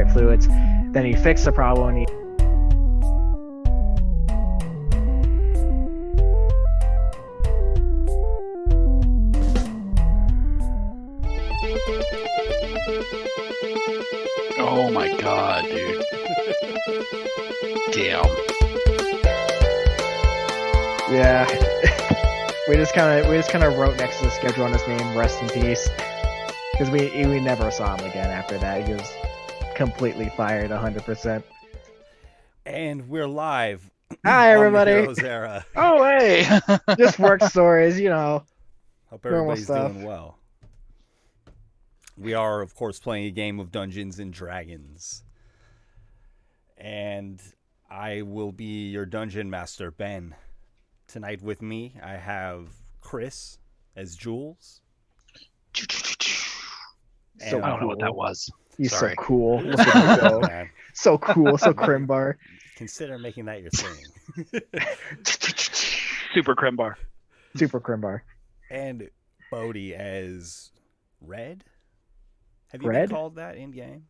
right fluids. Then you fix the problem. And Oh my god, dude. Damn. yeah, we just kind of wrote next to the schedule on his name, "Rest in peace," because we never saw him again after that. He was completely fired, 100%. And we're live. Hi, on everybody. The Heroes Era. Oh, hey. Just work stories, you know. Hope Normal everybody's stuff. doing well. We are, of course, playing a game of Dungeons and Dragons. And I will be your dungeon master, Ben. Tonight with me, I have Chris as Jules. I don't know what that was. He's Sorry. so cool. Look at him go. Man, So cool, so Crimbar. consider making that your thing. Super Creme Bar. Super Crimbar. And Bodhi as Red. Have you Red? been called that in game?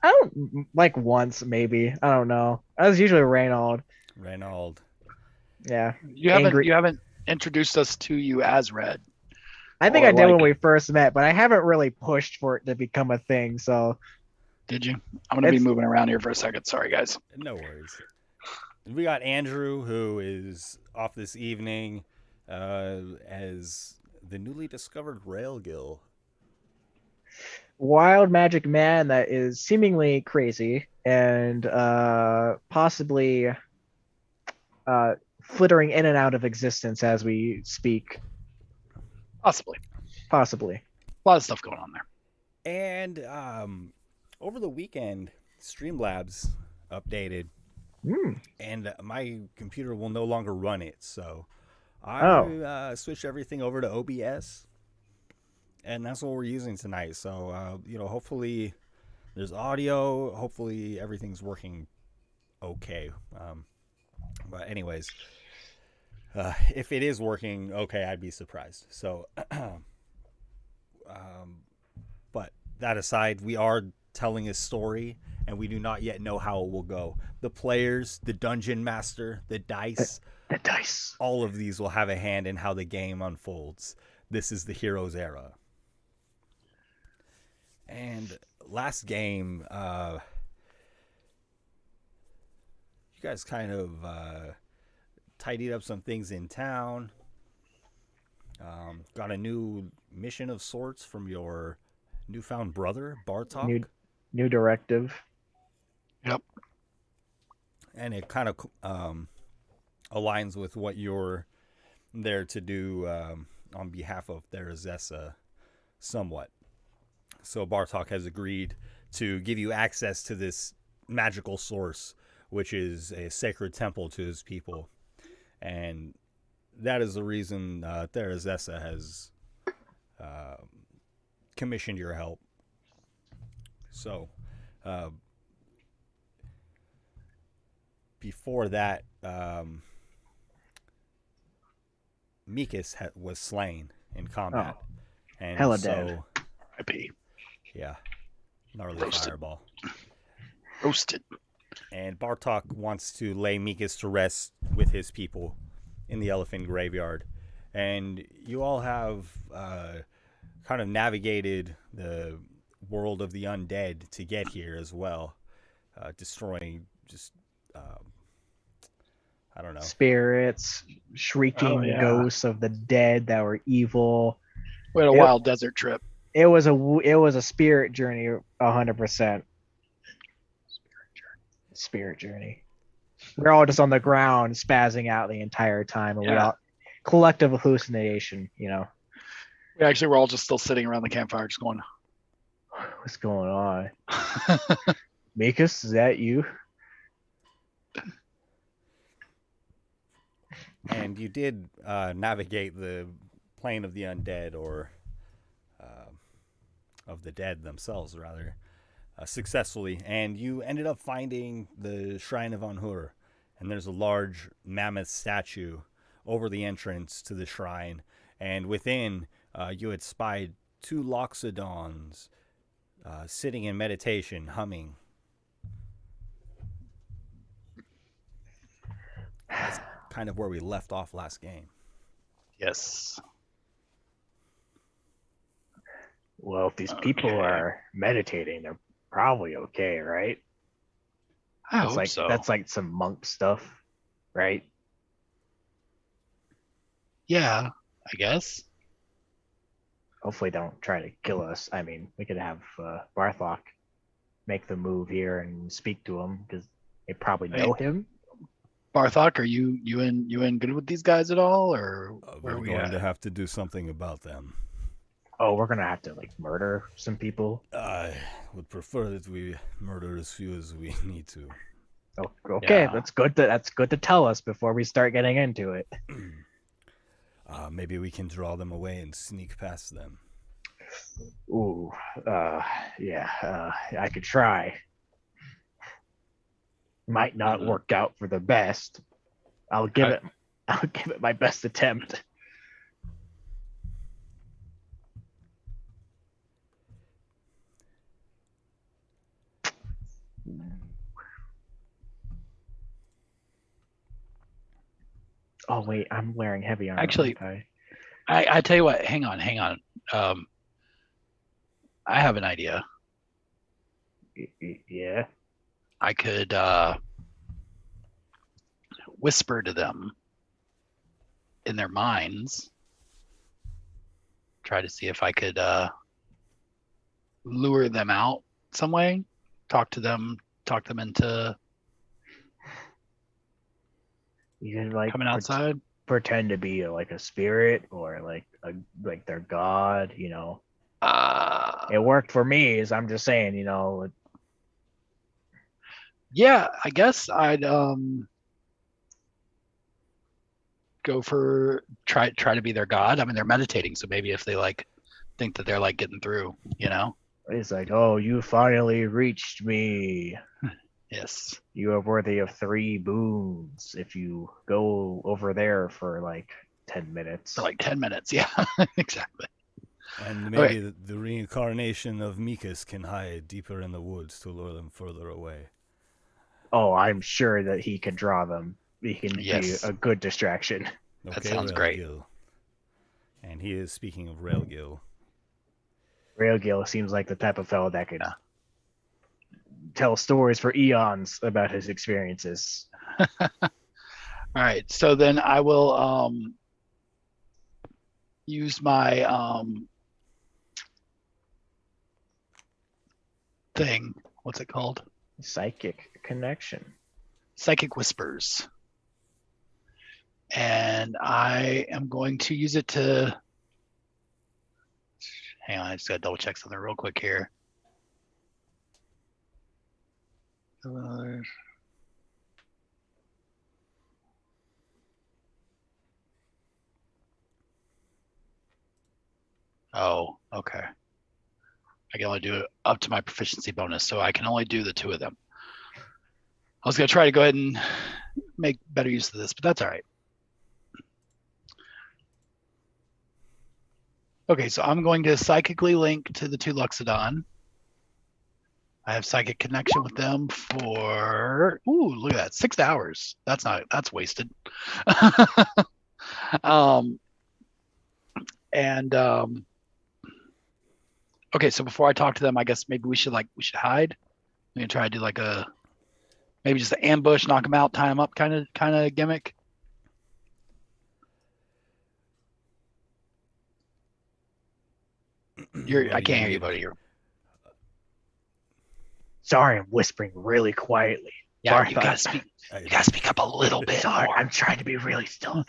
I don't, like, once, maybe. I don't know. I was usually Reynold. Reynold. Yeah. You haven't Angry- you haven't introduced us to you as Red. I think Or I did when like- we first met, but I haven't really pushed for it to become a thing, so. Did you? I'm gonna be It's- moving around here for a second. Sorry, guys. No worries. We got Andrew, who is off this evening as the newly discovered Railgill. Wild magic man that is seemingly crazy and possibly flittering in and out of existence as we speak. Possibly. Possibly. A lot of stuff going on there. And over the weekend, Streamlabs updated, and my computer will no longer run it. So I switched everything over to OBS, and that's what we're using tonight. So, hopefully there's audio. Hopefully everything's working okay. But anyways, if it is working okay, I'd be surprised. So, but that aside, we are telling a story, and we do not yet know how it will go. The players, the dungeon master, the dice, The dice. all of these will have a hand in how the game unfolds. This is the Heroes Era. And last game, you guys kind of tidied up some things in town. Got a new mission of sorts from your newfound brother, Bartok. New directive. Yep. And it kind of aligns with what you're there to do on behalf of Therazessa somewhat. So Bartok has agreed to give you access to this magical source, which is a sacred temple to his people. And that is the reason Therazessa has commissioned your help. So, before that, Mikas was slain in combat. And hella so, dead. IP. Yeah. Gnarly Roasted. fireball. Roasted. And Bartok wants to lay Mikas to rest with his people in the elephant graveyard. And you all have kind of navigated the world of the undead to get here as well, destroying just I don't know, Spirits, shrieking Oh, yeah. ghosts of the dead that were evil. We had a Yep. wild desert trip. It was a spirit journey, 100%. Spirit journey. We're all just on the ground spazzing out the entire time, and we Yeah. all collective hallucination. You know, We actually were all just still sitting around the campfire, just going, what's going on? Mikas, is that you? and you did navigate the plane of the undead, or of the dead themselves, rather, successfully. And you ended up finding the Shrine of Anhur. And there's a large mammoth statue over the entrance to the shrine. And within, you had spied two Loxodons sitting in meditation, humming kind of where we left off last game. Yes. Well, if these people are meditating, they're probably okay, right? I hope so. That's like some monk stuff, right? Yeah, I guess. Hopefully, don't try to kill us. I mean, we could have Bartok make the move here and speak to him because they probably know him. Bartok, are you in good with these guys at all, or where We're are we going at? to have to do something about them. Oh, we're gonna have to like murder some people. I would prefer that we murder as few as we need to. Oh, okay, Yeah. that's good to tell us before we start getting into it. Maybe we can draw them away and sneak past them. Ooh, yeah, I could try. Might not work out for the best. I'll give it my best attempt. Oh wait, I'm wearing heavy armor. Actually, I tell you what. Hang on. I have an idea. Yeah. I could whisper to them in their minds. Try to see if I could lure them out some way. Talk them into You could like coming outside. Pretend to be like a spirit or like their god. It worked for me. As I'm just saying, Yeah, I guess I'd go for try to be their god. I mean, they're meditating, so maybe if they like think that they're like getting through, It's like, oh, you finally reached me. Yes. You are worthy of 3 boons if you go over there for like 10 minutes. For like 10 minutes, yeah, exactly. And maybe the reincarnation of Mikas can hide deeper in the woods to lure them further away. Oh, I'm sure that he can draw them. He can be a good distraction. That sounds great. And he is speaking of Railgill. Railgill seems like the type of fellow that could tell stories for eons about his experiences. All right, so then I will use my thing. What's it called? Psychic connection. Psychic whispers. And I am going to use it to... Hang on, I just got to double check something real quick here. Oh, okay. I can only do it up to my proficiency bonus, so I can only do the 2 of them. I was going to try to go ahead and make better use of this, but that's all right. Okay, so I'm going to psychically link to the 2 Luxodon. I have psychic connection with them for, look at that, 6 hours. That's wasted. Okay, so before I talk to them, I guess maybe we should hide. We can try to do maybe just an ambush, knock them out, tie them up kind of gimmick. I can't hear you, buddy. Sorry, I'm whispering really quietly. Yeah, Bartok, you gotta speak up a little bit. Sorry, more. I'm trying to be really still.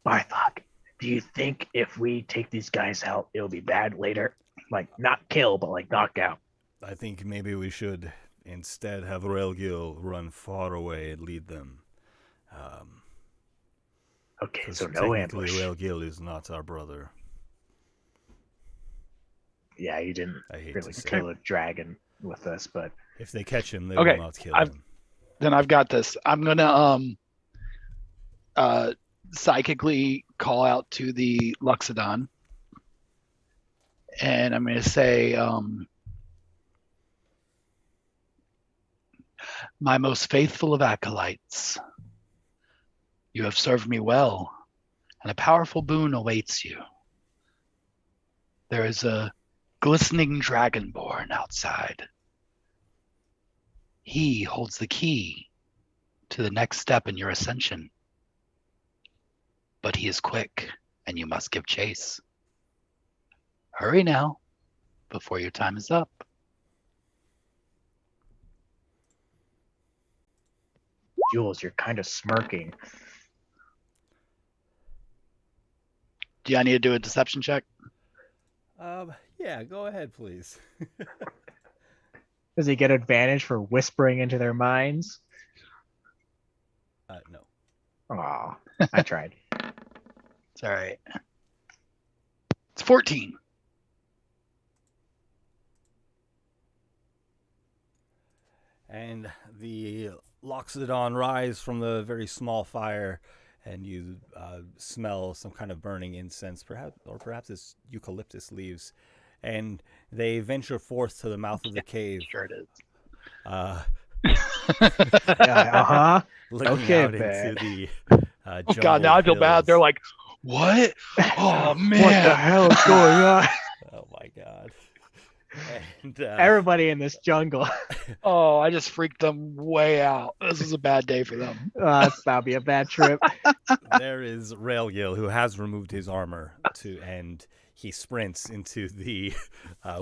Bartok, do you think if we take these guys out, it'll be bad later? Like, not kill, but like knock out. I think maybe we should instead have Railgill run far away and lead them. Okay, so no ambush. Railgill is not our brother. Yeah, you didn't really kill a dragon with us, but if they catch him, they will not kill him. Then I've got this. I'm gonna psychically call out to the Luxodon, and I'm gonna say, my most faithful of acolytes, You have served me well, and a powerful boon awaits you. There is a glistening dragonborn outside. He holds the key to the next step in your ascension. But he is quick, and you must give chase. Hurry now, before your time is up. Jules, you're kind of smirking. Do I need to do a deception check? Yeah, go ahead, please. Does he get advantage for whispering into their minds? No. Aw, I tried. It's all right. It's 14. And the Loxodon rise from the very small fire, and you smell some kind of burning incense, perhaps it's eucalyptus leaves. And they venture forth to the mouth of the cave. Sure it is. Looking Okay, out bad. into the Oh God, now I feel bad. They're like, what? Oh man, what the hell is going on? Oh my God. And Everybody in this jungle. Oh, I just freaked them way out. This is a bad day for them. That'll be a bad trip. there is Railgill, who has removed his armor and he sprints into the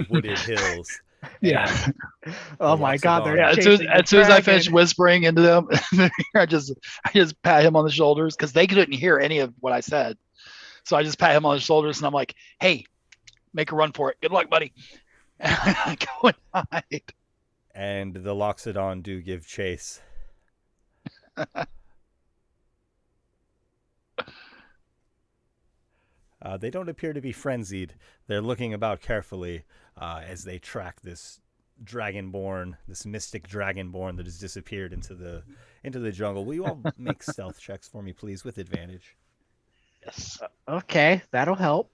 wooded hills. Yeah. Oh my God, they're as soon as I finish whispering into them, I just pat him on the shoulders because they couldn't hear any of what I said. So I just pat him on the shoulders and I'm like, "Hey, make a run for it. Good luck, buddy." And go and hide. And the Loxodon do give chase. They don't appear to be frenzied. They're looking about carefully as they track this dragonborn, this mystic dragonborn that has disappeared into the jungle. Will you all make stealth checks for me, please, with advantage? Yes. Okay, that'll help.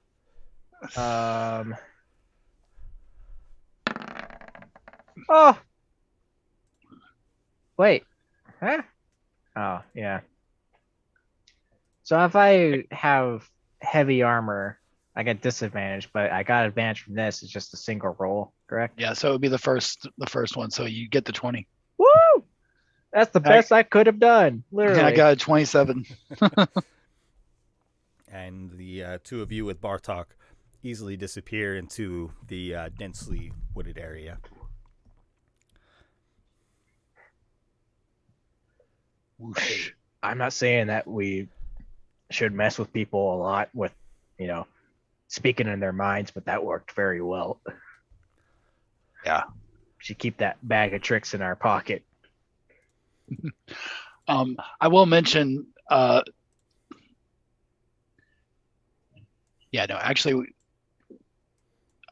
Oh. Wait. Huh? Oh, yeah. So if I have heavy armor, I get disadvantage, but I got advantage from this. It's just a single roll, correct? Yeah, so it would be the first one. So you get the 20. Woo! That's the best I could have done. Literally. Yeah, I got a 27. And the two of you with Bartok easily disappear into the densely wooded area. Whoosh. I'm not saying that we should mess with people a lot with, speaking in their minds, but that worked very well. Yeah. We should keep that bag of tricks in our pocket. I will mention, actually,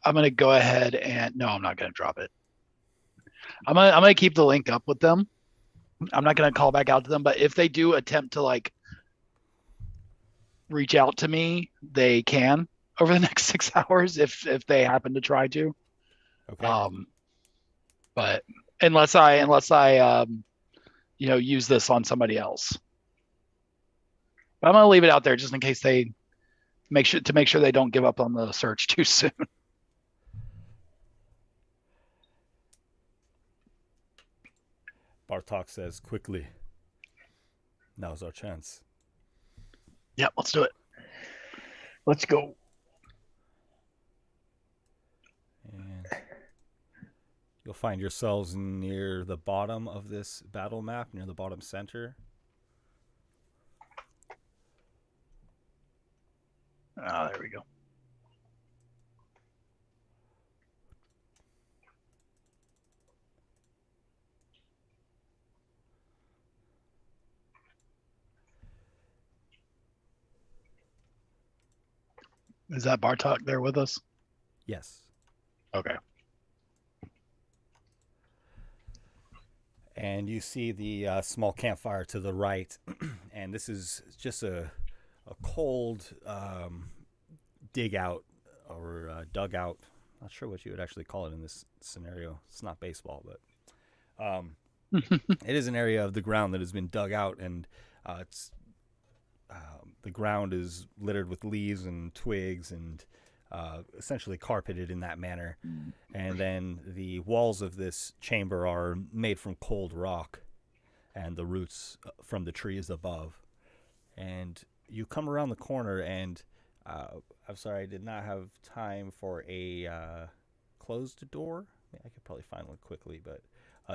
I'm going to go ahead and, no, I'm not going to drop it. I'm going to keep the link up with them. I'm not going to call back out to them, but if they do attempt to reach out to me, they can over the next 6 hours if they happen to try to. Okay. But unless I use this on somebody else. But I'm going to leave it out there just in case they make sure they don't give up on the search too soon. Bartok says quickly, "Now's our chance." Yep, let's do it. Let's go. And you'll find yourselves near the bottom of this battle map, near the bottom center. There we go. Is that Bartok there with us? Yes. Okay. And you see the small campfire to the right, and this is just a cold dig out or dugout. Not sure what you would actually call it in this scenario. It's not baseball, but it is an area of the ground that has been dug out, and it's the ground is littered with leaves and twigs and essentially carpeted in that manner. And then the walls of this chamber are made from cold rock and the roots from the trees above. And you come around the corner and I'm sorry, I did not have time for a closed door. I could probably find one quickly, but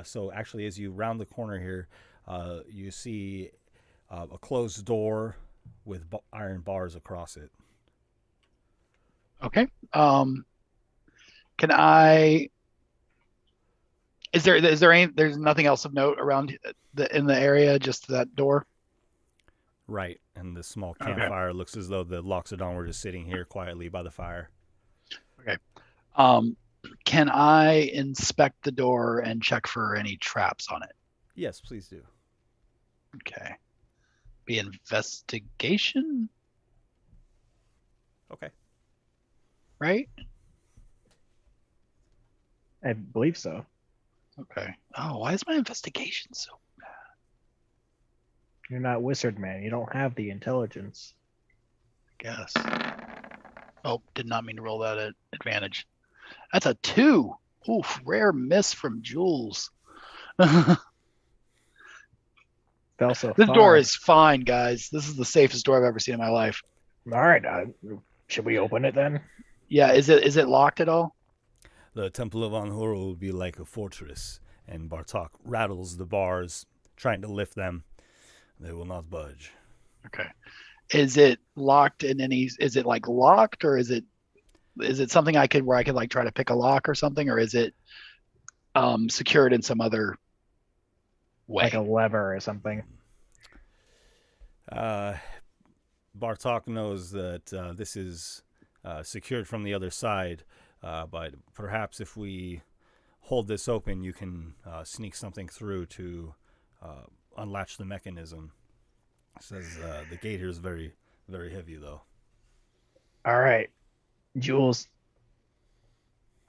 so actually as you round the corner here, you see a closed door with iron bars across it. Okay. Can I? Is there any? There's nothing else of note around in the area, just that door. Right, and the small campfire looks as though the Loxodon were just sitting here quietly by the fire. Okay. Can I inspect the door and check for any traps on it? Yes, please do. Okay. Be investigation? Okay. Right? I believe so. Okay. Oh, why is my investigation so bad? You're not Wizard Man. You don't have the intelligence. I guess. Oh, did not mean to roll that at advantage. That's a 2. Oof, rare miss from Jules. Fell so This far. door is fine, guys. This is the safest door I've ever seen in my life. All right. Should we open it then? Yeah, is it locked at all? The Temple of Anhuro will be like a fortress, and Bartok rattles the bars, trying to lift them. They will not budge. Okay. Is it locked in any? Is it like locked, or is it something I could like try to pick a lock or something, or is it secured in some other way? Like a lever or something. Bartok knows that this is secured from the other side, but perhaps if we hold this open, you can sneak something through to unlatch the mechanism. It says the gate here is very, very heavy, though. All right, Jules.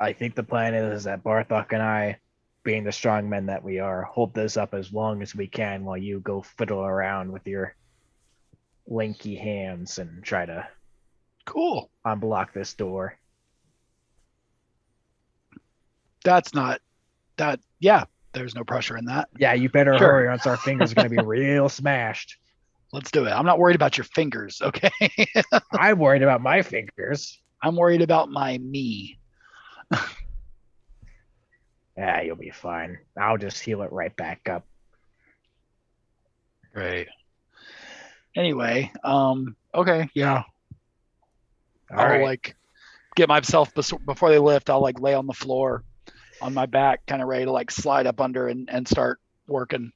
I think the plan is that Bartok and I, being the strong men that we are, hold this up as long as we can while you go fiddle around with your lanky hands and try to unblock this door. That's not that. Yeah, there's no pressure in that. Yeah, you better hurry, or else our fingers are going to be real smashed. Let's do it. I'm not worried about your fingers, okay? I'm worried about my fingers. I'm worried about my me. Yeah, you'll be fine. I'll just heal it right back up. Great. Anyway, okay, yeah. I'll like get myself before they lift. I'll like lay on the floor on my back, kind of ready to like slide up under and start working.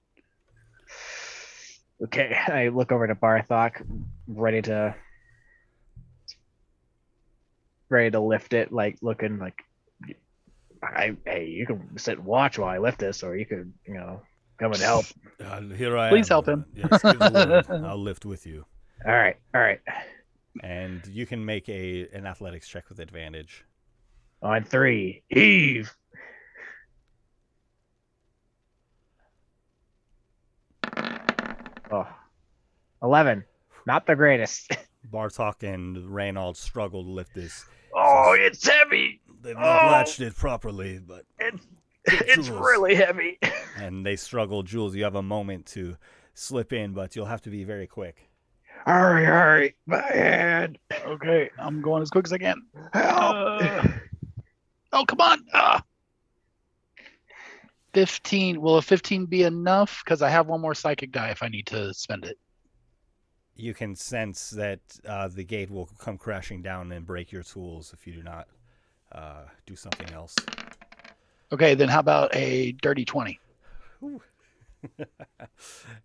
Okay, I look over to Bartok, ready to lift it, like looking like, hey, you can sit and watch while I lift this, or you could, come and help. Here I am. Please help him. Yes, give the word. I'll lift with you. All right. And you can make an athletics check with advantage. On 3, heave. Oh, 11. Not the greatest. Bartok and Reynold struggle to lift this. Oh, it's heavy. They've not latched it properly, but it's really heavy. And they struggle. Jules, you have a moment to slip in, but you'll have to be very quick. Hurry, my hand. Okay, I'm going as quick as I can. Help. Oh, come on. 15. Will a 15 be enough? Because I have one more psychic die if I need to spend it. You can sense that the gate will come crashing down and break your tools if you do not do something else. Okay, then how about a dirty 20?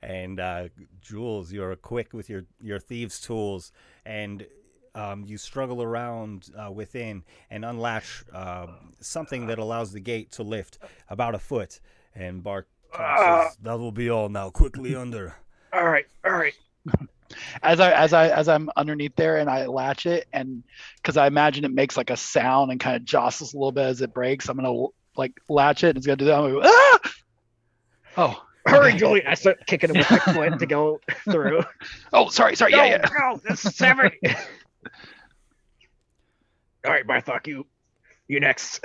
And Jules, you're quick with your thieves' tools, and you struggle around within and unlatch something that allows the gate to lift about a foot. And Bart says, "That will be all now. Quickly under." All right. As I'm underneath there and I latch it, and because I imagine it makes like a sound and kind of jostles a little bit as it breaks, I'm gonna like latch it and it's gonna do that. I'm gonna go, ah! Oh, Hurry, Julie! I start kicking him with my foot to go through. Oh, sorry. Yeah. No, this is heavy. All right, Bartok, you next.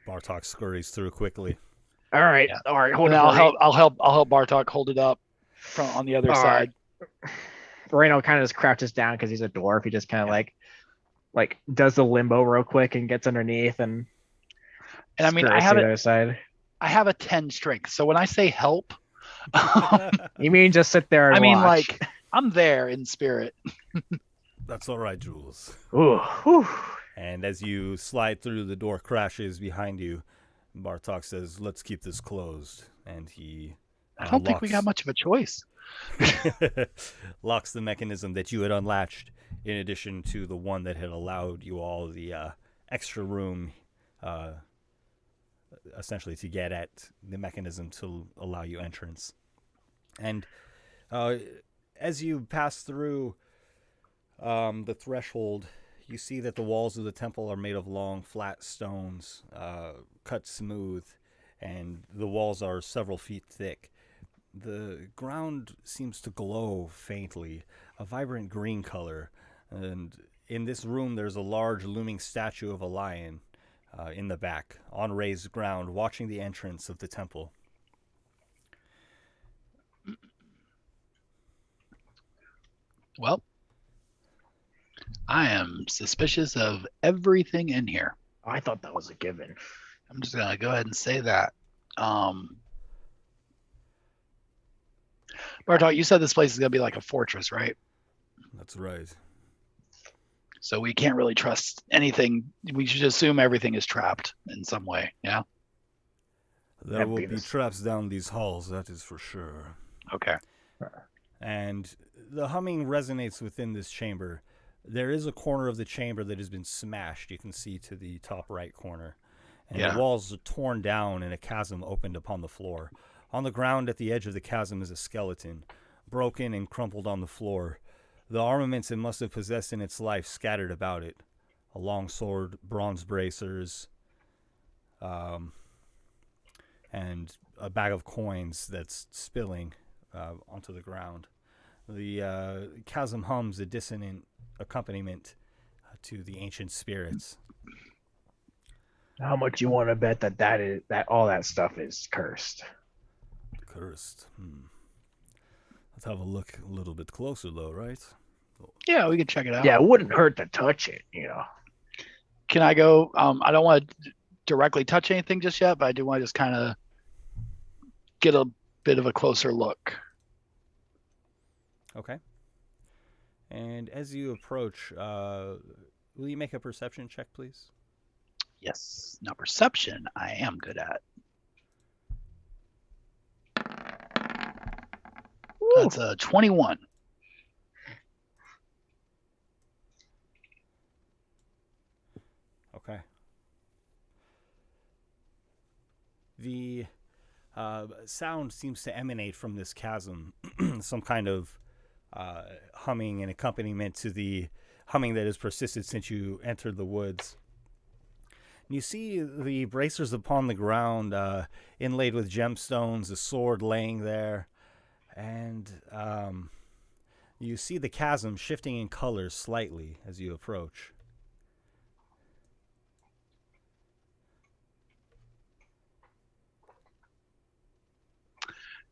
Bartok scurries through quickly. All right, Yeah. all right. Hold And on. I'll help Bartok hold it up from on the other side. Reno kind of just crouches down because he's a dwarf. He just kind of like does the limbo real quick and gets underneath and I mean, I to the other side. I have a 10 strength, so when I say help, You mean just sit there and I mean watch? like I'm there in spirit. That's all right, Jules. Ooh, whew. And as you slide through, the door crashes behind you. Bartok says, "Let's keep this closed." And he I don't think we got much of a choice. locks the mechanism that you had unlatched, in addition to the one that had allowed you all the extra room, essentially to get at the mechanism to allow you entrance. And as you pass through the threshold, you see that the walls of the temple are made of long, flat stones, cut smooth, and the walls are several feet thick. The ground seems to glow faintly, a vibrant green color, and in this room there's a large looming statue of a lion in the back, on raised ground, watching the entrance of the temple. Well, I am suspicious of everything in here. I thought that was a given. I'm just gonna go ahead and say that. Bartok, you said this place is gonna be like a fortress, right? That's right. So we can't really trust anything. We should assume everything is trapped in some way. Yeah. There will be traps down these halls, that is for sure. Okay. And the humming resonates within this chamber. There is a corner of the chamber that has been smashed. You can see to the top right corner. And the walls are torn down and a chasm opened upon the floor. On the ground at the edge of the chasm is a skeleton, broken and crumpled on the floor. The armaments it must have possessed in its life scattered about it. A long sword, bronze bracers, and a bag of coins that's spilling onto the ground. The chasm hums a dissonant accompaniment to the ancient spirits. How much you want to bet that all that stuff is cursed? Cursed. Let's have a look a little bit closer, though, right? Yeah, we can check it out. Yeah, it wouldn't hurt to touch it, you know. Can I go? I don't want to directly touch anything just yet, but I do want to just kind of get a bit of a closer look. Okay. And as you approach, will you make a perception check, please? Yes. Now, perception, I am good at. Woo. That's a 21. Okay. The sound seems to emanate from this chasm, some kind of humming and accompaniment to the humming that has persisted since you entered the woods. And you see the bracers upon the ground, inlaid with gemstones, a sword laying there, and you see the chasm shifting in colors slightly as you approach.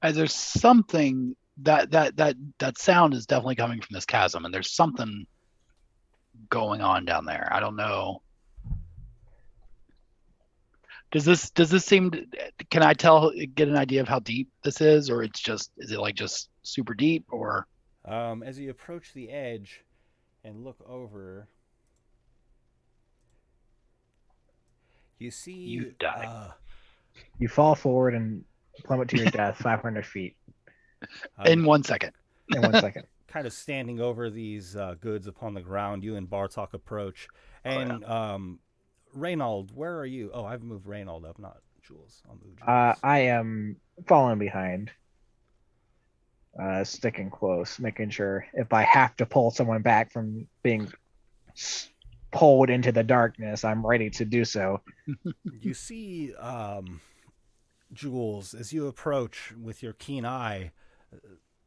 As there's something that sound is definitely coming from this chasm, and there's something going on down there. I don't know. Does this seem to, can I get an idea of how deep this is, or is it like just super deep, or as you approach the edge and look over, you see you die. You fall forward and plummet to your death 500 feet. In 1 second. In 1 second. Kind of standing over these goods upon the ground, you and Bartok approach. And Reynold, where are you? Oh, I've moved Reynold up, not Jules. I'll move Jules. I am following behind. Sticking close, making sure if I have to pull someone back from being pulled into the darkness, I'm ready to do so. You see Jules, as you approach with your keen eye,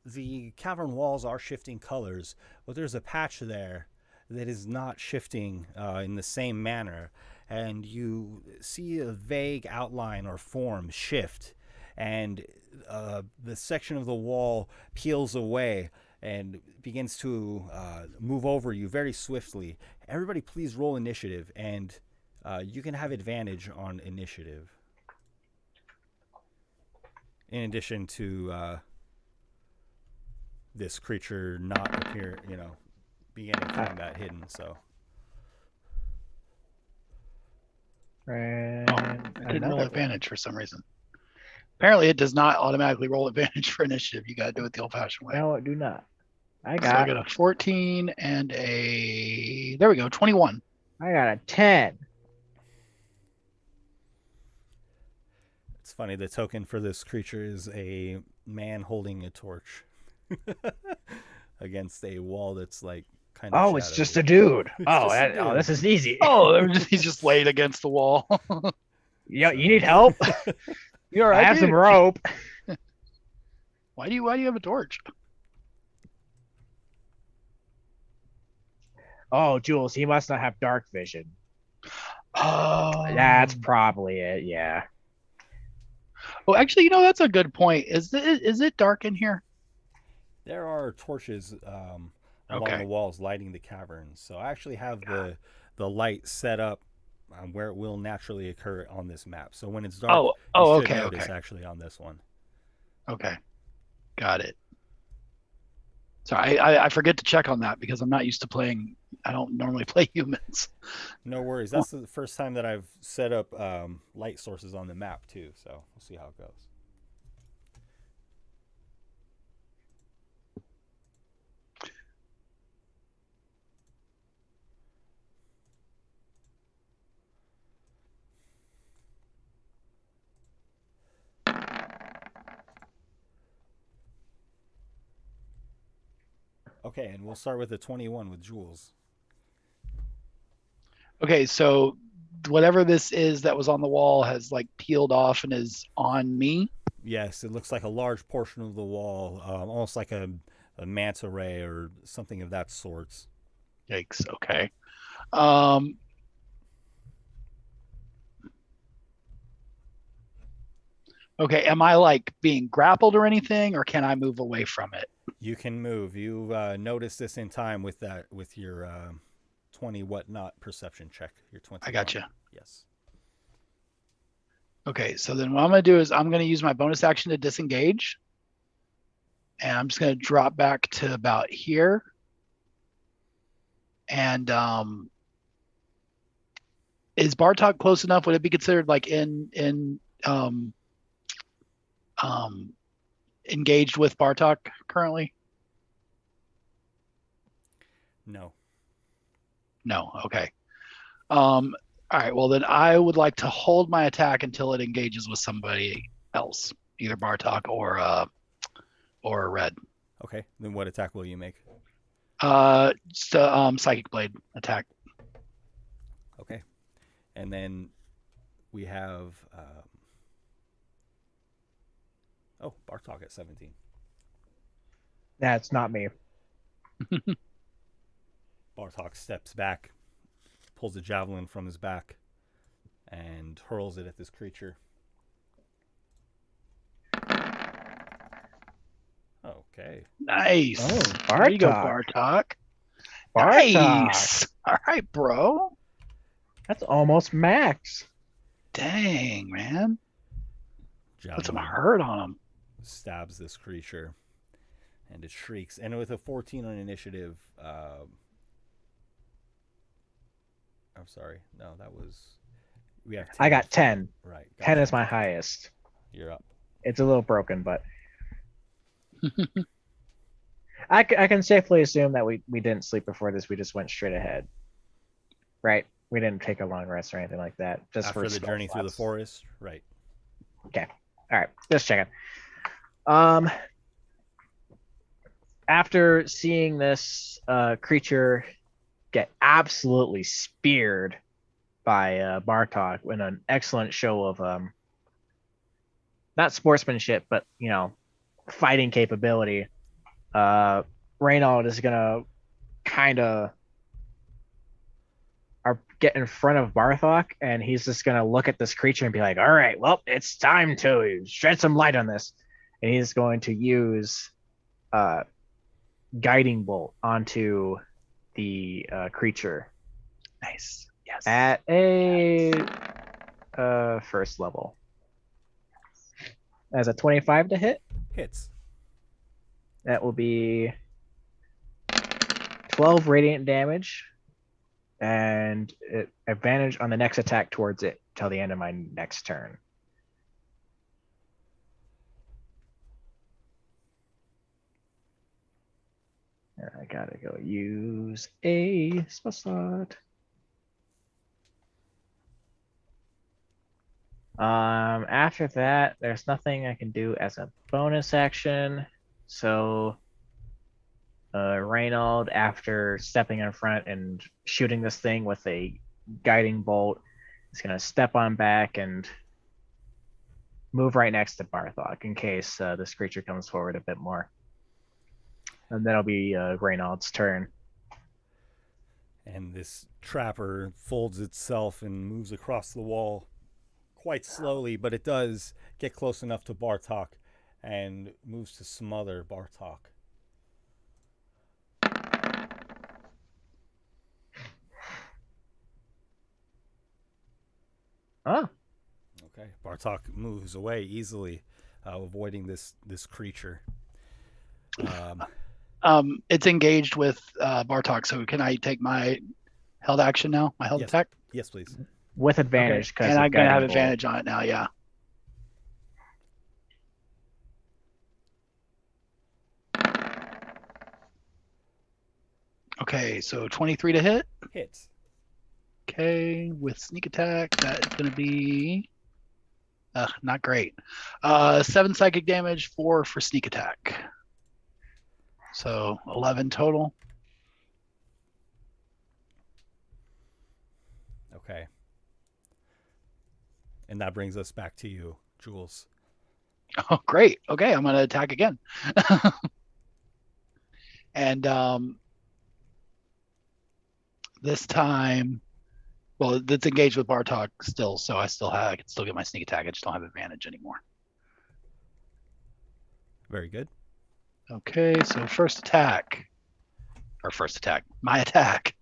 the cavern walls are shifting colors, but there's a patch there that is not shifting in the same manner. And you see a vague outline or form shift, and the section of the wall peels away and begins to move over you very swiftly. Everybody, please roll initiative, and you can have advantage on initiative. In addition to this creature not beginning combat hidden, so. It didn't roll advantage for some reason. Apparently, it does not automatically roll advantage for initiative. You got to do it the old-fashioned way. No, I do not. I got a 14 and there we go, 21. I got a 10. It's funny, the token for this creature is a man holding a torch against a wall that's like kind of shadowy. It's just a dude. This is easy. He's just laid against the wall. You need help? You're all right, I have some rope. Why do you have a torch? Oh, Jules, he must not have dark vision. Oh, that's probably it. Yeah. Oh, actually, that's a good point. Is it dark in here? There are torches along the walls lighting the cavern. So I actually have the light set up where it will naturally occur on this map. So when it's dark, you should notice actually on this one. Okay. Got it. Sorry, I forget to check on that because I'm not used to playing. I don't normally play humans. No worries. That's the first time that I've set up light sources on the map too. So we'll see how it goes. Okay, and we'll start with the 21 with Jules. Okay, so whatever this is that was on the wall has like peeled off and is on me? Yes, it looks like a large portion of the wall, almost like a manta ray or something of that sort. Yikes, okay. Okay, am I like being grappled or anything, or can I move away from it? You can move. You noticed this in time with your 20 whatnot perception check. Your 20. I got you. Yes. Okay, so then what I'm going to do is I'm going to use my bonus action to disengage. And I'm just going to drop back to about here. And is Bartok close enough? Would it be considered like engaged with Bartok currently? No. Okay. All right. Well, then I would like to hold my attack until it engages with somebody else, either Bartok or Red. Okay. Then what attack will you make? Just a Psychic Blade attack. Okay. And then we have Bartok at 17. That's not me. Bartok steps back, pulls a javelin from his back, and hurls it at this creature. Okay. Nice. Oh, Bartok. There you go, Bartok. Nice. All right, bro. That's almost max. Dang, man. Javelin put some hurt on him. Stabs this creature, and it shrieks. And with a 14 on initiative, I'm sorry. No, that was. We have 10. I got 10. Right. 10 is my highest. You're up. It's a little broken, but I can safely assume that we didn't sleep before this. We just went straight ahead. Right? We didn't take a long rest or anything like that. Just after the journey through the forest, right? Okay. All right. Just checking. After seeing this creature get absolutely speared by Bartok in an excellent show of not sportsmanship, but fighting capability. Reynold is gonna kind of get in front of Bartok, and he's just gonna look at this creature and be like, "All right, well, it's time to shed some light on this," and he's going to use guiding bolt onto the creature. Nice. Yes. At a first level. As a 25 to hit. Hits. That will be 12 radiant damage, and advantage on the next attack towards it till the end of my next turn. I gotta go use a spell slot. After that, there's nothing I can do as a bonus action. So, Reynold, after stepping in front and shooting this thing with a guiding bolt, is gonna step on back and move right next to Bartok in case this creature comes forward a bit more. And then it'll be Reynold's turn. And this trapper folds itself and moves across the wall quite slowly, but it does get close enough to Bartok and moves to smother Bartok. Oh. Okay. Bartok moves away easily, avoiding this creature. It's engaged with Bartok, so can I take my held action now? My held attack? Yes, please. With advantage, okay. And I'm gonna have advantage on it now. Yeah. Okay, so 23 to hit. Hits. Okay, with sneak attack, that's gonna be not great. 7 psychic damage, 4 for sneak attack. So 11 total. Okay. And that brings us back to you, Jules. Oh, great. Okay, I'm going to attack again. And this time, well, it's engaged with Bartok still, so I can still get my sneak attack. I just don't have advantage anymore. Very good. Okay, so my attack.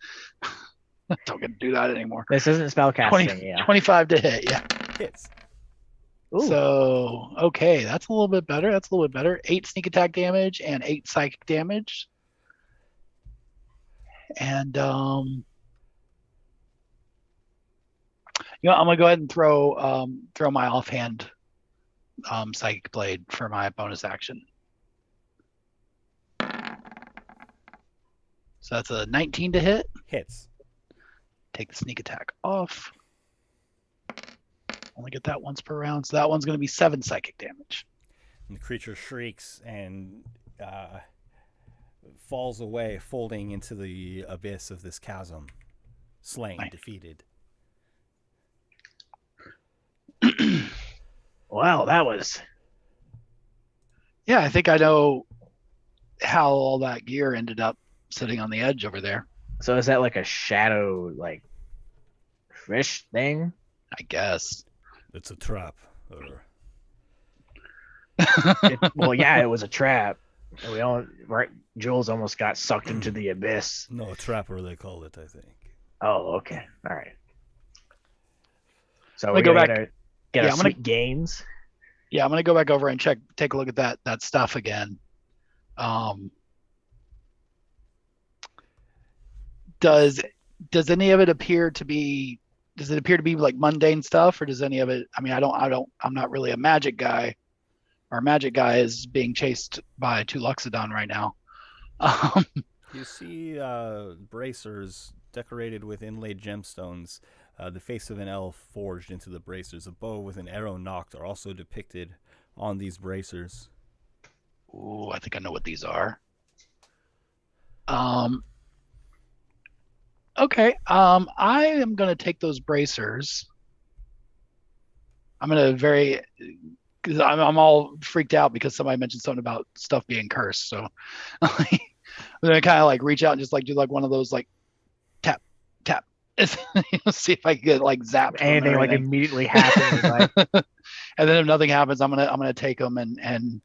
Don't get to do that anymore. This isn't spellcasting. 25 to hit, yeah. Hits. Ooh. So, okay, that's a little bit better. 8 sneak attack damage and 8 psychic damage. And I'm gonna go ahead and throw my offhand psychic blade for my bonus action. So that's a 19 to hit. Hits. Take the sneak attack off. Only get that once per round, so that one's going to be 7 psychic damage. And the creature shrieks and falls away, folding into the abyss of this chasm, slain, defeated. Wow, that was... Yeah, I think I know how all that gear ended up sitting on the edge over there. So is that like a shadow, like, fish thing? I guess. It's a trap. Well, yeah, it was a trap. We all right. Jules almost got sucked into the abyss. No, a trapper they call it, I think. Oh, okay, all right. So we go back. Get sweet gains. Yeah, I'm gonna go back over and take a look at that stuff again. Does any of it appear to be? Does it appear to be like mundane stuff, or does any of it? I mean, I'm not really a magic guy. Our magic guy is being chased by 2 Luxodon right now. You see bracers decorated with inlaid gemstones. The face of an elf forged into the bracers. A bow with an arrow nocked are also depicted on these bracers. Ooh, I think I know what these are. Okay. I am going to take those bracers. I'm going to because I'm all freaked out because somebody mentioned something about stuff being cursed. So then I kind of like reach out and just like do like one of those like tap tap, see if I can get like zapped. Anything like immediately happens, like, and then if nothing happens, I'm gonna take them and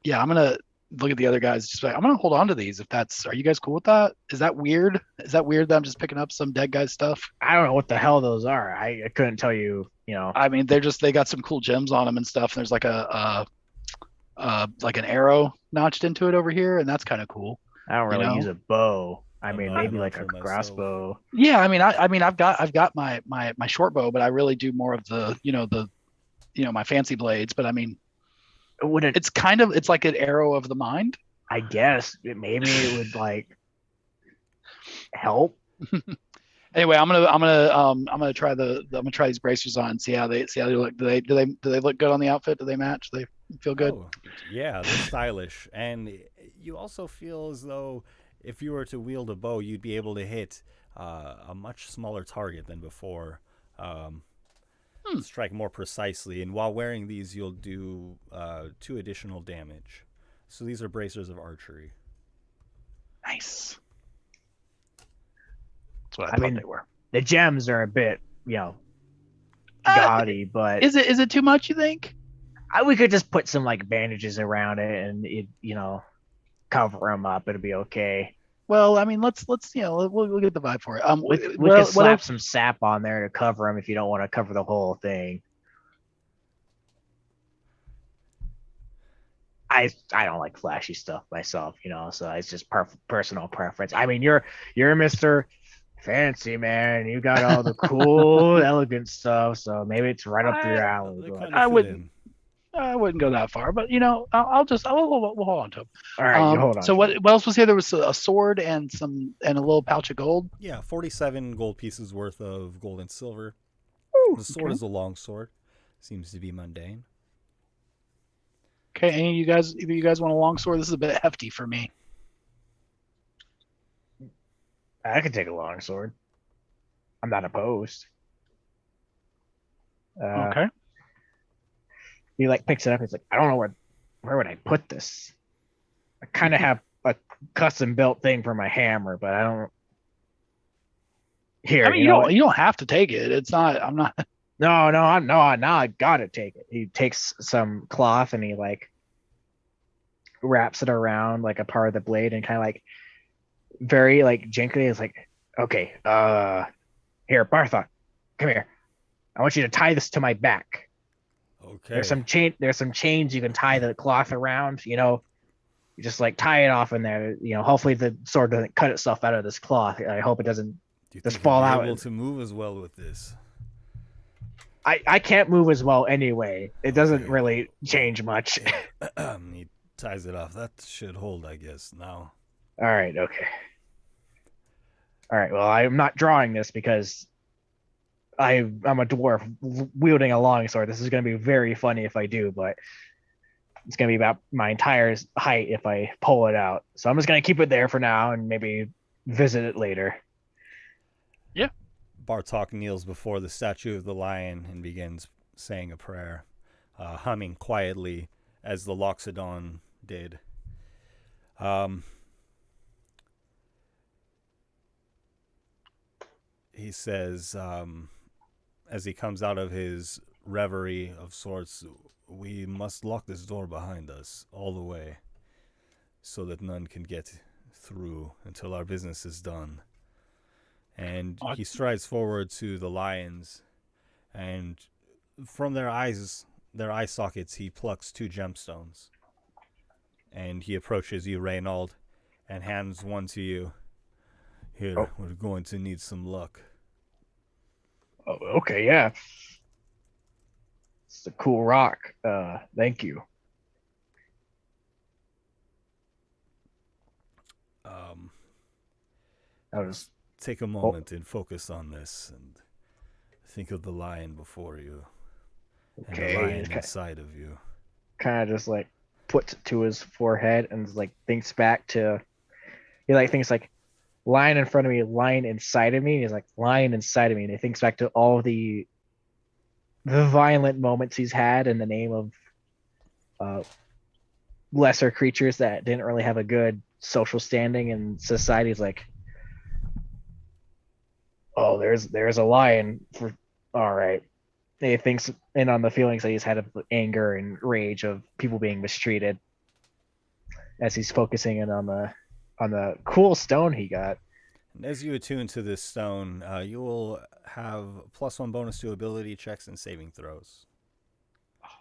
yeah, I'm gonna look at the other guys. Just like, I'm gonna hold on to these. If that's, are you guys cool with that? Is that weird? Is that weird that I'm just picking up some dead guy stuff? I don't know what the hell those are. I couldn't tell you. You know, I mean, they got some cool gems on them and stuff. There's like like an arrow notched into it over here, and that's kind of cool. I don't really use a bow. I I'm mean, not maybe enough like a for myself. crossbow. Yeah, I mean, I've got my short bow, but I really do more of the my fancy blades. But I mean, it's kind of, it's like an arrow of the mind. I guess maybe it would like help. Anyway, I'm gonna try these bracers on and see how they look. Do they look good on the outfit? Do they match? Do they feel good? Oh, yeah, they're stylish, and you also feel as though if you were to wield a bow, you'd be able to hit a much smaller target than before. Strike more precisely, and while wearing these, you'll do 2 additional damage. So these are bracers of archery. Nice. That's what I thought they were. The gems are a bit, gaudy, but is it too much, you think? We could just put some like bandages around it and it, cover them up. It'll be okay. Well, I mean, let's we'll get the vibe for it. We could slap some sap on there to cover them if you don't want to cover the whole thing. I don't like flashy stuff myself, so it's just personal preference. I mean, you're Mr. Fancy, man. You got all the cool, elegant stuff, so maybe it's right up your alley. I wouldn't go that far, but we'll hold on to them. All right, you hold on. So what else was here? There was a sword and a little pouch of gold. Yeah, 47 gold pieces worth of gold and silver. Ooh, the sword is a long sword. Seems to be mundane. Okay, any of you guys, either you guys want a long sword? This is a bit hefty for me. I could take a long sword. I'm not opposed. Okay. He like picks it up. He's like, I don't know where would I put this? I kind of have a custom built thing for my hammer, but I don't. Here, I mean, you don't have to take it. It's not. I'm not. No. Now I gotta take it. He takes some cloth and he like wraps it around like a part of the blade and kind of like very like gently is like, okay, here, Bartok, come here. I want you to tie this to my back. Okay. There's some chains you can tie the cloth around. You just like tie it off in there. Hopefully the sword doesn't cut itself out of this cloth. I hope it doesn't just fall out. Able to move as well with this. I can't move as well anyway. It doesn't really change much. He ties it off. That should hold, I guess. Now. All right. Okay. All right. Well, I'm not drawing this because I'm a dwarf wielding a longsword. This is going to be very funny if I do, but it's going to be about my entire height if I pull it out. So I'm just going to keep it there for now and maybe visit it later. Yeah. Bartok kneels before the statue of the lion and begins saying a prayer, humming quietly as the Loxodon did. He says, as he comes out of his reverie of sorts, we must lock this door behind us all the way so that none can get through until our business is done. And he strides forward to the lions, and from their eye sockets, he plucks 2 gemstones. And he approaches you, Reynold, and hands one to you. Here, we're going to need some luck. Oh, okay, yeah. It's a cool rock. Thank you. I'll just take a moment and focus on this and think of the lion before you. Okay. And the lion inside of you. Kind of just like puts it to his forehead and like thinks back to, he like thinks like, lying in front of me, lying inside of me. And he's like, lying inside of me. And he thinks back to all the violent moments he's had in the name of lesser creatures that didn't really have a good social standing in society. He's like, oh, there's a lion for all right. And he thinks in on the feelings that he's had of anger and rage of people being mistreated as he's focusing in on the cool stone he got. And as you attune to this stone, you will have +1 bonus to ability checks and saving throws.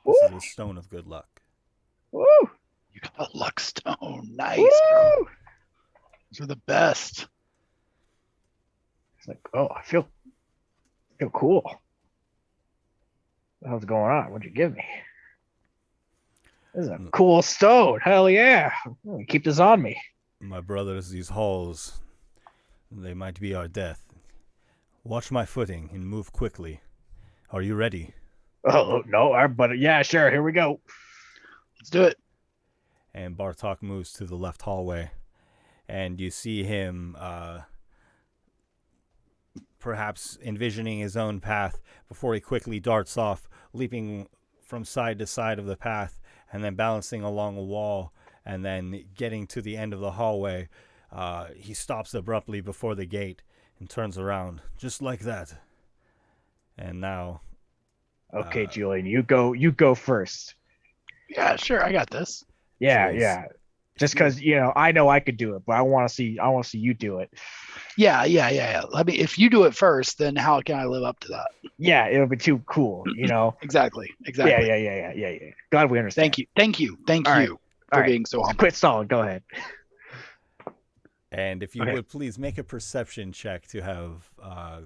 This is a stone of good luck. Woo! You got a luck stone. Nice. Woo! Those are the best. It's like, oh, I feel cool. What the hell's going on? What'd you give me? This is a cool stone. Hell yeah. Keep this on me. My brothers, these halls, they might be our death. Watch my footing and move quickly. Are you ready? Oh, no, but yeah, sure. Here we go. Let's do it. And Bartok moves to the left hallway. And you see him perhaps envisioning his own path before he quickly darts off, leaping from side to side of the path, and then balancing along a wall, and then getting to the end of the hallway. He stops abruptly before the gate and turns around, just like that. And now... Okay, Julian, you go first. Yeah, sure, I got this. Yeah, Jules. Yeah. Just because I know I could do it, but I want to see you do it. Yeah. If you do it first, then how can I live up to that? Yeah, it would be too cool, Exactly. Yeah. Glad we understand. Thank you for being so humble. Quit stalling. Go ahead. And if you would please make a perception check to have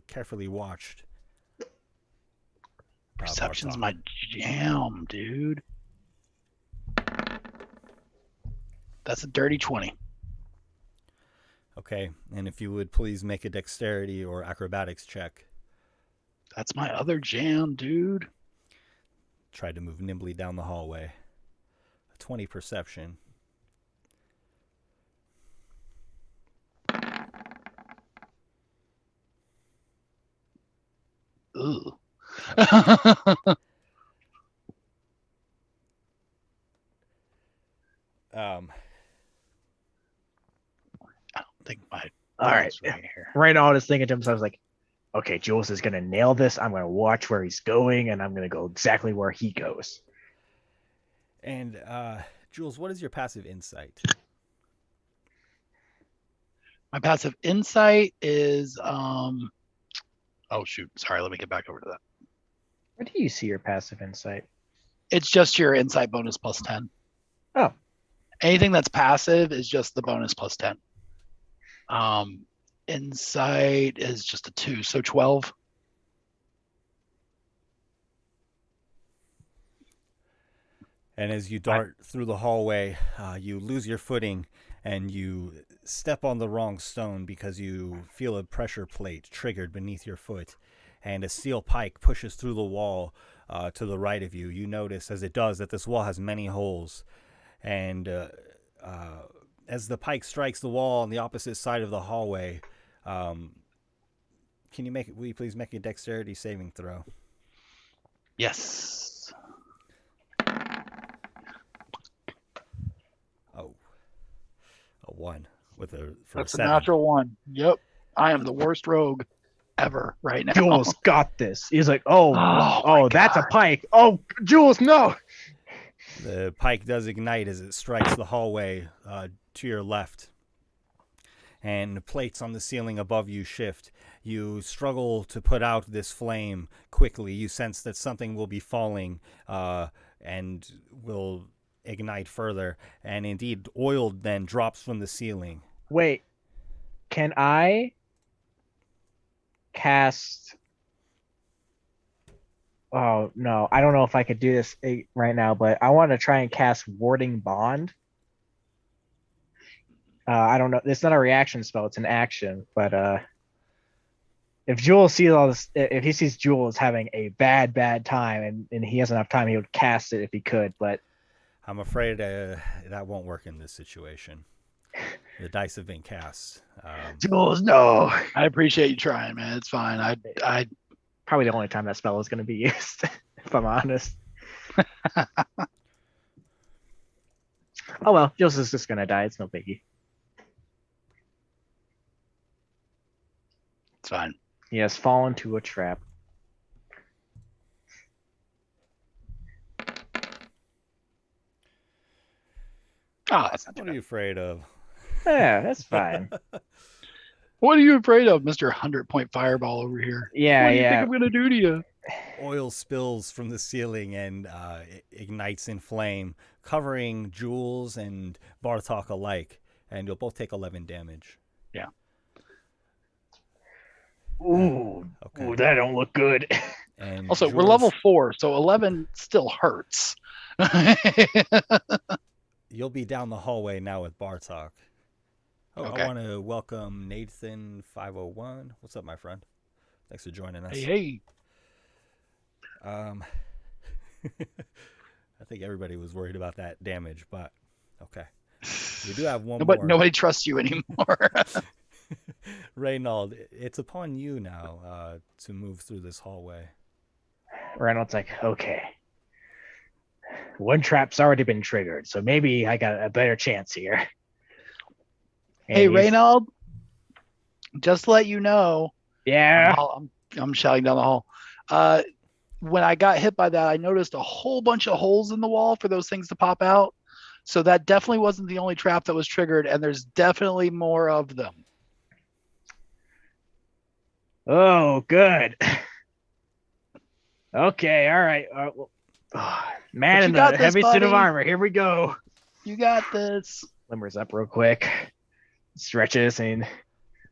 carefully watched. Perception's my jam, dude. That's a dirty 20. Okay, and if you would please make a dexterity or acrobatics check. That's my other jam, dude. Try to move nimbly down the hallway. A 20 perception. Ooh. I don't think my... All right. Right now, I was thinking to himself, I was like, okay, Jules is going to nail this. I'm going to watch where he's going, and I'm going to go exactly where he goes. And, Jules, what is your passive insight? My passive insight is... Oh, shoot. Sorry, let me get back over to that. Where do you see your passive insight? It's just your insight bonus plus 10. Oh. Anything that's passive is just the bonus plus 10. Insight is just a 2, so 12. And as you dart through the hallway, you lose your footing and you step on the wrong stone because you feel a pressure plate triggered beneath your foot, and a steel pike pushes through the wall to the right of you. You notice as it does that this wall has many holes, and as the pike strikes the wall on the opposite side of the hallway, will you please make a dexterity saving throw? Yes. Oh, a 1 with a That's a a natural 1. Yep, I am the worst rogue ever right now. Jules got this. He's like, oh, that's a pike. Oh, Jules, no. The pike does ignite as it strikes the hallway to your left, and plates on the ceiling above you shift. You struggle to put out this flame quickly. You sense that something will be falling and will ignite further, and indeed oil then drops from the ceiling. Wait, can I cast... Oh, no, I don't know if I could do this right now, but I want to try and cast Warding Bond. I don't know. It's not a reaction spell. It's an action. But if Jules sees all this, if he sees Jules having a bad time and he has enough time, he would cast it if he could. But I'm afraid that won't work in this situation. The dice have been cast. Jules, no. I appreciate you trying, man. It's fine. I Probably the only time that spell is going to be used, if I'm honest. Oh well, Jules is just going to die. It's no biggie. It's fine. He has fallen to a trap. Oh, that's not too What are bad. you afraid of? Yeah, that's fine. What are you afraid of, Mr. 100-point fireball over here? Yeah, What do you yeah. think I'm going to do to you? Oil spills from the ceiling and ignites in flame, covering Jules and Bartok alike, and you'll both take 11 damage. Yeah. Ooh, Okay. ooh, that don't look good. And Also, we're Jules- level 4, so 11 still hurts. You'll be down the hallway now with Bartok. Oh, Okay. I want to welcome Nathan501. What's up, my friend? Thanks for joining us. Hey. I think everybody was worried about that damage, but okay. We do have one more. Nobody trusts you anymore. Reynald, it's upon you now to move through this hallway. Reynolds like, okay. One trap's already been triggered, so maybe I got a better chance here. And Hey, he's- Reynald, just to let you know, Yeah. I'm shouting down the hall. When I got hit by that, I noticed a whole bunch of holes in the wall for those things to pop out. So that definitely wasn't the only trap that was triggered, and there's definitely more of them. Oh, good. Okay, all right. Man But in you got the this, heavy suit of buddy. armor. Here we go. You got this. Limbers up real quick. Stretches and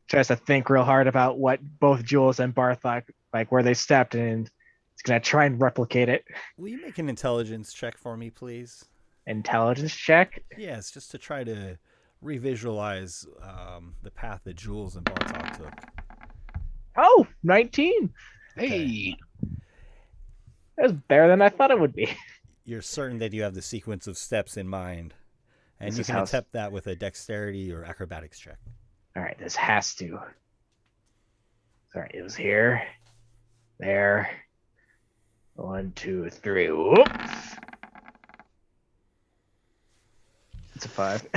tries to think real hard about what both Jules and Bartok, like where they stepped, and it's gonna try and replicate it. Will you make an intelligence check for me, please? Intelligence check. Yes, just to try to revisualize the path that Jules and Bartok took. Oh, 19. Hey. That was better than I thought it would be. You're certain that you have the sequence of steps in mind, and This you is can how- attempt that with a dexterity or acrobatics check. All right, this has to. Sorry, it was here, there. 1, 2, 3. Whoops. It's a 5.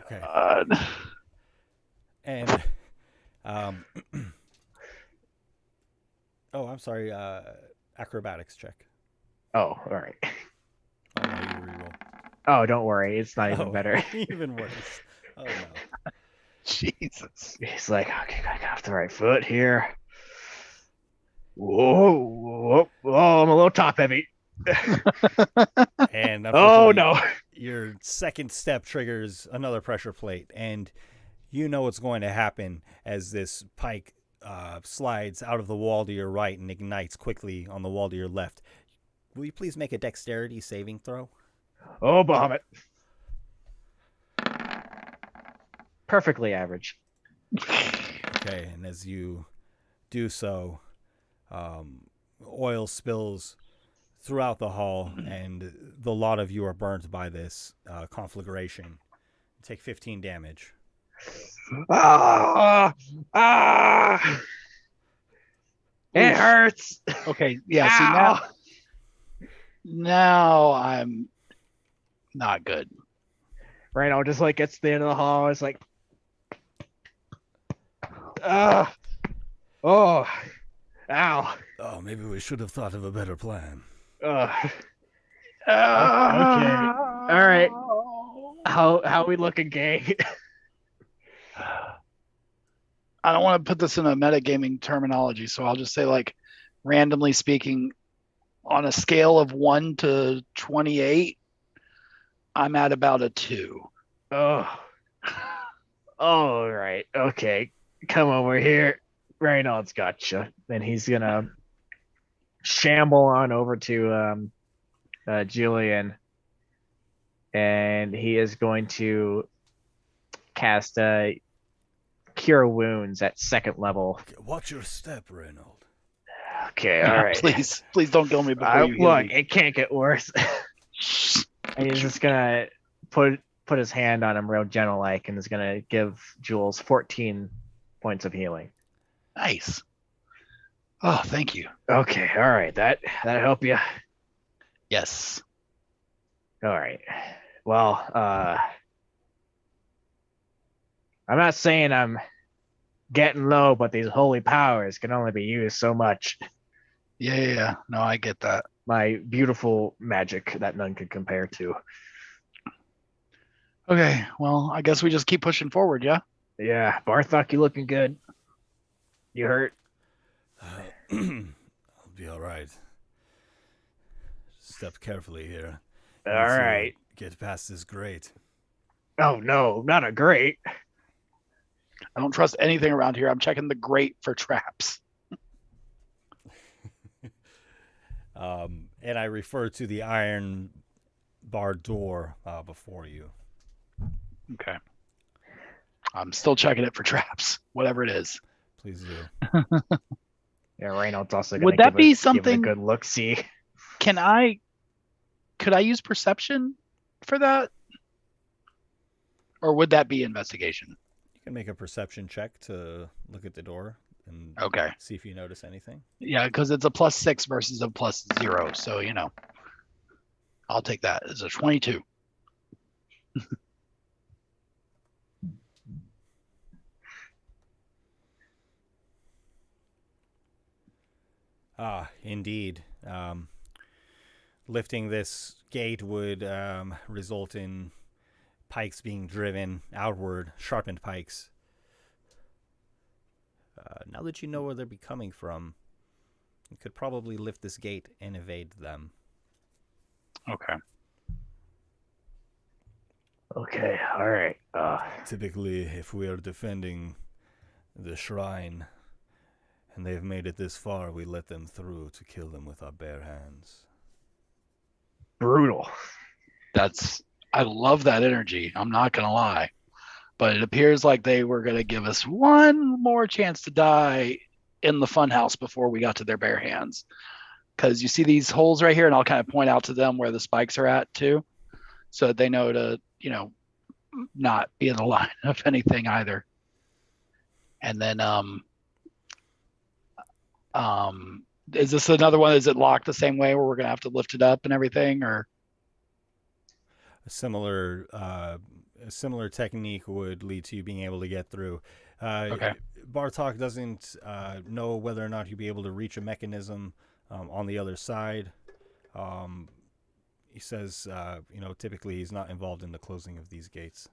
Okay. God. And oh, I'm sorry. Acrobatics check. Oh, all right. Oh, no, you reroll. Oh, don't worry, it's not even Oh, better. Even worse. Oh no. Jesus. He's like, okay, I got off the right foot here. Whoa, I'm a little top heavy. And Oh unfortunately, no. your second step triggers another pressure plate, and you know what's going to happen as this pike slides out of the wall to your right and ignites quickly on the wall to your left. Will you please make a dexterity saving throw? Oh, Bahamut. Perfectly average. Okay, and as you do so, oil spills throughout the hall, and the lot of you are burnt by this conflagration. Take 15 damage. Ah! It Oof. hurts. Okay, yeah, Ow! see now I'm not good. Randall just like gets to the end of the hall. It's like, oh, ow, Oh, maybe we should have thought of a better plan. okay. All right. How we looking, gang? I don't want to put this in a metagaming terminology, so I'll just say, like, randomly speaking, on a scale of 1 to 28, I'm at about a 2. Oh, all right. Okay, come over here. Reynolds gotcha. Then he's gonna shamble on over to Julian, and he is going to cast Cure Wounds at 2nd level. Watch your step, Reynold. Okay, all right. Please don't kill me before you heal Look, me. it can't get worse. And he's just gonna put put his hand on him real gentle like and is gonna give Jules 14 points of healing. Nice. Oh, thank you. Okay, all right. That help you? Yes. All right. Well, I'm not saying I'm getting low, but these holy powers can only be used so much. Yeah. No, I get that. My beautiful magic that none could compare to. Okay, well, I guess we just keep pushing forward, yeah? Yeah, Bartok, you looking good? You hurt? I'll be all right. Step carefully here. All right. Get past this grate. Oh, no, not a grate. I don't trust anything around here. I'm checking the grate for traps. And I refer to the iron bar door before you. Okay. I'm still checking it for traps, whatever it is. Please do. Yeah, Reynolds also going Would that be something? Give it a good look. See, could I use perception for that, or would that be investigation? You can make a perception check to look at the door and see if you notice anything. Yeah, because it's a +6 versus a +0, so I'll take that as a 22. Indeed. Lifting this gate would result in pikes being driven outward, sharpened pikes. Now that you know where they'll be coming from, you could probably lift this gate and evade them. Okay. Okay, all right. Typically, if we are defending the shrine and they've made it this far, we let them through to kill them with our bare hands. Brutal. I love that energy. I'm not going to lie. But it appears like they were going to give us one more chance to die in the funhouse before we got to their bare hands. Because you see these holes right here, and I'll kind of point out to them where the spikes are at too, so that they know to, not be in the line of anything either. And then, is this another one? Is it locked the same way where we're going to have to lift it up and everything, or? A similar technique would lead to you being able to get through. Okay. Bartok doesn't know whether or not he'll be able to reach a mechanism on the other side. He says, typically he's not involved in the closing of these gates.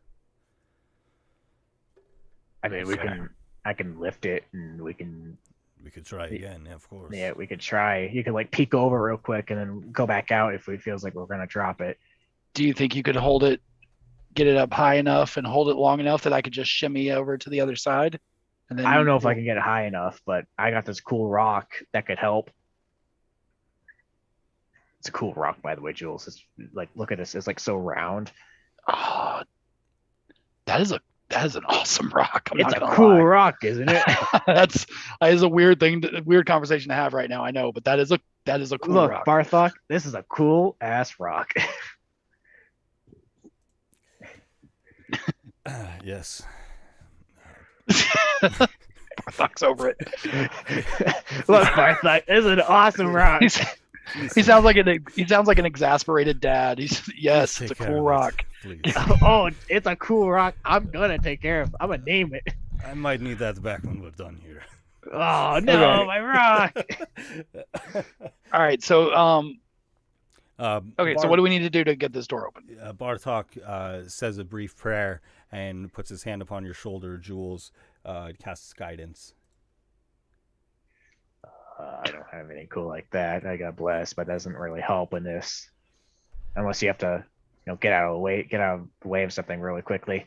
I mean, I can lift it, and we could try again, of course. Yeah, we could try. You could peek over real quick and then go back out if it feels like we're gonna drop it. Do you think you could hold it, get it up high enough and hold it long enough that I could just shimmy over to the other side? And then I don't know if I can get it high enough, but I got this cool rock that could help. It's a cool rock, by the way, Jules. It's look at this. It's so round. Oh, that is an awesome rock. It's a cool rock, isn't it? that is a weird conversation to have right now. I know, but that is a cool rock. Bartok, this is a cool ass rock. Yes. Bartok's over it. Look, Bartok, this is an awesome rock. He sounds like an exasperated dad. It's a cool rock. Oh, it's a cool rock. I'm gonna take care of it. I'm gonna name it. I might need that back when we're done here. Oh no, my rock. All right, so so what do we need to do to get this door open? Bartok says a brief prayer and puts his hand upon your shoulder. Jules casts guidance. I don't have anything cool like that. I got blessed, but that doesn't really help in this, unless you have to, get out of the way of something really quickly.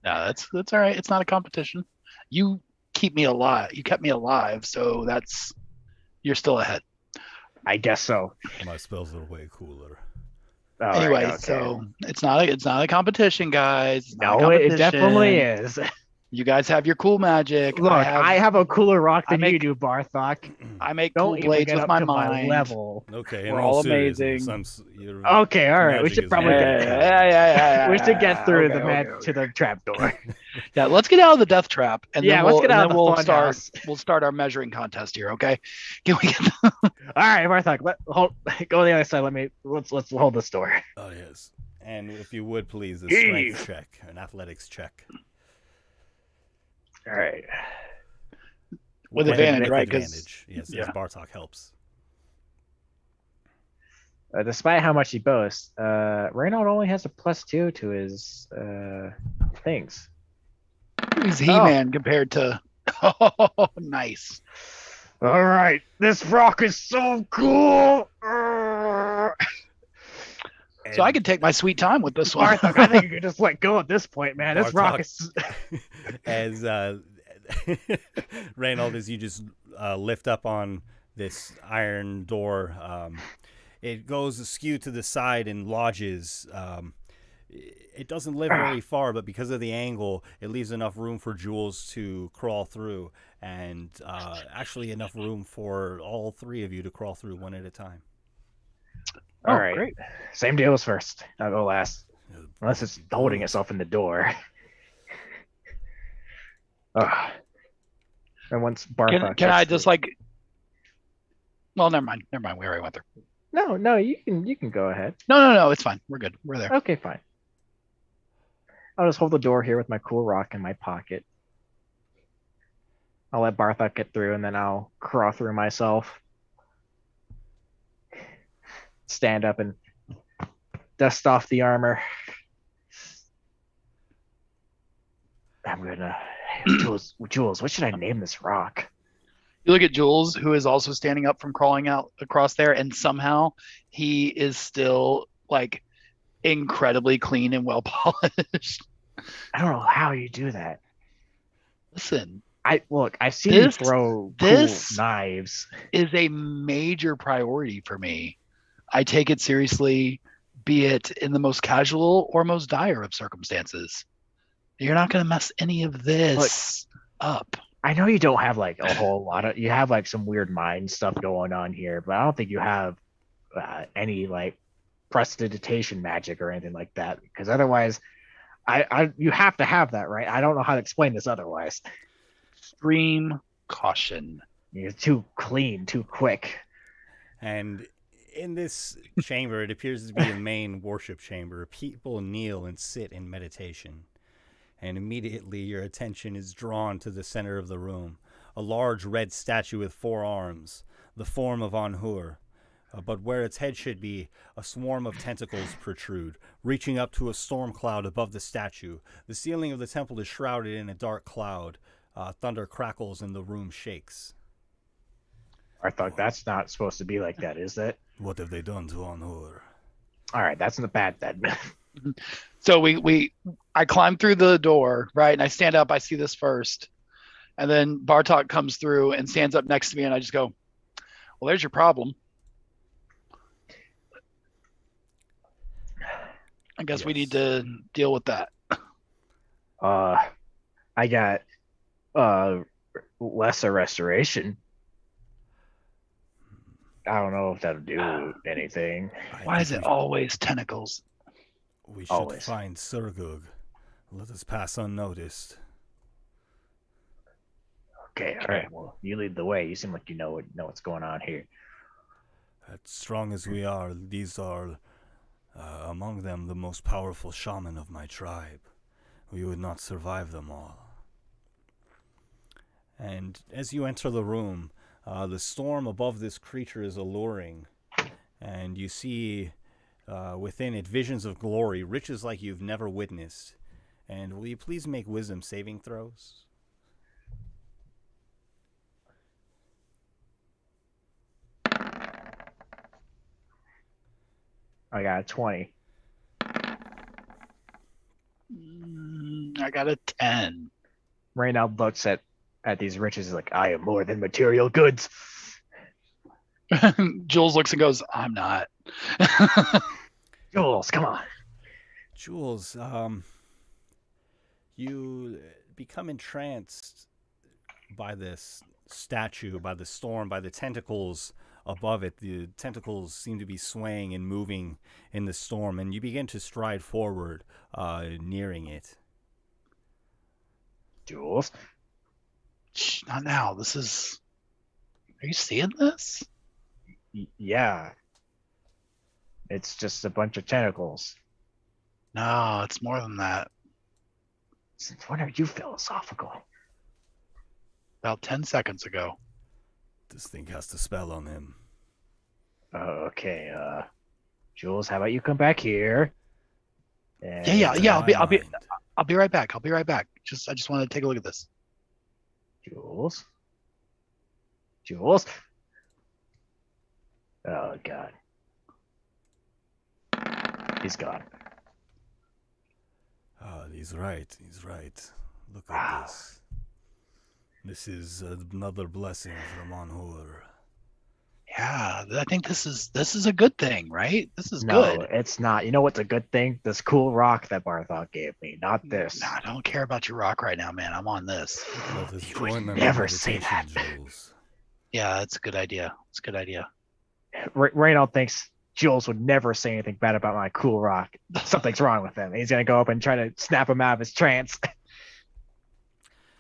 No, that's all right. It's not a competition. You keep me alive. You kept me alive, so you're still ahead. I guess so. My spells are way cooler. Anyway, so it's not a competition, guys. No, it definitely is. You guys have your cool magic. Look, I have a cooler rock than I you make- do, Bartok. I make Don't cool even blades get with up my to my mind. level. Okay, We're in all all seriousness, amazing. Okay, all right. We magic should is probably not get bad. Yeah. we should get through Okay. to the trapdoor. Yeah, let's get out of the death trap, and Yeah, then let's get out of the we'll fun start. house. We'll start our measuring contest here. Okay? Can we? All right, Bartok, go to the other side. Let's hold this door. Oh yes, and if you would please, a Heave. strength check, an athletics check. All right. With advantage, right? 'Cause- advantage. Yes, yeah. as Bartok helps. Despite how much he boasts, Reynald only has a +2 to his things. He's He-Man compared to. Oh, nice. All right, this rock is so cool. So I can take my sweet time with this one. Bartok, I think you could just let go at this point, man. This rock Bartok. is. As Reynold, as you just lift up on this iron door, it goes askew to the side and lodges. It doesn't live very far, but because of the angle, it leaves enough room for Jules to crawl through, and actually enough room for all three of you to crawl through one at a time. All right, great. Same deal as first. I'll go last, unless it's holding itself in the door. And once Bartok Can I gets just through- like? Well, never mind. We already went there. No, you can go ahead. No. It's fine. We're good. We're there. Okay, fine. I'll just hold the door here with my cool rock in my pocket. I'll let Bartok get through, and then I'll crawl through myself. Stand up and dust off the armor. I'm gonna... Jules, what should I name this rock? You look at Jules, who is also standing up from crawling out across there, and somehow he is still like incredibly clean and well polished. I don't know how you do that. Listen, I've seen you throw cool knives. Is a major priority for me. I take it seriously, be it in the most casual or most dire of circumstances. You're not going to mess any of this up. I know you don't have like a whole lot of, you have like some weird mind stuff going on here, but I don't think you have any like prestidigitation magic or anything like that, because otherwise you have to have that, right? I don't know how to explain this otherwise. Extreme caution. You're too clean, too quick. And in this chamber, it appears to be the main worship chamber. People kneel and sit in meditation. And immediately your attention is drawn to the center of the room. A large red statue with 4 arms, the form of Anhur. But where its head should be, a swarm of tentacles protrude, reaching up to a storm cloud above the statue. The ceiling of the temple is shrouded in a dark cloud. Thunder crackles and the room shakes. I thought that's not supposed to be like that, is it? What have they done to Anhur? All right, that's not bad then. So I climb through the door, right? And I stand up, I see this first. And then Bartok comes through and stands up next to me, and I just go, well, there's your problem. I guess we need to deal with that. I got lesser restoration. I don't know if that'll do anything. Why is it always tentacles? We should find Surgug. Let us pass unnoticed. Okay, all right. Well, you lead the way. You seem like you know what's going on here. As strong as we are, these are, among them, the most powerful shaman of my tribe. We would not survive them all. And as you enter the room, the storm above this creature is alluring, and you see within it visions of glory, riches like you've never witnessed. And will you please make wisdom saving throws? I got a 20. I got a 10. Reynald looks at these riches like, I am more than material goods. Jules looks and goes, I'm not. Jules, come on. Jules, you become entranced by this statue, by the storm, by the tentacles above it. The tentacles seem to be swaying and moving in the storm, and you begin to stride forward, nearing it. Jules? Shh, not now. This is... Are you seeing this? Yeah. It's just a bunch of tentacles. No, it's more than that. Since when are you philosophical? About 10 seconds ago. This thing casts a spell on him. Okay, Jules, how about you come back here? And, Yeah. I'll be right back. I just want to take a look at this. Jules? Oh, God. He's gone. He's right. Look at this. This is another blessing from Anhur. Yeah, I think this is a good thing, right? This is No, good. it's not. You know what's a good thing? This cool rock that Bartok gave me, not this. Nah, I don't care about your rock right now, man. I'm on this. Let us You join would them never in say meditation, that. Jules. Yeah, that's a good idea. Reynold thinks Jules would never say anything bad about my cool rock. Something's wrong with him. He's gonna go up and try to snap him out of his trance.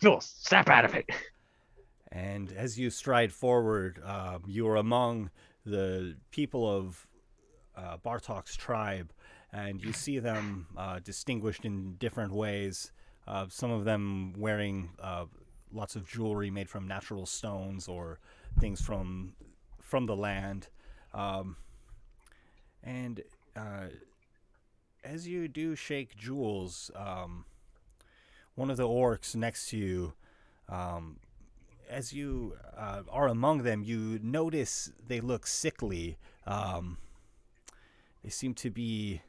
Jules, snap out of it. And as you stride forward, you are among the people of Bartok's tribe, and you see them distinguished in different ways. Some of them wearing lots of jewelry made from natural stones or things from the land. And as you do shake Jules, one of the orcs next to you, as you are among them, you notice they look sickly. They seem to be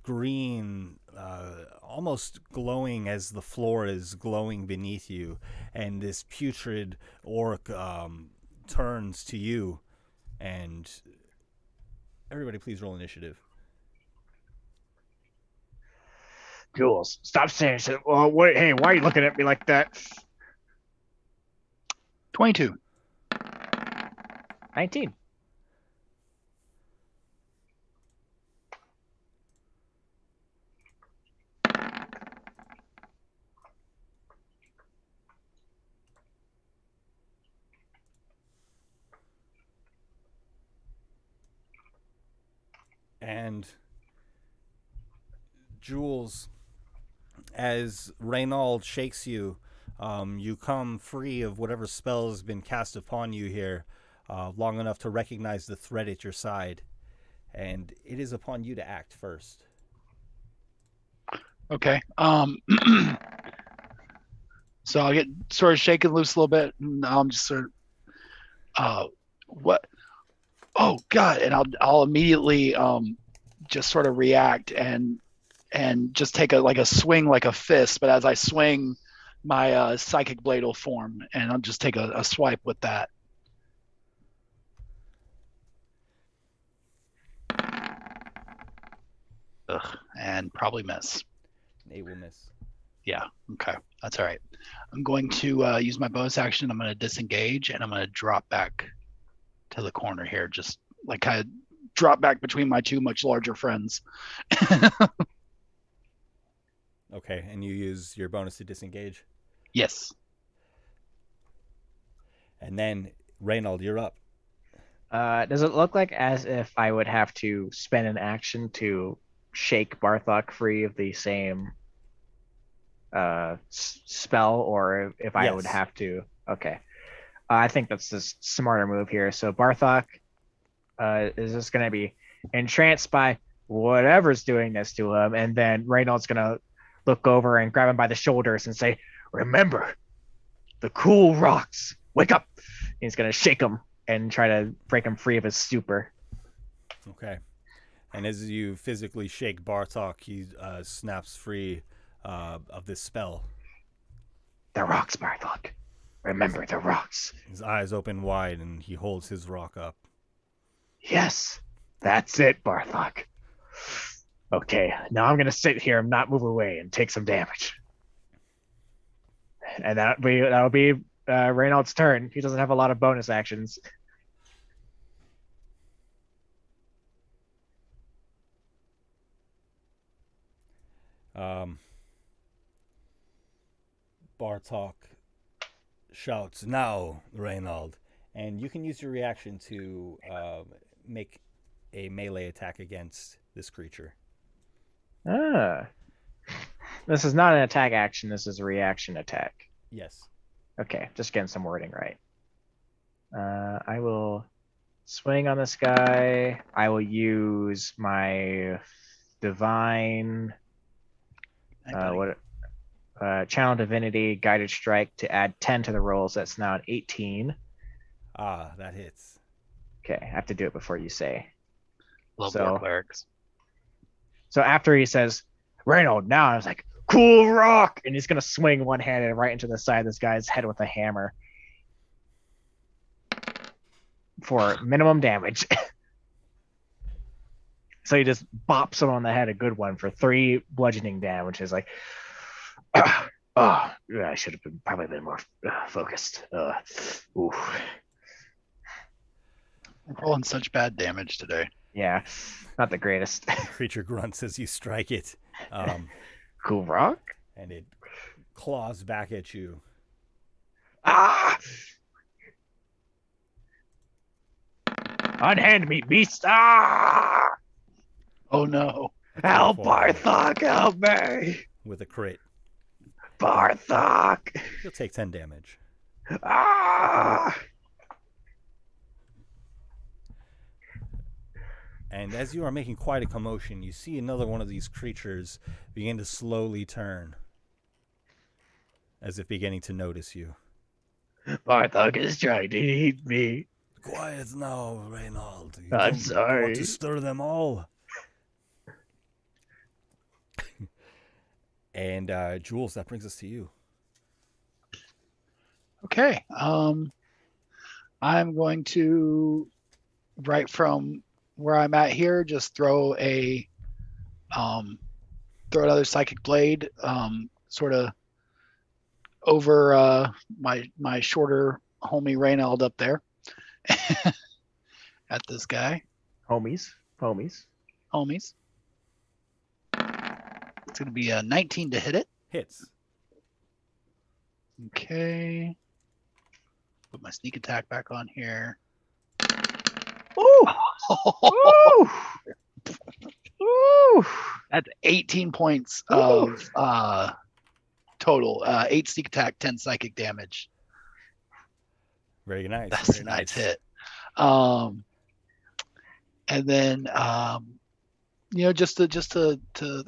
green, almost glowing as the floor is glowing beneath you. And this putrid orc turns to you. And everybody please roll initiative. Jules, stop saying shit. Well, wait, hey, why are you looking at me like that? 22. 19. And Jules, as Reynold shakes you, you come free of whatever spell has been cast upon you here, long enough to recognize the threat at your side. And it is upon you to act first. Okay. So I'll get sort of shaken loose a little bit, and I'm just sort of, what? Oh God! And I'll immediately just sort of react and just take a swing like a fist. But as I swing, my psychic blade will form, and I'll just take a swipe with that. Ugh, and probably miss. They will miss. Yeah, okay. That's all right. I'm going to use my bonus action. I'm going to disengage, and I'm going to drop back to the corner here. Just like kind of drop back between my two much larger friends. Okay, and you use your bonus to disengage? Yes. And then, Reynold, you're up. Does it look like as if I would have to spend an action to shake Bartok free of the same spell, or if I would have to? Okay. I think that's the smarter move here. So Bartok is just going to be entranced by whatever's doing this to him, and then Reynold's going to look over and grab him by the shoulders and say, "Remember, the cool rocks. Wake up!" He's going to shake him and try to break him free of his stupor. Okay. And as you physically shake Bartok, he snaps free of this spell. The rocks, Bartok. Remember the rocks. His eyes open wide, and he holds his rock up. Yes, that's it, Bartok. Okay, now I'm going to sit here and not move away and take some damage. And that'll be Reynald's turn. He doesn't have a lot of bonus actions. Bartok shouts, "Now, Reynald!" And you can use your reaction to make a melee attack against this creature. This is not an attack action. This is a reaction attack. Yes. Okay, just getting some wording right. I will swing on this guy. I will use my divine channel divinity guided strike to add 10 to the rolls. That's now an 18. That hits. Okay, I have to do it before you say. Love war clerics. So after he says, Reynald, now I was like, cool rock, and he's gonna swing one-handed right into the side of this guy's head with a hammer for minimum damage. So he just bops him on the head, a good one, for 3 bludgeoning damage. Is like, I should have probably been more focused. We're rolling such bad damage today. Yeah, not the greatest. The creature grunts as you strike it. Cool rock? And it claws back at you. Unhand me, beast! Oh no. Help, Bartok, help me! With a crit. Bartok! You'll take 10 damage. And as you are making quite a commotion, you see another one of these creatures begin to slowly turn, as if beginning to notice you. Bartok is trying to eat me. Quiet now, Reynald. I'm sorry. Want to stir them all. And Jules, that brings us to you. Okay. I'm going to, right from where I'm at here, just throw another psychic blade, sort of over my shorter homie Reynald up there at this guy. Homies. It's going to be a 19 to hit it. Hits. Okay. Put my sneak attack back on here. Ooh! Ooh! Ooh! That's 18 points of total. 8 sneak attack, 10 psychic damage. Very nice. That's very a nice hit. And then just to because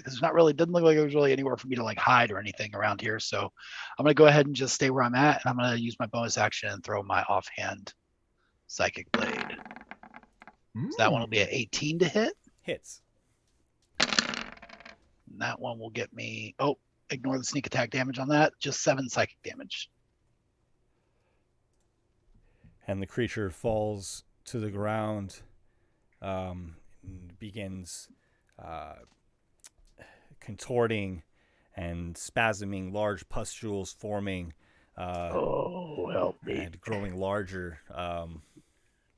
it's not really, doesn't look like there's really anywhere for me to like hide or anything around here. So I'm gonna go ahead and just stay where I'm at, and I'm gonna use my bonus action and throw my offhand psychic blade. So that one will be an 18 to hit. Hits. And that one will get me, ignore the sneak attack damage on that, just 7 psychic damage. And the creature falls to the ground, begins contorting and spasming, large pustules forming. Help me. And growing larger.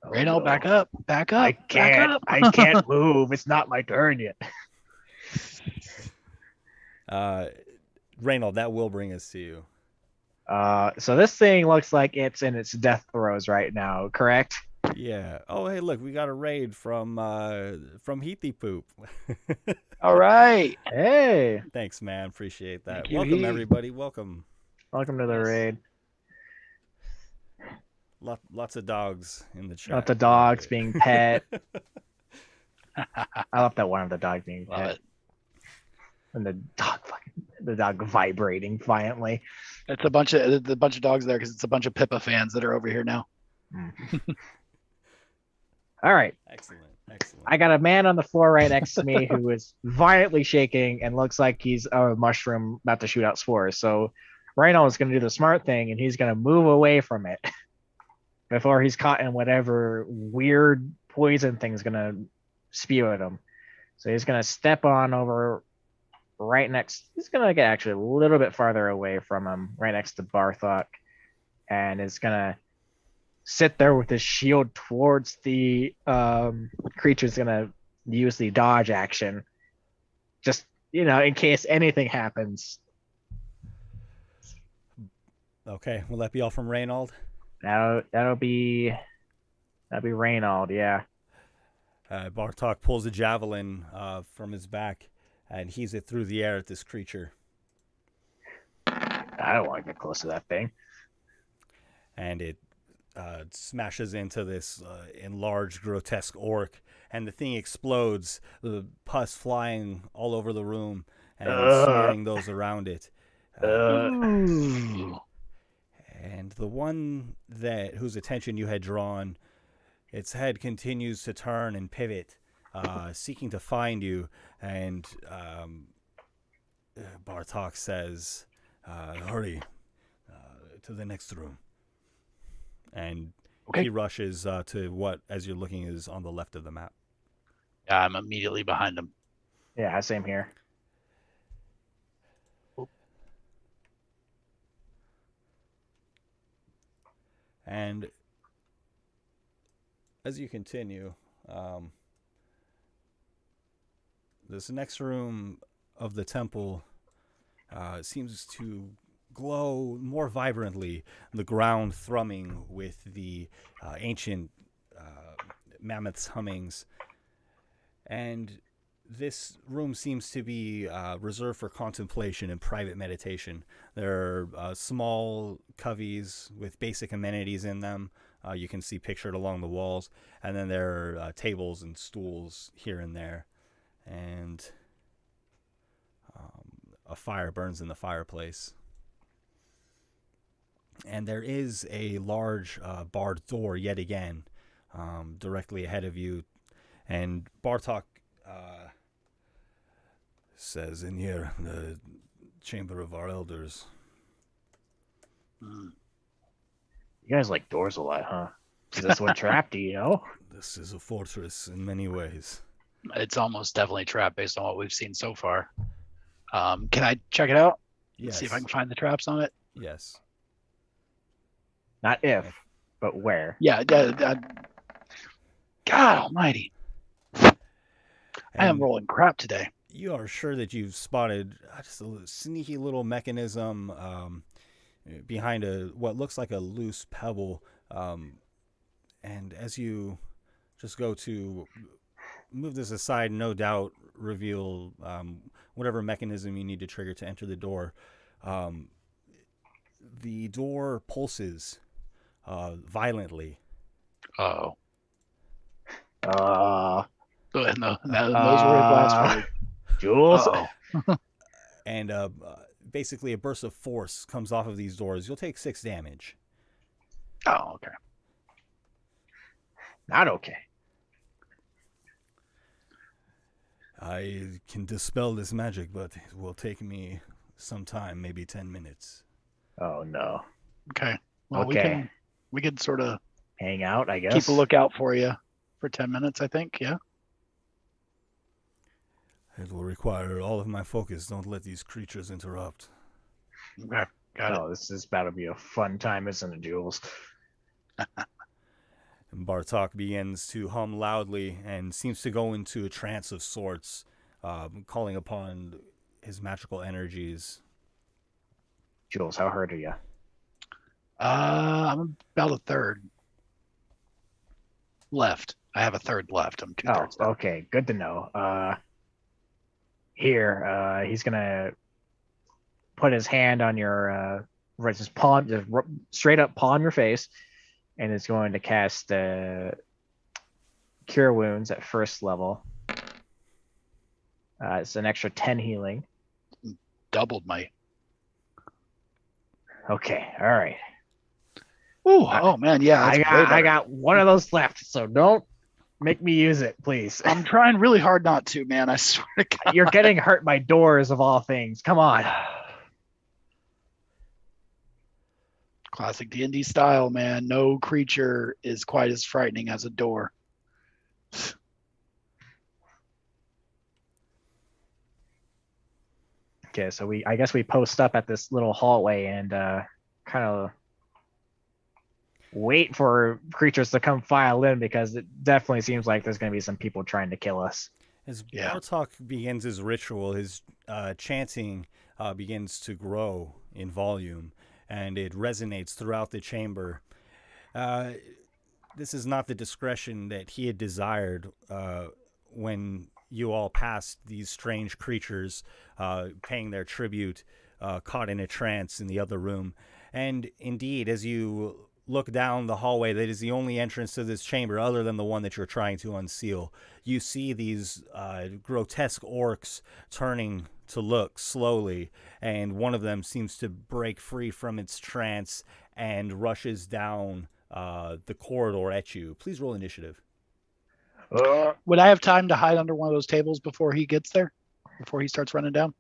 Reynald, back up. I can't move. It's not my turn yet. Reynald, that will bring us to you. So this thing looks like it's in its death throes right now, correct? Yeah. Oh, hey, look, we got a raid from Heathy Poop. All right. Hey. Thanks, man. Appreciate that. Thank you, Welcome, Heath. everybody. Welcome. Welcome to the raid. Lots of dogs in the chat. Lots of dogs being pet. I love that one of the dog being Love pet. it. And the dog vibrating violently. It's a bunch of dogs there because it's a bunch of Pippa fans that are over here now. All right. Excellent. I got a man on the floor right next to me who is violently shaking and looks like he's a mushroom about to shoot out spores. So Rhino is going to do the smart thing and he's going to move away from it before he's caught in whatever weird poison thing's going to spew at him. So he's going to step on over right next. He's gonna get actually a little bit farther away from him, right next to Bartok, and is gonna sit there with his shield towards the creature's gonna use the dodge action, just in case anything happens. Okay, will that be all from Reynald? That'll be Reynald, yeah. Bartok pulls a javelin from his back and heaves it through the air at this creature. I don't want to get close to that thing. And it smashes into this enlarged, grotesque orc, and the thing explodes, the pus flying all over the room and smearing those around it. And the one whose attention you had drawn, its head continues to turn and pivot, seeking to find you. And Bartok says, hurry to the next room. And he rushes to what, as you're looking, is on the left of the map. Yeah, I'm immediately behind him. Yeah, same here. And as you continue, this next room of the temple seems to glow more vibrantly, the ground thrumming with the ancient mammoth's hummings. And this room seems to be reserved for contemplation and private meditation. There are small coveys with basic amenities in them. You can see pictured along the walls. And then there are tables and stools here and there. And a fire burns in the fireplace. And there is a large barred door yet again directly ahead of you. And Bartok says, in here, the chamber of our elders. You guys like doors a lot, huh? Is this one trapped, This is a fortress in many ways. It's almost definitely trapped based on what we've seen so far. Can I check it out? Yes. See if I can find the traps on it? Yes. Not if, but where. Yeah. God almighty. I am rolling crap today. You are sure that you've spotted just a sneaky little mechanism behind what looks like a loose pebble. And as you just go to move this aside, no doubt reveal whatever mechanism you need to trigger to enter the door. The door pulses violently. Oh. Those were his last words. Jules. And basically a burst of force comes off of these doors. You'll take 6 damage. Oh, okay. Not okay. I can dispel this magic, but it will take me some time, maybe 10 minutes. Oh no. Okay. Well, okay. we could sort of hang out, I guess. Keep a lookout for you for 10 minutes, I think. Yeah. It will require all of my focus. Don't let these creatures interrupt. Okay. Got it. This is about to be a fun time, isn't it, Jules? And Bartok begins to hum loudly and seems to go into a trance of sorts, calling upon his magical energies. Jules, how hurt are you? I'm about a third left. I have a third left. I'm 2/3 left. Okay. Good to know. Here, he's gonna put his hand on your just palm, just straight up palm your face, and is going to cast Cure Wounds at first level. It's an extra 10 healing. Doubled my. Okay, all right. Ooh, oh man, yeah. I got one of those left, so don't make me use it, please. I'm trying really hard not to, man. I swear to God. You're getting hurt by doors of all things. Come on. Classic D&D style, man. No creature is quite as frightening as a door. Okay, so I guess we post up at this little hallway and kind of wait for creatures to come file in, because it definitely seems like there's going to be some people trying to kill us. As Bartok begins his ritual, his chanting begins to grow in volume, and it resonates throughout the chamber. This is not the discretion that he had desired when you all passed these strange creatures paying their tribute, caught in a trance in the other room. And indeed, as you look down the hallway that is the only entrance to this chamber other than the one that you're trying to unseal, you see these grotesque orcs turning to look slowly, and one of them seems to break free from its trance and rushes down the corridor at you. Please roll initiative. Would I have time to hide under one of those tables before he gets there? Before he starts running down?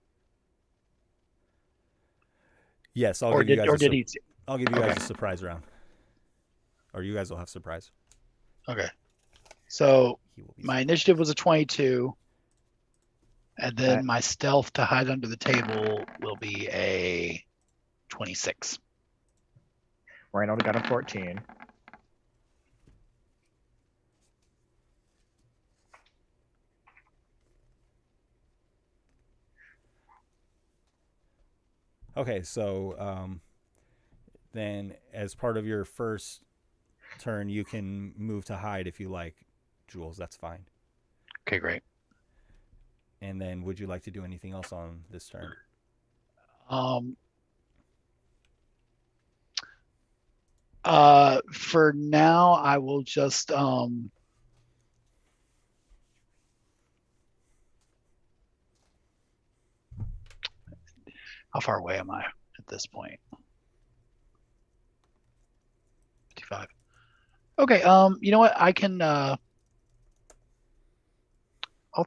Yes, I'll give you guys Okay. a surprise round. Or you guys will have surprise. Okay. So my initiative was a 22. And then my stealth to hide under the table will be a 26. Reynold got a 14. Okay, so then as part of your first turn, you can move to hide if you like, Jules. That's fine. Okay, great. And then would you like to do anything else on this turn? For now, I will just how far away am I at this point? 55. Okay, you know what? I can I'll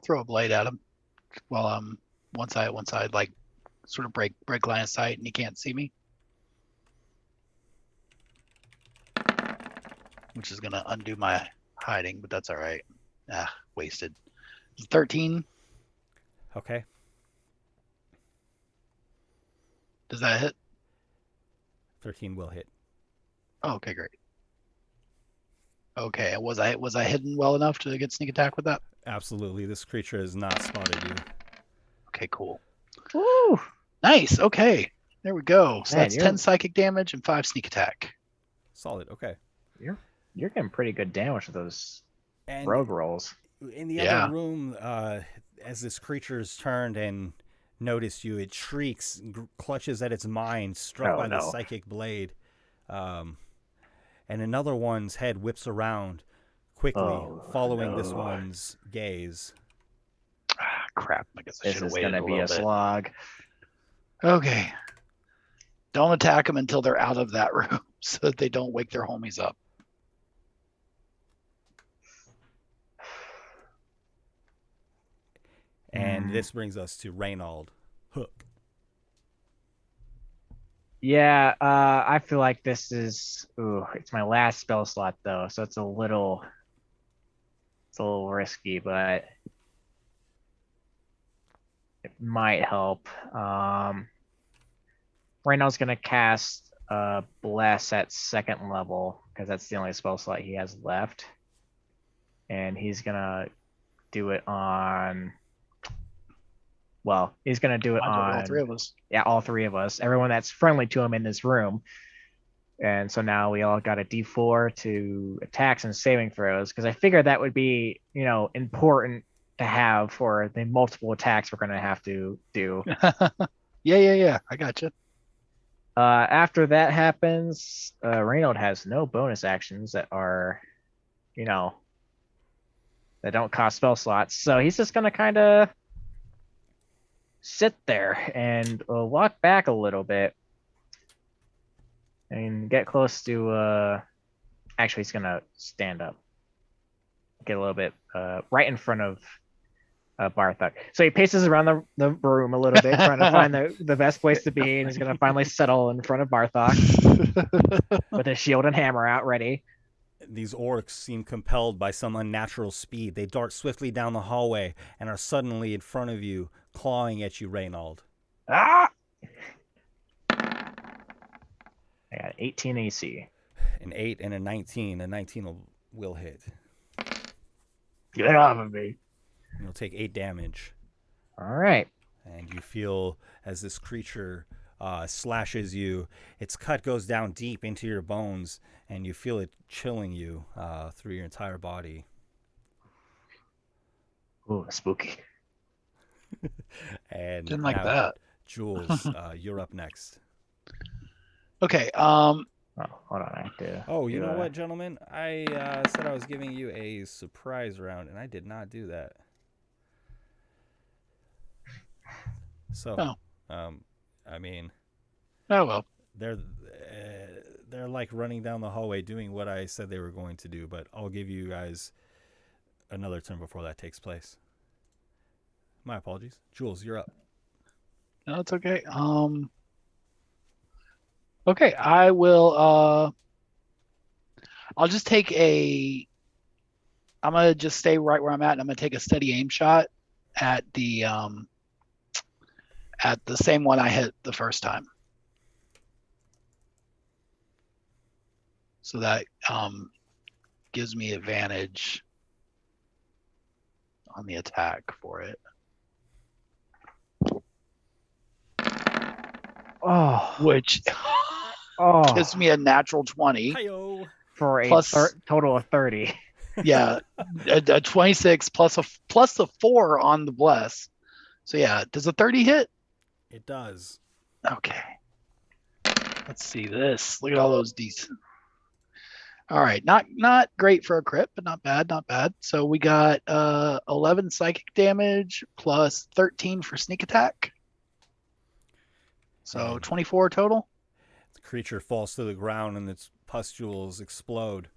throw a blade at him while once I like sort of break line of sight and he can't see me. Which is gonna undo my hiding, but that's all right. Wasted. 13. Okay. Does that hit? 13 will hit. Oh, okay, great. Okay, was I hidden well enough to get sneak attack with that? Absolutely. This creature has not spotted you. Okay, cool. Woo! Nice. Okay, there we go. So Man, that's 10 psychic damage and 5 sneak attack. Solid. Okay. You're getting pretty good damage with those rogue rolls. In the other room, as this creature's turned and noticed you, it shrieks, clutches at its mind, struck by the psychic blade. And another one's head whips around quickly, following this one's gaze. Crap. I guess I should have waited This is going to be a slog. Okay. Don't attack them until they're out of that room so that they don't wake their homies up. And this brings us to Reynold. Hook. Yeah, I feel like this is it's my last spell slot though, so it's a little risky, but it might help. Reynold's gonna cast Bless at 2nd level because that's the only spell slot he has left, and he's gonna do it on. Well, he's going to do it on all 3 of us. Yeah, all 3 of us. Everyone that's friendly to him in this room. And so now we all got a D4 to attacks and saving throws, because I figured that would be, important to have for the multiple attacks we're going to have to do. Yeah. I gotcha. After that happens, Reynold has no bonus actions that are, that don't cost spell slots. So he's just going to kind of sit there and walk back a little bit and get close to actually he's gonna stand up, get a little bit right in front of Bartok. So he paces around the room a little bit trying to find the best place to be, and he's gonna finally settle in front of Bartok with his shield and hammer out ready. These orcs seem compelled by some unnatural speed. They dart swiftly down the hallway and are suddenly in front of you, clawing at you, Reynold. Ah! I got 18 AC. An 8 and a 19. A 19 will hit. Get off of me. You'll take 8 damage. All right. And you feel as this creature slashes you, its cut goes down deep into your bones, and you feel it chilling you through your entire body. Ooh, spooky. And Didn't like now, that. Jules, you're up next. Okay. Oh, hold on. I have to. Oh, you know what, gentlemen? I said I was giving you a surprise round, and I did not do that. So, I mean, oh well. They're like running down the hallway doing what I said they were going to do, but I'll give you guys another turn before that takes place. My apologies. Jules, you're up. No, it's okay. Okay, I will. I'll just take a. I'm gonna just stay right where I'm at, and I'm gonna take a steady aim shot at the same one I hit the first time. So that gives me advantage on the attack for it. Oh, Which gives me a natural 20. Hi-yo. For a plus, total of 30. Yeah, a 26 plus the 4 on the bless. So yeah, does a 30 hit? It does. Okay. Let's see this. Look at all those decent. All right, not great for a crit, but not bad, not bad. So we got 11 psychic damage plus 13 for sneak attack. So 24 total. The creature falls to the ground and its pustules explode.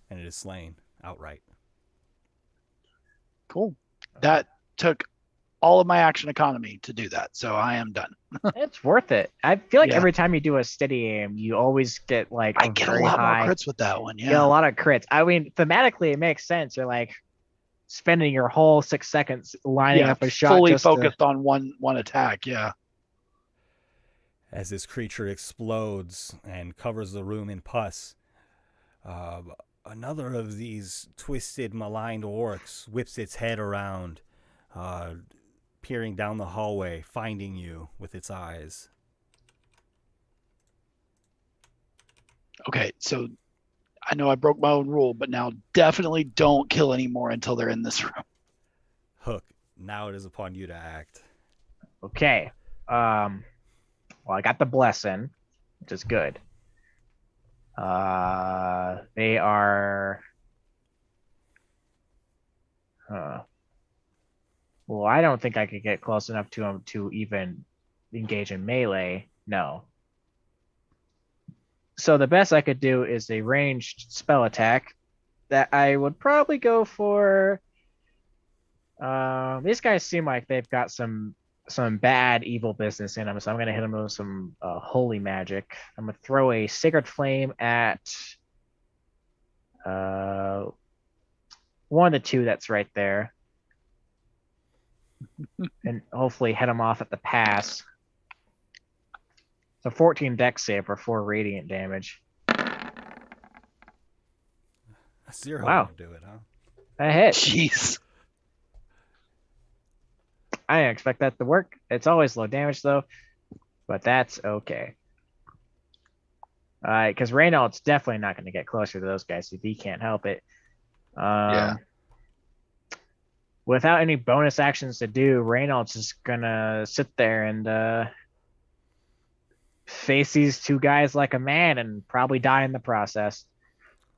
And it is slain outright. Cool. That took all of my action economy to do that, so I am done. It's worth it. I feel like every time you do a steady aim, you always get like I get a lot more crits with that one. Yeah, get a lot of crits. I mean, thematically, it makes sense. You're like spending your whole 6 seconds lining up a shot, fully focused on one attack. Yeah. As this creature explodes and covers the room in pus, another of these twisted, maligned orcs whips its head around, peering down the hallway, finding you with its eyes. Okay, so I know I broke my own rule, but now definitely don't kill anymore until they're in this room. Hook, now it is upon you to act. Okay. Well, I got the blessing, which is good. They are. Well, I don't think I could get close enough to them to even engage in melee. No. So the best I could do is a ranged spell attack that I would probably go for. These guys seem like they've got some bad evil business in them, so I'm gonna hit them with some holy magic. I'm gonna throw a sacred flame at one of the two that's right there, and hopefully head them off at the pass. So 14 dex save for 4 radiant damage. 0 Wow. won't do it, huh? That hit. Jeez. I didn't expect that to work. It's always low damage though, but that's okay. Alright, because Reynald's definitely not going to get closer to those guys if he can't help it. Yeah. Without any bonus actions to do, Reynald's is gonna sit there and face these two guys like a man and probably die in the process.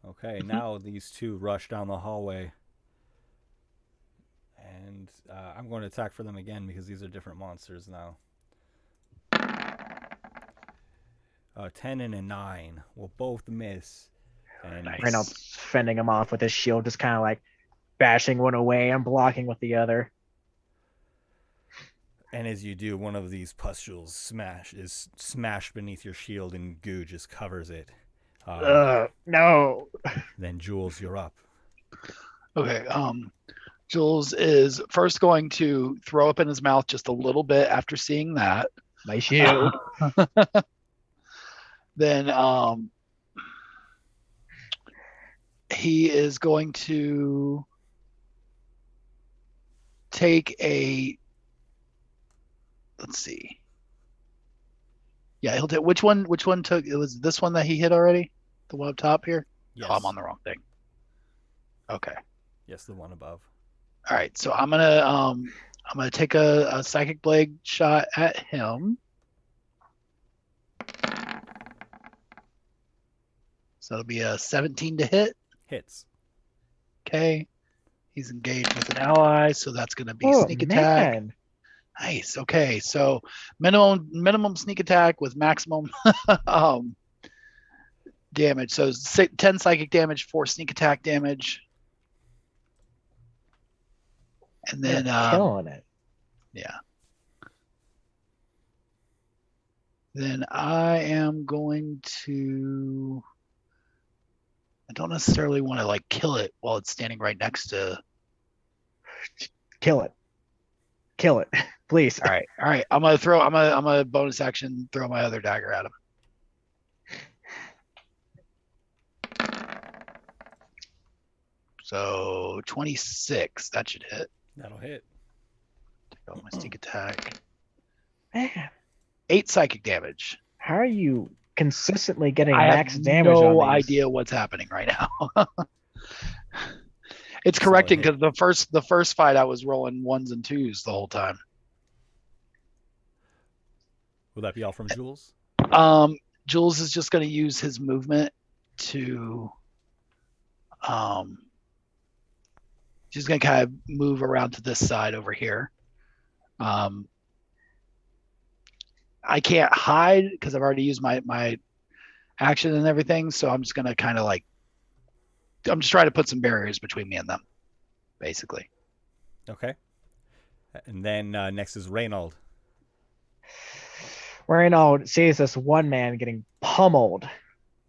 Okay, now these two rush down the hallway. And I'm going to attack for them again because these are different monsters now. 10 and a 9 will both miss. And Nice. Reynolds fending him off with his shield, just kind of like bashing one away and blocking with the other. And as you do, one of these pustules is smashed beneath your shield and goo just covers it. No. Then Jules, you're up. Okay. Jules is first going to throw up in his mouth just a little bit after seeing that. My shield. Then he is going to take a, let's see. Yeah, he'll take which one took, it was this one that he hit already? The one up top here? Yes. Oh, I'm on the wrong thing. Okay. Yes, the one above. All right, so I'm gonna take a psychic blade shot at him. So it'll be a 17 to hit. Hits. Okay. He's engaged with an ally, so that's gonna be sneak attack. Man. Nice. Okay, so minimum sneak attack with maximum damage. So 10 psychic damage, 4 sneak attack damage. And then killing it. Yeah. Then I am going to, I don't necessarily want to like kill it while it's standing right next to. Kill it. Kill it. Please. All right. I'm gonna bonus action throw my other dagger at him. So 26, that should hit. That'll hit. Take out my sneak attack. Man, 8 psychic damage. how are you consistently getting I max have damage on no these? idea what's happening right now. It's correcting because the first fight I was rolling 1s and 2s the whole time. Will that be all from Jules? Jules is just going to use his movement to just going to kind of move around to this side over here. I can't hide because I've already used my action and everything, so I'm just going to kind of like, I'm just trying to put some barriers between me and them, basically. Okay. And then next is Reynold. Reynold sees this one man getting pummeled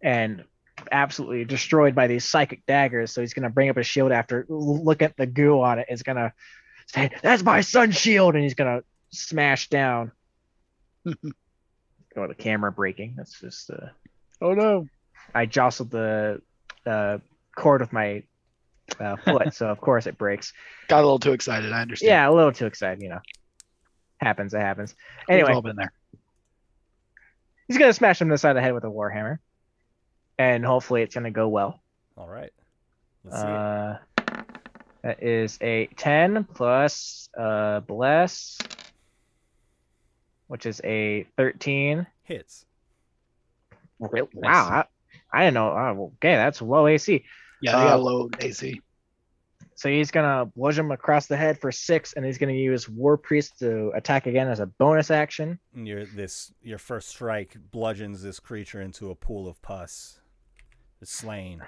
and absolutely destroyed by these psychic daggers, so he's going to bring up his shield after, look at the goo on it. It's going to say, "That's my son's shield," and he's going to smash down. Oh, the camera breaking. That's just Oh no. I jostled the cord with my foot, so of course it breaks. Got a little too excited, I understand. Yeah, a little too excited, you know. Happens, it happens. Anyway, We've all been there. he's going to smash him in the side of the head with a warhammer, and hopefully it's going to go well. All right. Let's see it. That is a 10 plus bless, which is a 13. Hits. Wow, I didn't know. Oh, okay, that's low AC. Yeah, they got low AC. So he's gonna bludgeon him across the head for 6, and he's gonna use War Priest to attack again as a bonus action. And your first strike bludgeons this creature into a pool of pus. It's slain.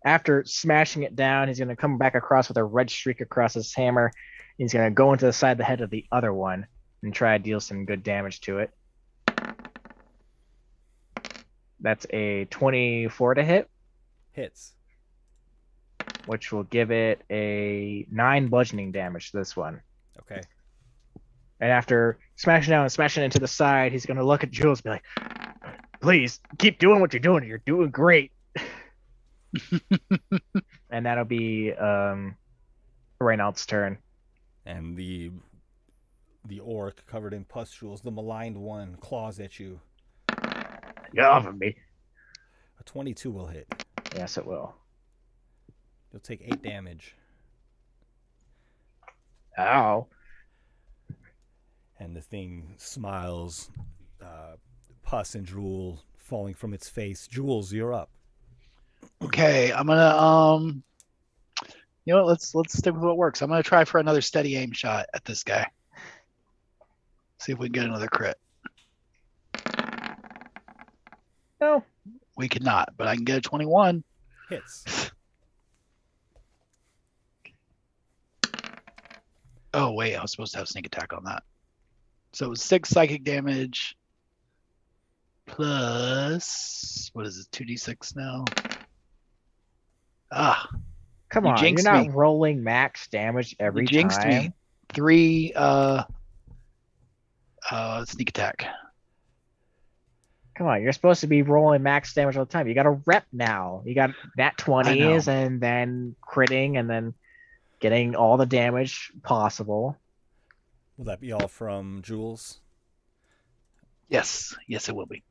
After smashing it down, he's gonna come back across with a red streak across his hammer. He's gonna go into the side of the head of the other one and try to deal some good damage to it. That's a 24 to hit, Hits. which will give it a 9 bludgeoning damage to this one. Okay. And after smashing down and smashing into the side, he's going to look at Jules and be like, "Please, keep doing what you're doing. You're doing great." And that'll be Reynald's turn. And the orc covered in pustules, the maligned one, claws at you. Get off of me. A 22 will hit. Yes, it will. You'll take 8 damage. Ow. And the thing smiles, pus and drool falling from its face. Jules, you're up. Okay, I'm gonna you know what, let's stick with what works. I'm gonna try for another steady aim shot at this guy. See if we can get another crit. No. We could not, but I can get a 21. Hits. Oh wait, I was supposed to have sneak attack on that. So it was 6 psychic damage plus, what is it, 2d6 now? Come You on, you're jinxed not me. rolling max damage every You jinxed time. me. 3 sneak attack. Come on, you're supposed to be rolling max damage all the time. You got a rep now. You got nat 20s and then critting and then getting all the damage possible. Will that be all from Jules? Yes, it will be.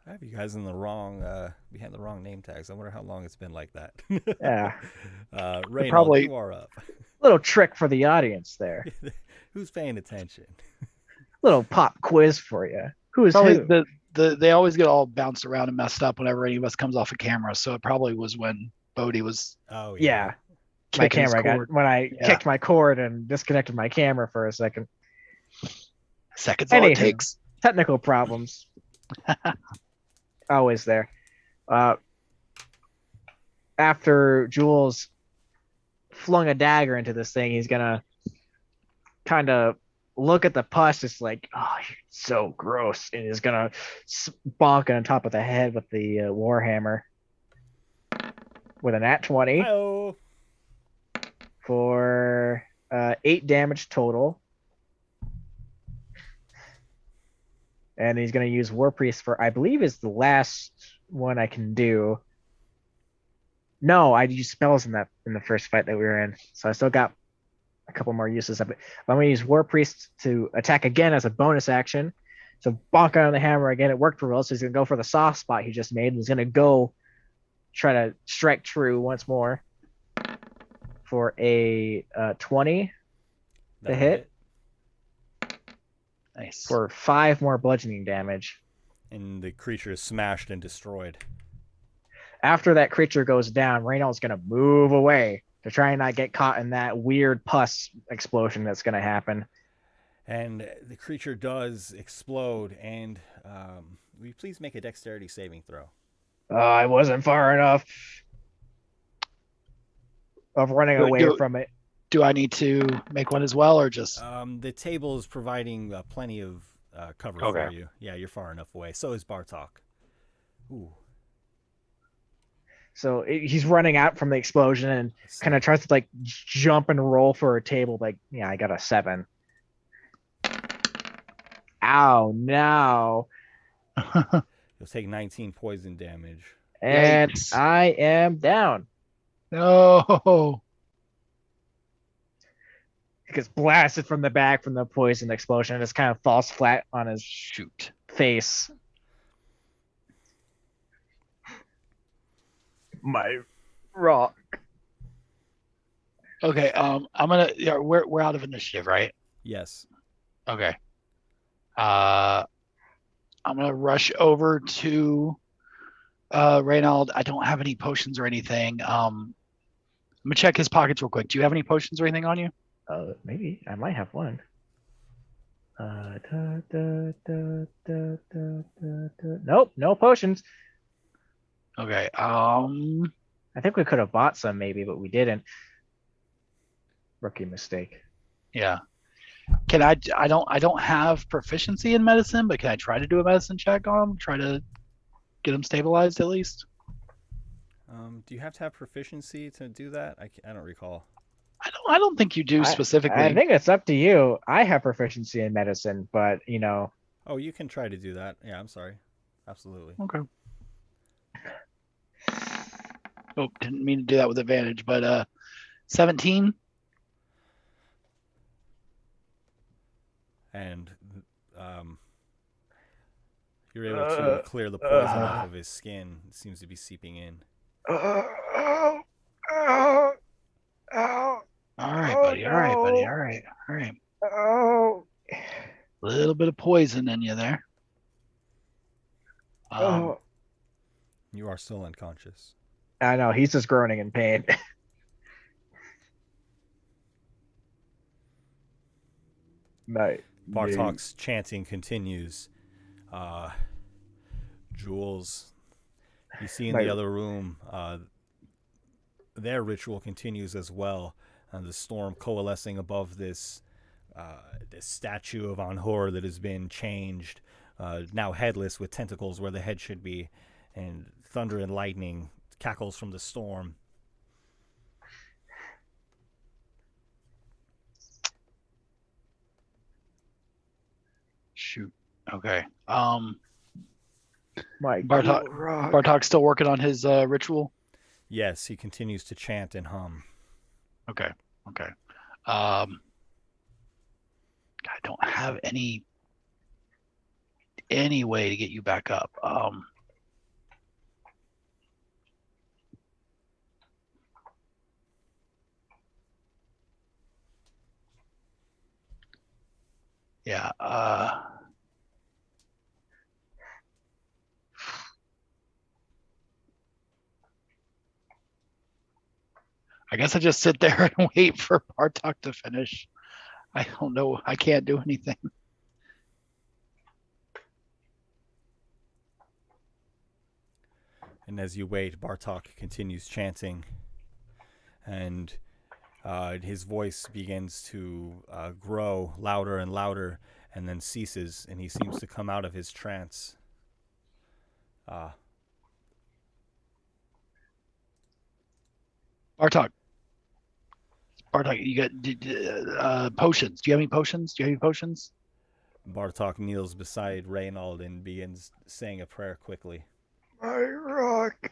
I have you guys in the wrong. We had the wrong name tags. I wonder how long it's been like that. Yeah. Reynold, Probably- you are up. Little trick for the audience there. Who's paying attention? Little pop quiz for you. Who is Probably who? they always get all bounced around and messed up whenever any of us comes off a camera. So it probably was when Bodie was Oh Yeah. My kicking his camera got cord. when I kicked my cord and disconnected my camera for a second. Seconds all it Anywho. takes. Technical problems. Always there. After Jules flung a dagger into this thing, he's gonna kind of look at the pus, just like, oh, you're so gross, and he's gonna bonk it on top of the head with the warhammer with a nat 20 Hi-oh. for 8 damage total. And he's going to use War Priest for, I believe, is the last one I can do. No, I used spells in the first fight that we were in, so I still got a couple more uses of it. But I'm going to use War Priest to attack again as a bonus action. So bonk on the hammer again. It worked real well, so he's going to go for the soft spot he just made. And he's going to go try to strike true once more for a 20 to hit. Nice. For 5 more bludgeoning damage. And the creature is smashed and destroyed. After that creature goes down, Reynolds going to move away to try and not get caught in that weird pus explosion that's going to happen. And the creature does explode. And will you please make a dexterity saving throw? I wasn't far enough of running away from it. Do I need to make one as well, or just? The table is providing plenty of cover for you. Yeah, you're far enough away. So is Bartok. Ooh. So he's running out from the explosion and kind of tries to like jump and roll for a table. Like, yeah, I got a 7. Ow, no. You'll take 19 poison damage. And Yikes. I am down. No. He gets blasted from the back from the poison explosion and just kind of falls flat on his face. My rock. Okay. I'm gonna. Yeah, we're out of initiative, right? Yes. Okay. I'm gonna rush over to Reynold. I don't have any potions or anything. I'm gonna check his pockets real quick. Do you have any potions or anything on you? Maybe I might have one. Nope, no potions. Okay. I think we could have bought some maybe, but we didn't. Rookie mistake. Yeah. Can I don't have proficiency in medicine, but can I try to do a medicine check on him? Try to get him stabilized at least? Do you have to have proficiency to do that? I don't recall. I don't think you do specifically. I think it's up to you. I have proficiency in medicine, but you know. Oh, you can try to do that. Yeah, I'm sorry. Absolutely. Okay. Oh, didn't mean to do that with advantage, but 17. And you're able to clear the poison off of his skin. It seems to be seeping in. All right, buddy. All right, buddy. All right. All right. Oh. A little bit of poison in you there. You are still unconscious. I know, he's just groaning in pain. Night. Bartok's chanting continues. Jules, you see in the other room, their ritual continues as well. And the storm coalescing above this statue of Anhor that has been changed, now headless with tentacles where the head should be, and thunder and lightning cackles from the storm. shoot. Okay. My Bartok, cool rock. Bartok's still working on his ritual. Yes, he continues to chant and hum. Okay. I don't have any way to get you back up. Yeah. I guess I just sit there and wait for Bartok to finish. I don't know. I can't do anything. And as you wait, Bartok continues chanting, and his voice begins to grow louder and louder, and then ceases, and he seems to come out of his trance. Bartok, you got potions. Do you have any potions? Bartok kneels beside Reynald and begins saying a prayer quickly. My rock.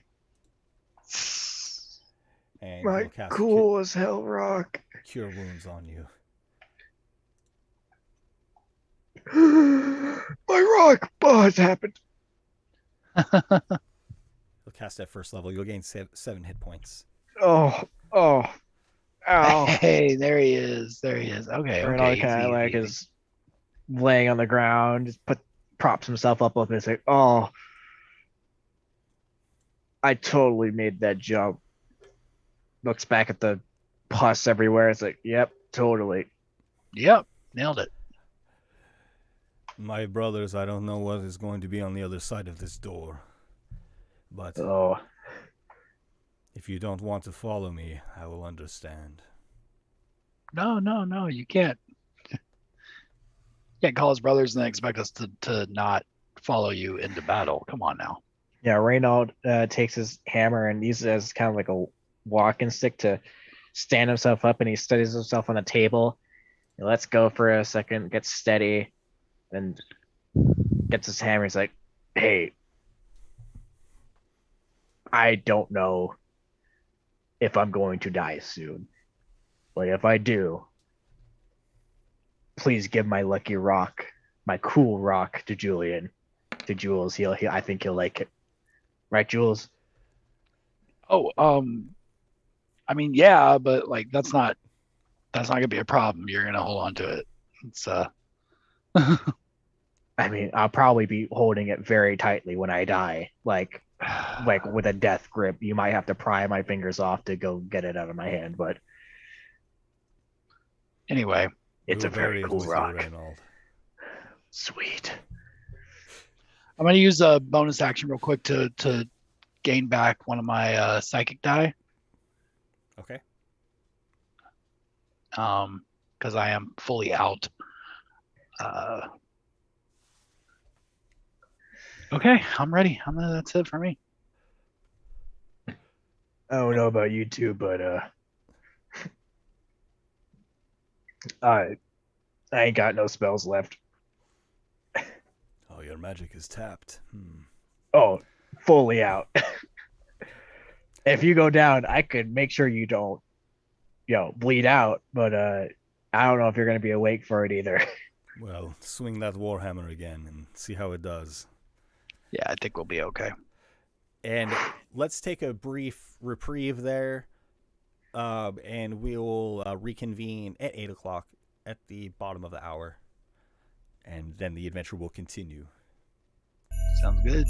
And My he'll cast cool as hell rock. Cure Wounds on you. My rock. Oh, it's happened. He'll cast at first level. You'll gain 7 hit points. Oh. Ow. Hey, there he is. Okay. Reynald kind of like is laying on the ground, just props himself up and it's like, oh, I totally made that jump. Looks back at the pus everywhere. It's like, yep, totally. Yep, nailed it. My brothers, I don't know what is going to be on the other side of this door. But if you don't want to follow me, I will understand. No, you can't. You can't call us brothers and then expect us to not follow you into battle. Come on now. Yeah, Reynald takes his hammer and uses it as kind of like a walking stick to stand himself up, and he steadies himself on a table. He lets go for a second, gets steady, and gets his hammer. He's like, hey, I don't know if I'm going to die soon, but if I do, please give my lucky rock, my cool rock, to Julian, to Jules. I think he'll like it, right, Jules? Oh, I mean, yeah, but like that's not gonna be a problem. You're gonna hold on to it. It's I mean, I'll probably be holding it very tightly when I die, like with a death grip. You might have to pry my fingers off to go get it out of my hand, but anyway, it's a very cool rock. Sweet. I'm gonna use a bonus action real quick to gain back one of my psychic die. Okay. Because I am fully out. Okay, I'm ready. That's it for me. I don't know about you two, but I ain't got no spells left. Oh, your magic is tapped. Oh, fully out. If you go down, I could make sure you don't, bleed out, but I don't know if you're going to be awake for it either. Well, swing that warhammer again and see how it does. Yeah, I think we'll be okay. And let's take a brief reprieve there, and we'll reconvene at 8 o'clock at the bottom of the hour, and then the adventure will continue. Sounds good.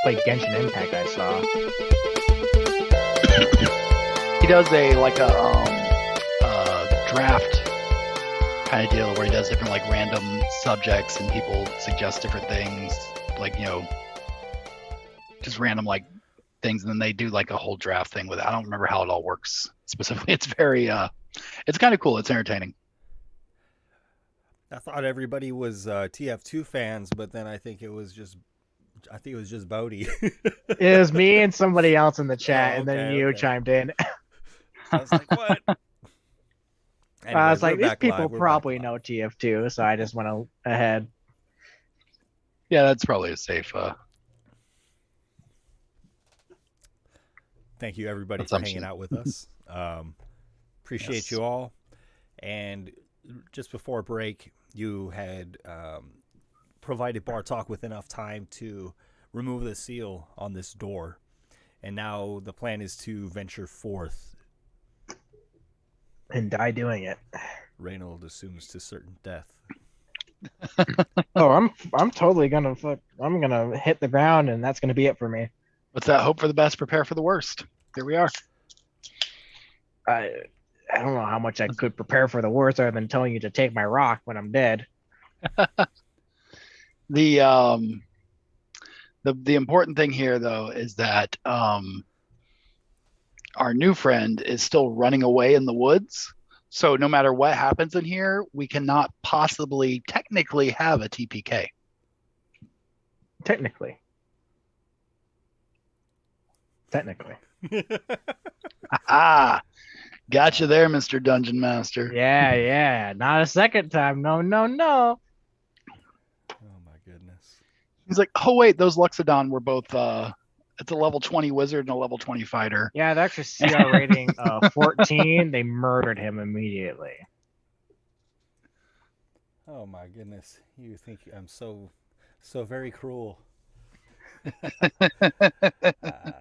Like Genshin Impact, I saw. He does a draft kind of deal where he does different like random subjects and people suggest different things, like just random like things, and then they do like a whole draft thing with it. I don't remember how it all works specifically. It's very it's kind of cool. It's entertaining. I thought everybody was TF2 fans, but then I think it was just Bodie. It was me and somebody else in the chat, Oh, and then okay, you okay. chimed in. I was like, what? Anyway, I was like, we're these back people live. We're probably back know live. TF2, so I just went ahead. Yeah, that's probably a safe. Thank you, everybody, for assumption. hanging out with us. Appreciate Yes. you all. And just before break, you had provided Bartok with enough time to remove the seal on this door. And now the plan is to venture forth. And die doing it. Reynold assumes to certain death. Oh, I'm totally gonna I'm gonna hit the ground, and that's gonna be it for me. What's that? Hope for the best, prepare for the worst. Here we are. I don't know how much I could prepare for the worst other than telling you to take my rock when I'm dead. The important thing here, though, is that our new friend is still running away in the woods. So no matter what happens in here, we cannot possibly technically have a TPK. Technically. Ah, gotcha there, Mr. Dungeon Master. Yeah. Not a second time. No. Oh my goodness. He's like, oh wait, those Luxodon were both it's a level 20 wizard and a level 20 fighter. Yeah, that's your CR rating 14. They murdered him immediately. Oh my goodness. You think I'm so very cruel.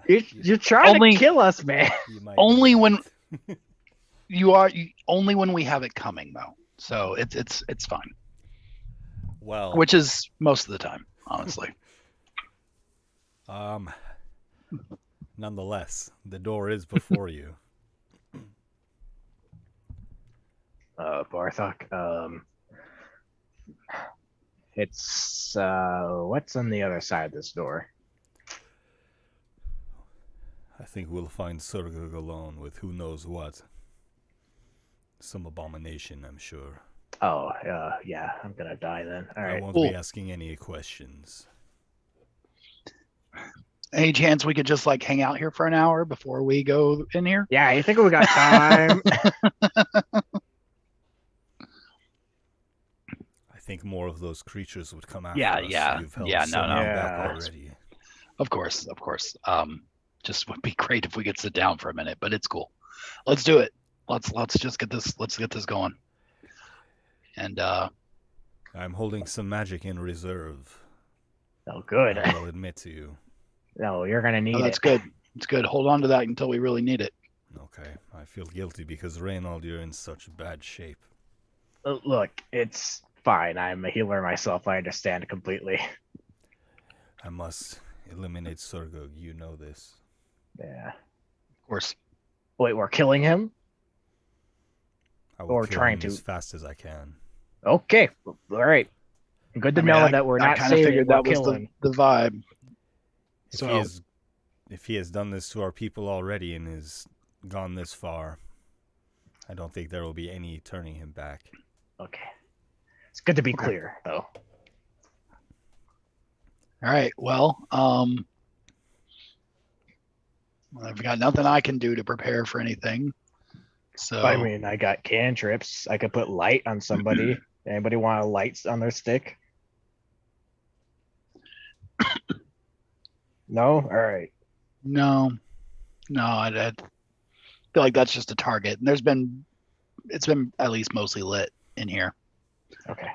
You're trying to kill us, man. Only when only when we have it coming, though. So it's fine. Well, which is most of the time, honestly. Nonetheless, the door is before you. Bartok, it's what's on the other side of this door? I think we'll find Surgug alone with who knows what. Some abomination, I'm sure. Oh, yeah, I'm gonna die then. All right. I won't be asking any questions. Any chance we could just like hang out here for an hour before we go in here? Yeah, you think we got time? I think more of those creatures would come after Yeah, us. yeah, You've held yeah, so no. many back already. Of course. Just would be great if we could sit down for a minute, but it's cool. Let's do it. Let's just get this going. And I'm holding some magic in reserve. Oh, good. I will admit to you. No, you're gonna need it. That's good. It's good. Hold on to that until we really need it. Okay, I feel guilty because Reynold, you're in such bad shape. Look, it's fine. I'm a healer myself. I understand completely. I must eliminate Surgug. You know this. Yeah. Of course. Wait, we're killing him? I will Or kill trying him to. as fast as I can. Okay. All right. Good to know that we're not kind of saving. figured We're that was killing. the vibe. If he has done this to our people already and has gone this far, I don't think there will be any turning him back. Okay. It's good to be clear, though. All right. Well, I've got nothing I can do to prepare for anything. So I mean, I got cantrips. I could put light on somebody. Anybody want a light on their stick? No? All right. no, I feel like that's just a target. And it's been at least mostly lit in here. Okay.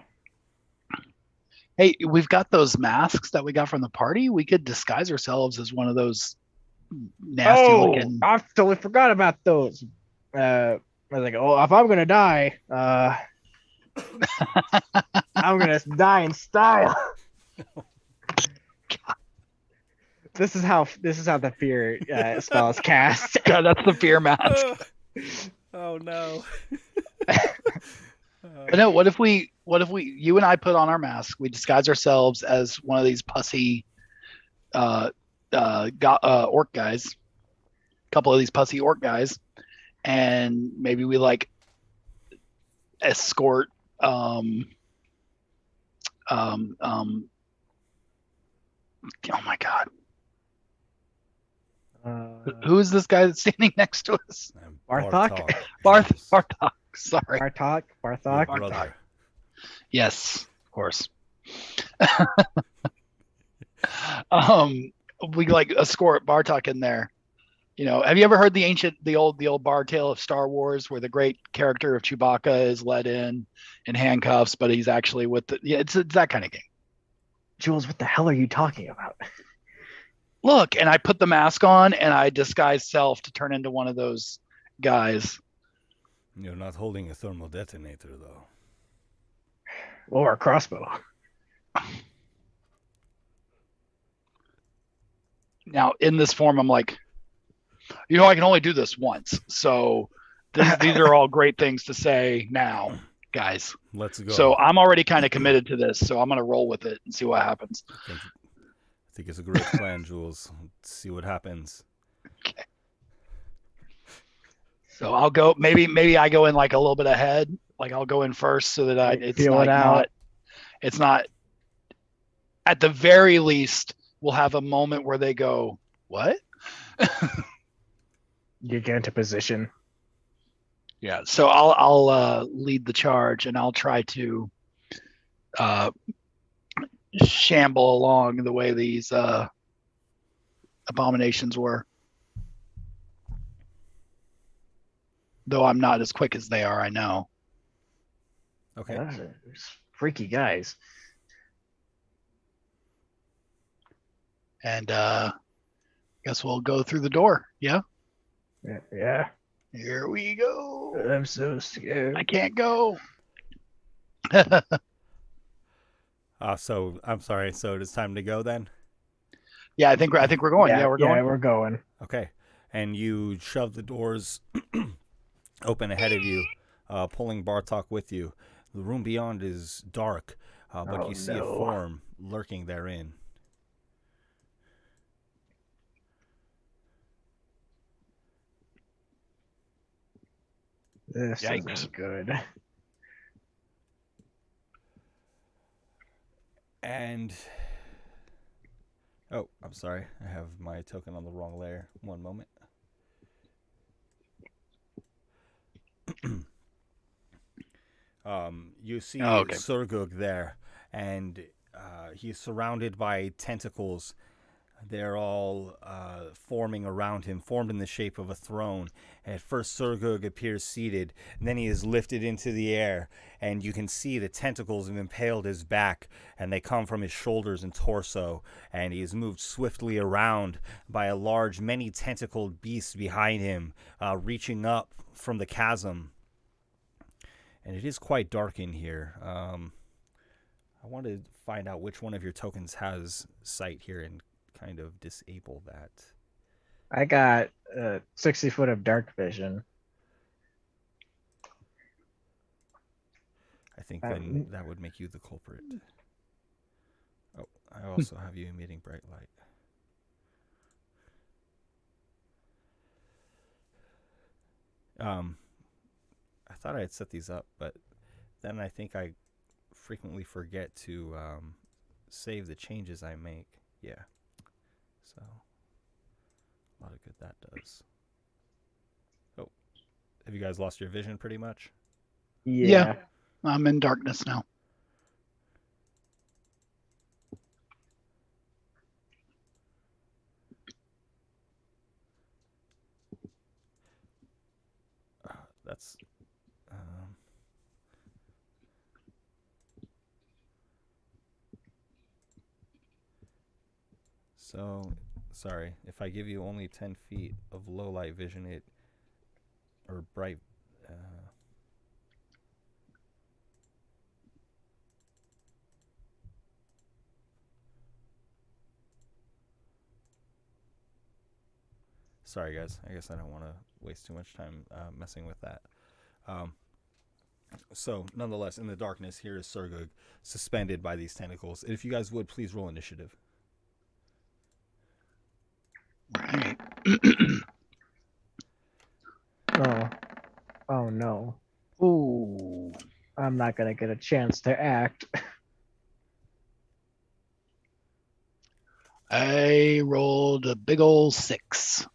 Hey, we've got those masks that we got from the party. We could disguise ourselves as one of those nasty looking. I totally forgot about those. I was like, oh, if I'm gonna die, I'm gonna die in style. This is how the fear spell is cast. God, that's the fear mask. Oh no. But no, what if you and I put on our mask, we disguise ourselves as one of these pussy orc guys, a couple of these pussy orc guys, and maybe we like escort oh my god, who is this guy that's standing next to us? Bartok. Bartok. Sorry. Bartok. Your brother. Yes, of course. We like escort Bartok in there. Have you ever heard the old bar tale of Star Wars, where the great character of Chewbacca is led in handcuffs, but he's actually with it's that kind of game. Jules, what the hell are you talking about? Look, and I put the mask on and I disguise self to turn into one of those guys. You're not holding a thermal detonator, though. Or a crossbow. Now, in this form, I'm like, I can only do this once. So these are all great things to say now, guys. Let's go. So I'm already kind of committed to this. So I'm going to roll with it and see what happens. I think it's a great plan, Jules. Let's see what happens. Okay. So I'll go. Maybe I go in like a little bit ahead. Like I'll go in first so that it's not. At the very least, we'll have a moment where they go, "What?" You get into position. Yeah. So I'll lead the charge and I'll try to shamble along the way these abominations were. Though I'm not as quick as they are, I know. Okay. Freaky guys. And guess we'll go through the door. Yeah? Yeah. Here we go. I'm so scared. I can't go. So I'm sorry. So it's time to go then? Yeah, I think we're going. Yeah, we're going. Yeah, we're going. Okay. And you shove the doors open ahead of you, pulling Bartok with you. The room beyond is dark, but you see a form lurking therein. This isn't good. And I'm sorry, I have my token on the wrong layer. One moment. You see Surgug there, and he's surrounded by tentacles. They're all forming around him, formed in the shape of a throne. At first, Surgug appears seated, and then he is lifted into the air, and you can see the tentacles have impaled his back, and they come from his shoulders and torso, and he is moved swiftly around by a large, many-tentacled beast behind him, reaching up from the chasm. And it is quite dark in here. I want to find out which one of your tokens has sight here and kind of disable that. I got 60 foot of dark vision. I think then that would make you the culprit. Oh, I also have you emitting bright light. I thought I had set these up, but then I think I frequently forget to save the changes I make. Yeah. So, a lot of good that does. Oh, have you guys lost your vision pretty much? Yeah. I'm in darkness now. That's... So, sorry, if I give you only 10 feet of low light vision, or bright, Sorry, guys. I guess I don't want to waste too much time messing with that. So, nonetheless, in the darkness, here is Surgug suspended by these tentacles. If you guys would, please roll initiative. Right. Oh no. Ooh. I'm not gonna get a chance to act. I rolled a big old 6.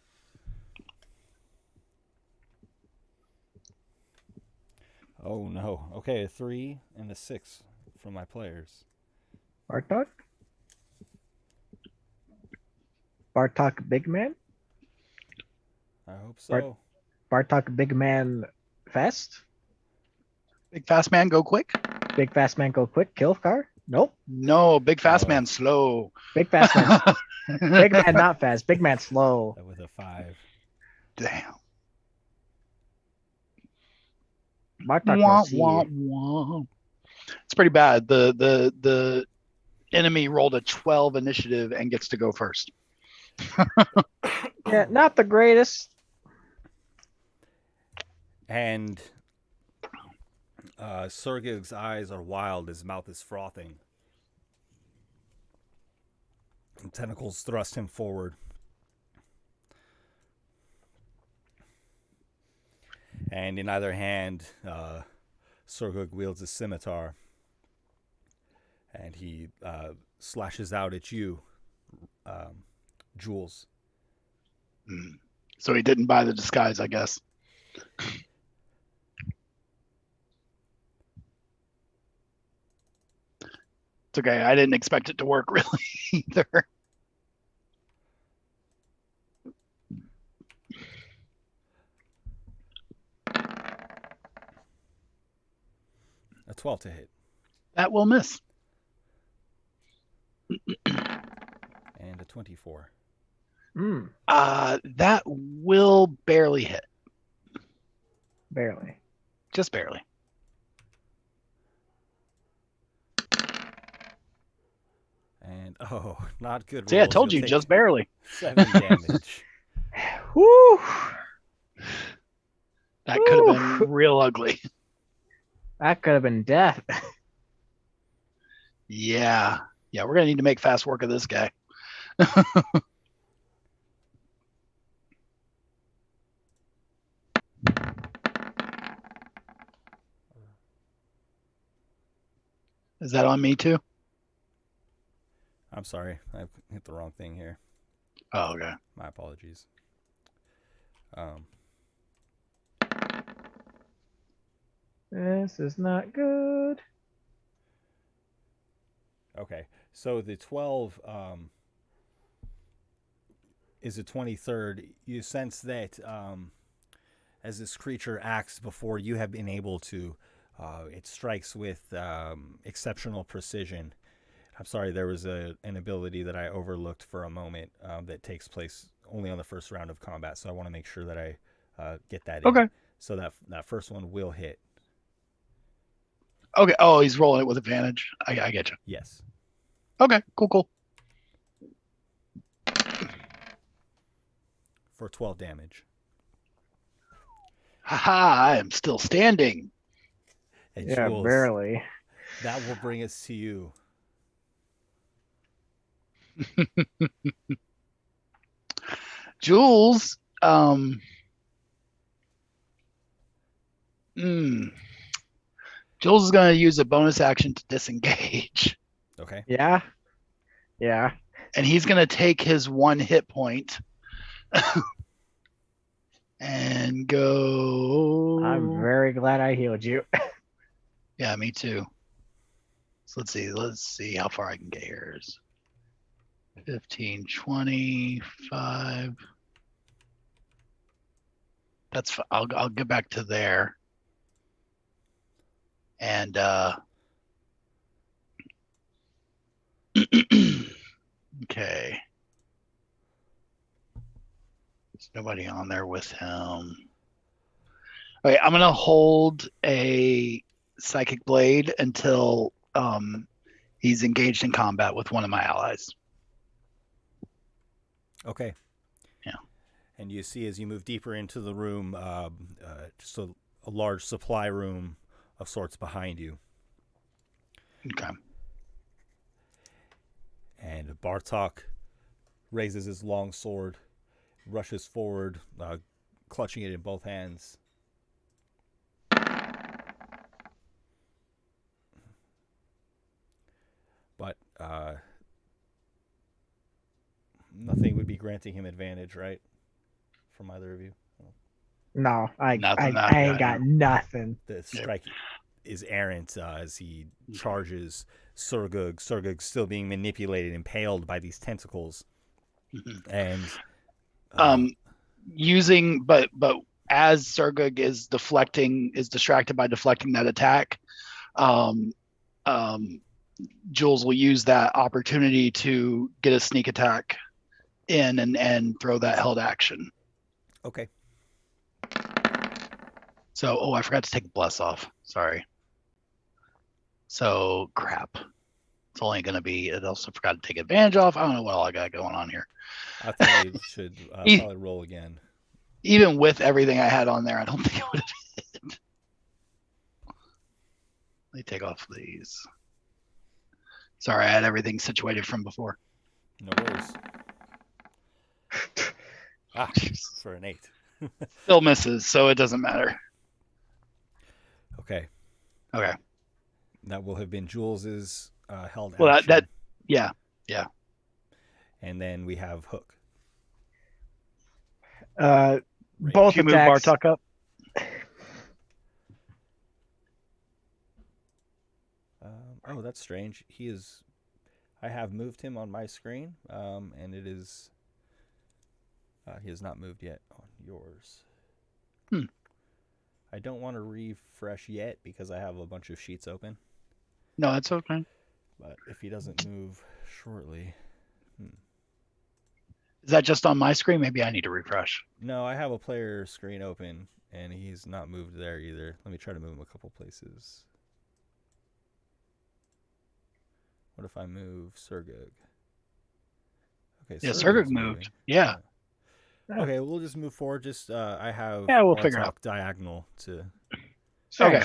Oh no. Okay, a 3 and a 6 from my players. Bartok? Bartok Big Man? I hope so. Bartok Big Man Fast? Big fast man, go quick? Big Fast Man Go Quick? Kill car? Nope. No, big fast Oh. man, slow. Big Fast Man. Big Man not fast. Big Man slow. With a 5. Damn. Bartok Wah, no see. wah, wah. It's pretty bad. The enemy rolled a 12 initiative and gets to go first. Yeah, not the greatest. And Surgug's eyes are wild. His mouth is frothing. And tentacles thrust him forward. And in either hand, Surgug wields a scimitar. And he slashes out at you, Jules. So he didn't buy the disguise, I guess. It's okay. I didn't expect it to work really either. A 12 to hit. That will miss. And a 24. That will barely hit. Barely. Just barely. And, not good rolls. See, I told You'll you, take just barely. 7 damage. Woo! That could have been real ugly. That could have been death. Yeah. Yeah, we're going to need to make fast work of this guy. Is that on me too? I'm sorry. I hit the wrong thing here. Oh, okay. My apologies. This is not good. Okay. So the 12 is a 23rd. You sense that as this creature acts before you have been able to, it strikes with exceptional precision. I'm sorry, there was an ability that I overlooked for a moment that takes place only on the first round of combat, so I want to make sure that I get that in. Okay. So that first one will hit. Okay. Oh, he's rolling it with advantage. I get you. Yes. Okay. Cool. For 12 damage. Haha, I am still standing. And Yeah, Jules, barely. that will bring us to you. Jules, Jules is going to use a bonus action to disengage. Okay. Yeah. And he's going to take his 1 hit point and go. I'm very glad I healed you. Yeah, me too. So let's see how far I can get here. 15, 25. That's I'll get back to there. And okay. There's nobody on there with him. Okay, I'm gonna hold a psychic blade until he's engaged in combat with one of my allies. Okay. Yeah. And you see as you move deeper into the room, just a large supply room of sorts behind you. Okay. And Bartok raises his long sword, rushes forward, clutching it in both hands. But nothing would be granting him advantage, right? From either of you? No, I Nothing ain't got nothing. The strike is errant as he charges Surgug. Surgug still being manipulated, impaled by these tentacles. And using but as Surgug is distracted by deflecting that attack, Jules will use that opportunity to get a sneak attack in and throw that held action. Okay. So, I forgot to take Bless off. Sorry. So, crap. It's only going to be, I also forgot to take Advantage off. I don't know what all I got going on here. I think you should probably roll again. Even with everything I had on there, I don't think it would have hit. Let me take off these. Sorry, I had everything situated from before. No worries. For an 8. Still misses, so it doesn't matter. Okay. That will have been Jules's held action. Well, yeah. And then we have Hook. Both you move attacks. Bartok up? That's strange. I have moved him on my screen, and it is. He has not moved yet on yours. I don't want to refresh yet because I have a bunch of sheets open. No, that's okay. But if he doesn't move shortly. Is that just on my screen? Maybe I need to refresh. No, I have a player screen open, and he's not moved there either. Let me try to move him a couple places. What if I move Surgug? Okay, Yeah, Surgug moved. Yeah. Okay, we'll just move forward. Just I have we'll figure it out. Diagonal to. Okay.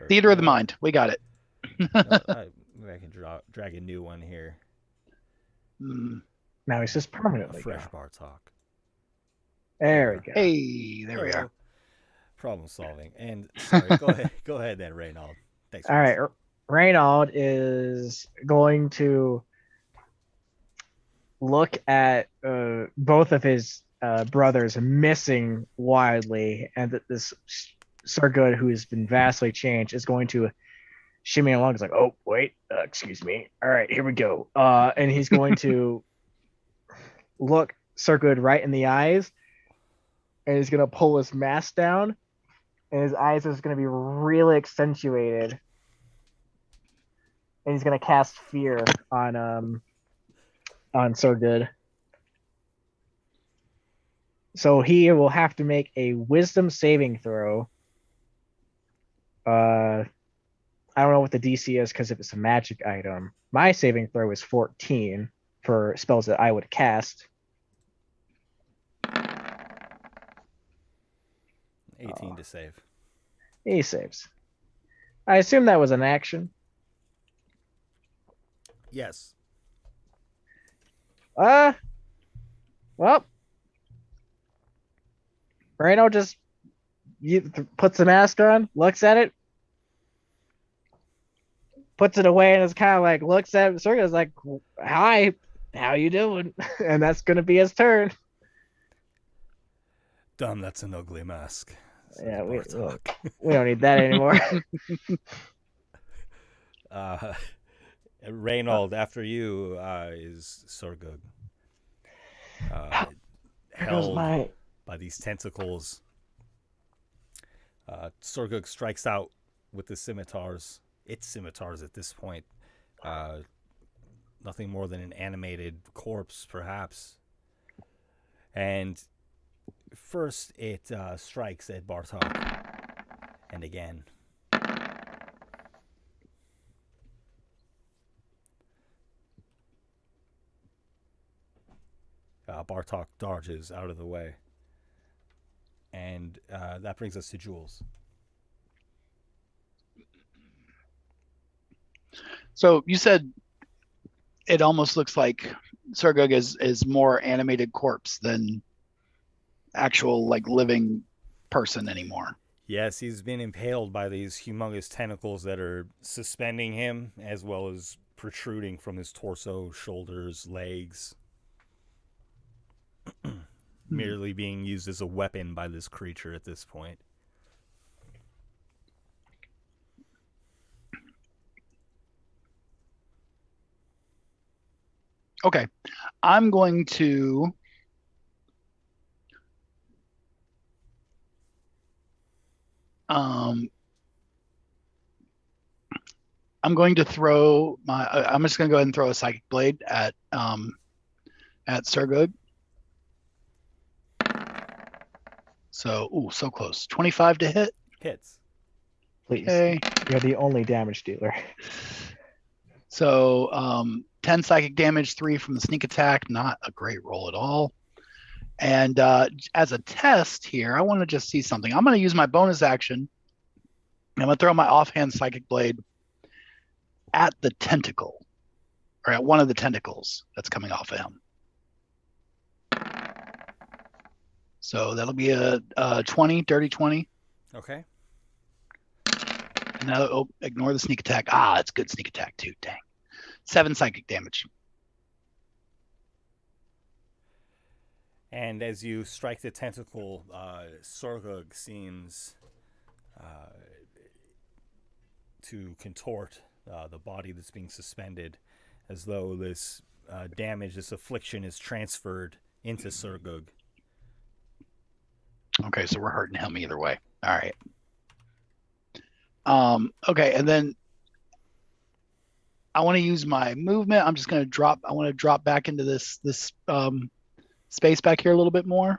Theater of the mind. We got it. Maybe I can drag a new one here. Now he's just permanently fresh gone. Bartok. There we go. Hey, there we are. Problem solving. And sorry, go ahead then, Reynold. Thanks. All right, Reynold is going to look at both of his brothers missing wildly, and that this Surgud, who has been vastly changed, is going to shimmy along. He's like, oh, wait, excuse me. All right, here we go. And he's going to look Surgud right in the eyes, and he's going to pull his mask down, and his eyes is going to be really accentuated. And he's going to cast fear on Surgud. So he will have to make a wisdom saving throw. I don't know what the DC is because if it's a magic item. My saving throw is 14 for spells that I would cast. 18 to save. He saves. I assume that was an action. Yes. Well, Reno just puts the mask on, looks at it, puts it away, and is kind of like looks at it. Surga's like, "Hi, how you doing?" And that's gonna be his turn. Damn, that's an ugly mask. Yeah, we don't need that anymore. Reynold, after you is Surgug. Held by these tentacles. Surgug strikes out with the scimitars. It's scimitars at this point. Nothing more than an animated corpse, perhaps. And first it strikes at Bartok. And again. Bartok dodges out of the way. And that brings us to Jules. So you said it almost looks like Sergug is more animated corpse than actual like living person anymore. Yes, he's been impaled by these humongous tentacles that are suspending him, as well as protruding from his torso, shoulders, legs. Merely being used as a weapon by this creature at this point. Okay. I'm going to throw my I'm just going to go ahead and throw a psychic blade at Sergug. So, so close. 25 to hit. Hits. Please. Okay. You're the only damage dealer. So 10 psychic damage, 3 from the sneak attack. Not a great roll at all. And as a test here, I want to just see something. I'm going to use my bonus action. I'm going to throw my offhand psychic blade at the tentacle, or at one of the tentacles that's coming off of him. So that'll be a 20, dirty 20. Okay. And now ignore the sneak attack. It's good sneak attack too. Dang. 7 psychic damage. And as you strike the tentacle, Sergug seems to contort the body that's being suspended, as though this damage, this affliction, is transferred into Sergug. Okay, so we're hurting him either way. All right. Okay, and then I want to use my movement. I'm just going to drop. I want to drop back into this space back here a little bit more.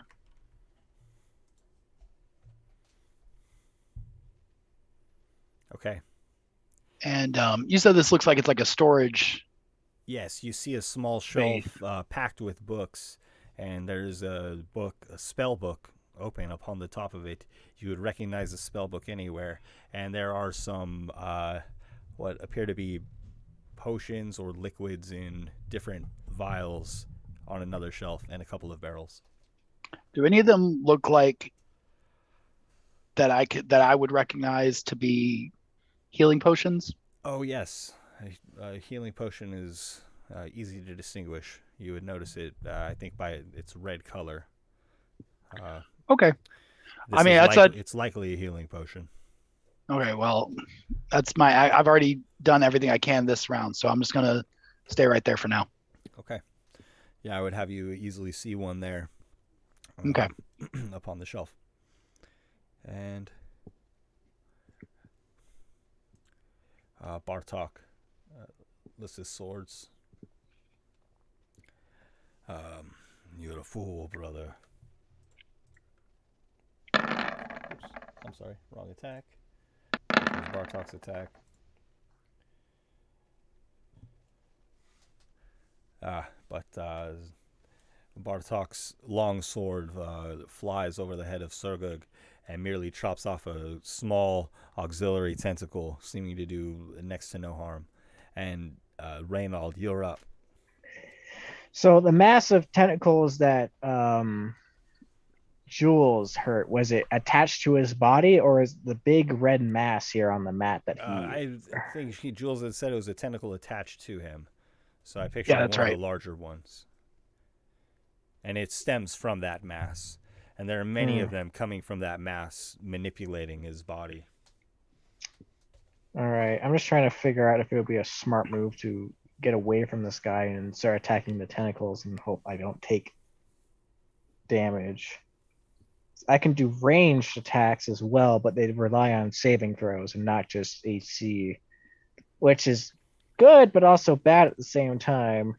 Okay. And you said this looks like it's like a storage. Yes, you see a small shelf packed with books, and there's a spell book open upon the top of it. You would recognize the spell book anywhere, and there are some what appear to be potions or liquids in different vials on another shelf, and a couple of barrels. Do any of them look like that I would recognize to be healing potions? Oh yes, a healing potion is easy to distinguish. You would notice it, I think, by its red color. Okay. It's likely a healing potion. Okay, well, I've already done everything I can this round, so I'm just gonna stay right there for now. Okay. Yeah, I would have you easily see one there. Okay. Up on the shelf. And Bartok lists his swords. You're a fool, brother. Oops. I'm sorry, wrong attack. Bartok's attack. But Bartok's long sword flies over the head of Sergug and merely chops off a small auxiliary tentacle, seeming to do next to no harm. And Reynald, you're up. So the massive tentacles that Jules hurt, was it attached to his body, or is the big red mass here on the mat that he... I think Jules had said it was a tentacle attached to him. So I pictured one of the larger ones. And it stems from that mass. And there are many of them coming from that mass, manipulating his body. All right. I'm just trying to figure out if it would be a smart move to get away from this guy and start attacking the tentacles and hope I don't take damage. I can do ranged attacks as well, but they rely on saving throws and not just AC, which is good, but also bad at the same time.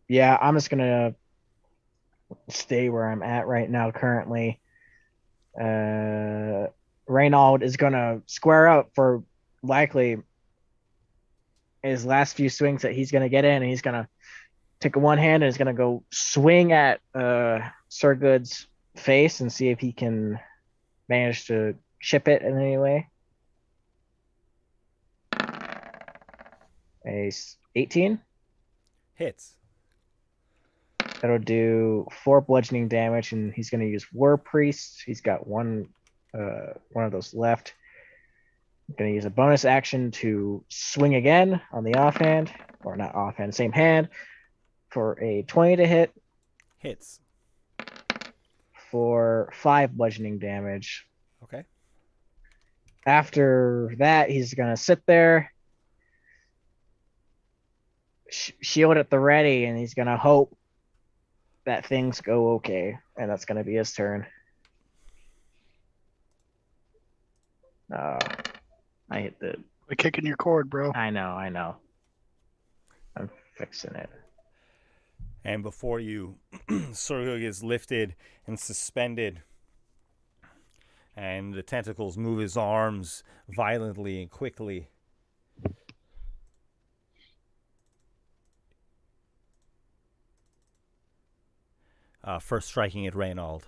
Yeah, I'm just gonna stay where I'm at right now currently. Reynold is gonna square up for likely his last few swings that he's gonna get in, and he's gonna take one hand and is gonna go swing at Sir Good's face and see if he can manage to chip it in any way. A 18 Hits. that'll do 4 bludgeoning damage, and he's gonna use War Priest. He's got one of those left. I'm gonna use a bonus action to swing again on the offhand, or not offhand, same hand, for a 20 to hit. Hits. For 5 bludgeoning damage. Okay. After that, he's gonna sit there, shield at the ready, and he's gonna hope that things go okay, and that's gonna be his turn. I hit the. We're kicking your cord, bro. I know. I'm fixing it. And before you, Surgug is lifted and suspended, and the tentacles move his arms violently and quickly. First striking at Reynold.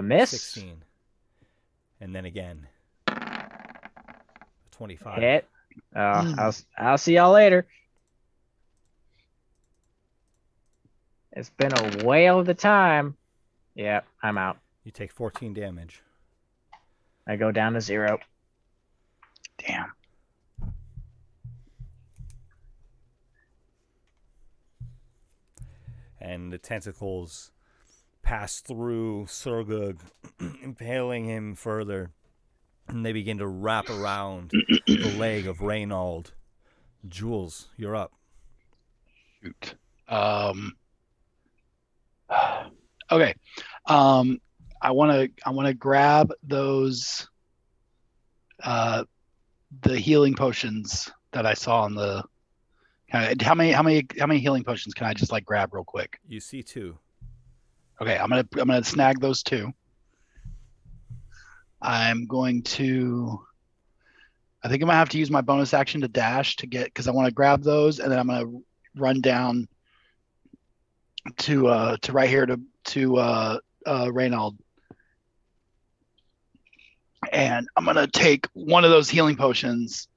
Miss. 16. And then again. 25. Hit. I'll see y'all later. It's been a whale of the time. Yeah, I'm out. You take 14 damage. I go down to 0. Damn. And the tentacles pass through Surgug, impaling him further. And they begin to wrap around the leg of Reynold. Jules, you're up. Shoot. Okay. I want to grab those the healing potions that I saw on the. How many healing potions can I just like grab real quick? You see 2. Okay, I'm gonna snag those 2. I'm going to. I think I'm gonna have to use my bonus action to dash to get, because I want to grab those, and then I'm gonna run down to right here to Reynold, and I'm gonna take one of those healing potions,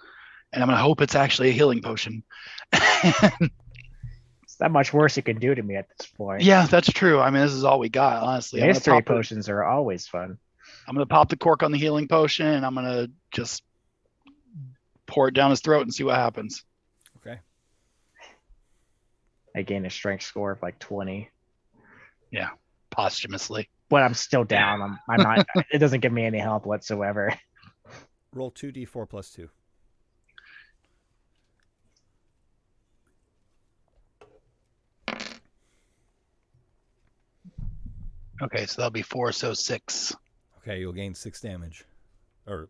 and I'm gonna hope it's actually a healing potion. It's not much worse you can do to me at this point. Yeah, that's true. I mean, this is all we got, honestly. Mystery potions are always fun. I'm gonna pop the cork on the healing potion, and I'm gonna just pour it down his throat and see what happens. Okay. I gain a strength score of like 20. Yeah, posthumously. But I'm still down. I'm not. It doesn't give me any help whatsoever. Roll 2d4 plus 2. Okay, so that'll be 4, so 6. Okay, you'll gain 6 damage. Or,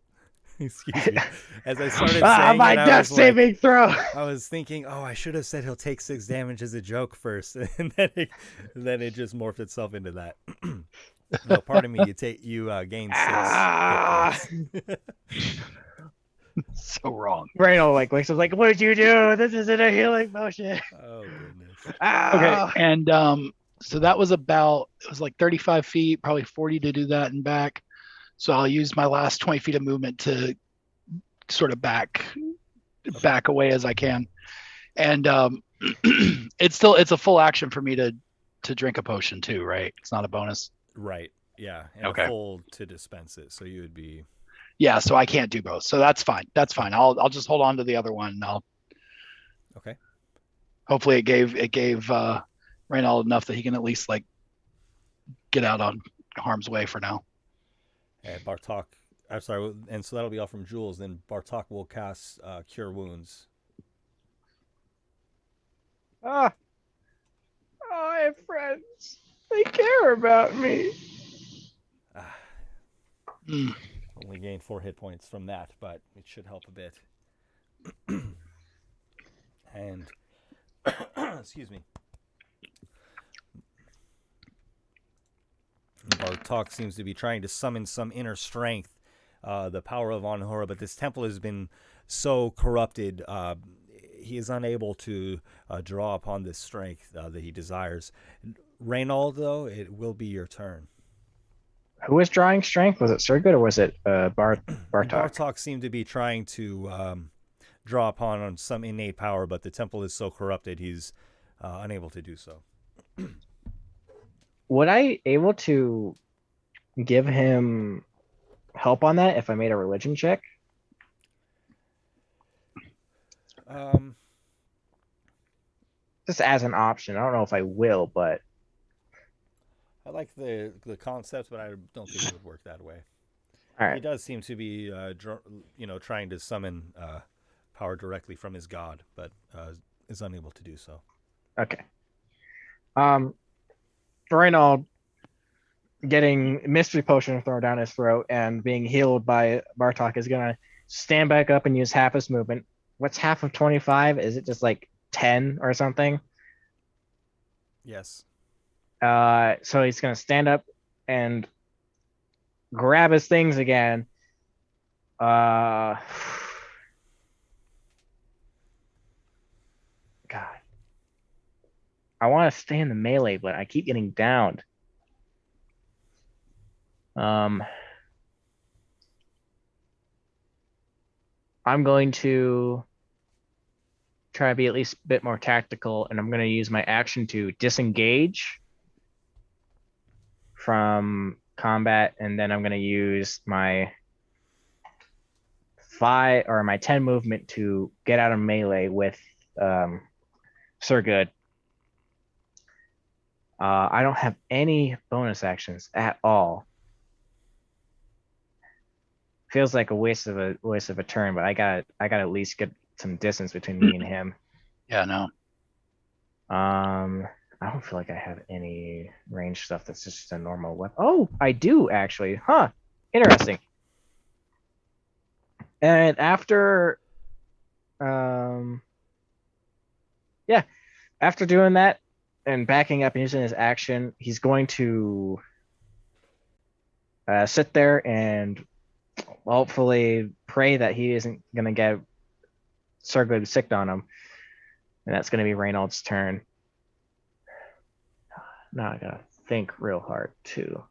excuse me. As I started saying my it, death saving throw. I was thinking, I should have said he'll take 6 damage as a joke first, and then it just morphed itself into that. No, pardon me. You gain 6. So wrong. Reynold wakes up like, what did you do? This isn't a healing potion. Oh goodness. Okay, and so that was it was like 35 feet, probably 40 to do that and back. So I'll use my last 20 feet of movement to sort of back away as I can. And it's a full action for me to drink a potion too, right? It's not a bonus. Right. Yeah. And Okay. a full to dispense it. So you would be. Yeah. So I can't do both. So that's fine. I'll just hold on to the other one. And Okay. Hopefully it gave Reynold enough that he can at least like get out on harm's way for now. And Bartok, I'm sorry, and so that'll be all from Jules. Then Bartok will cast Cure Wounds. I have friends. They care about me. Only gained 4 hit points from that, but it should help a bit. And excuse me. Bartok seems to be trying to summon some inner strength, the power of Anhora, but this temple has been so corrupted, he is unable to draw upon this strength that he desires. Reynald, though, it will be your turn. Who was drawing strength? Was it Surgood or was it Bartok? Bartok seemed to be trying to draw upon some innate power, but the temple is so corrupted he's unable to do so. Would I able to give him help on that if I made a religion check? Just as an option. I don't know if I will, but I like the concept, but I don't think it would work that way. all right. He does seem to be, trying to summon power directly from his god, but is unable to do so. Okay. Reynald getting mystery potion thrown down his throat and being healed by Bartok is gonna stand back up and use half his movement. What's half of 25? Is it just like 10 or something? Yes. So he's gonna stand up and grab his things again. God. I want to stay in the melee, but I keep getting downed. I'm going to try to be at least a bit more tactical, and I'm going to use my action to disengage from combat, and then I'm going to use my 10 movement to get out of melee with Surgood. I don't have any bonus actions at all. Feels like a waste of a turn, but I got at least get some distance between me and him. Yeah, no. I don't feel like I have any range stuff that's just a normal weapon. Oh, I do actually. Huh. Interesting. And after after doing that and backing up and using his action, he's going to sit there and hopefully pray that he isn't going to get Surgood sick on him. And that's going to be Reynald's turn. Now I gotta think real hard too.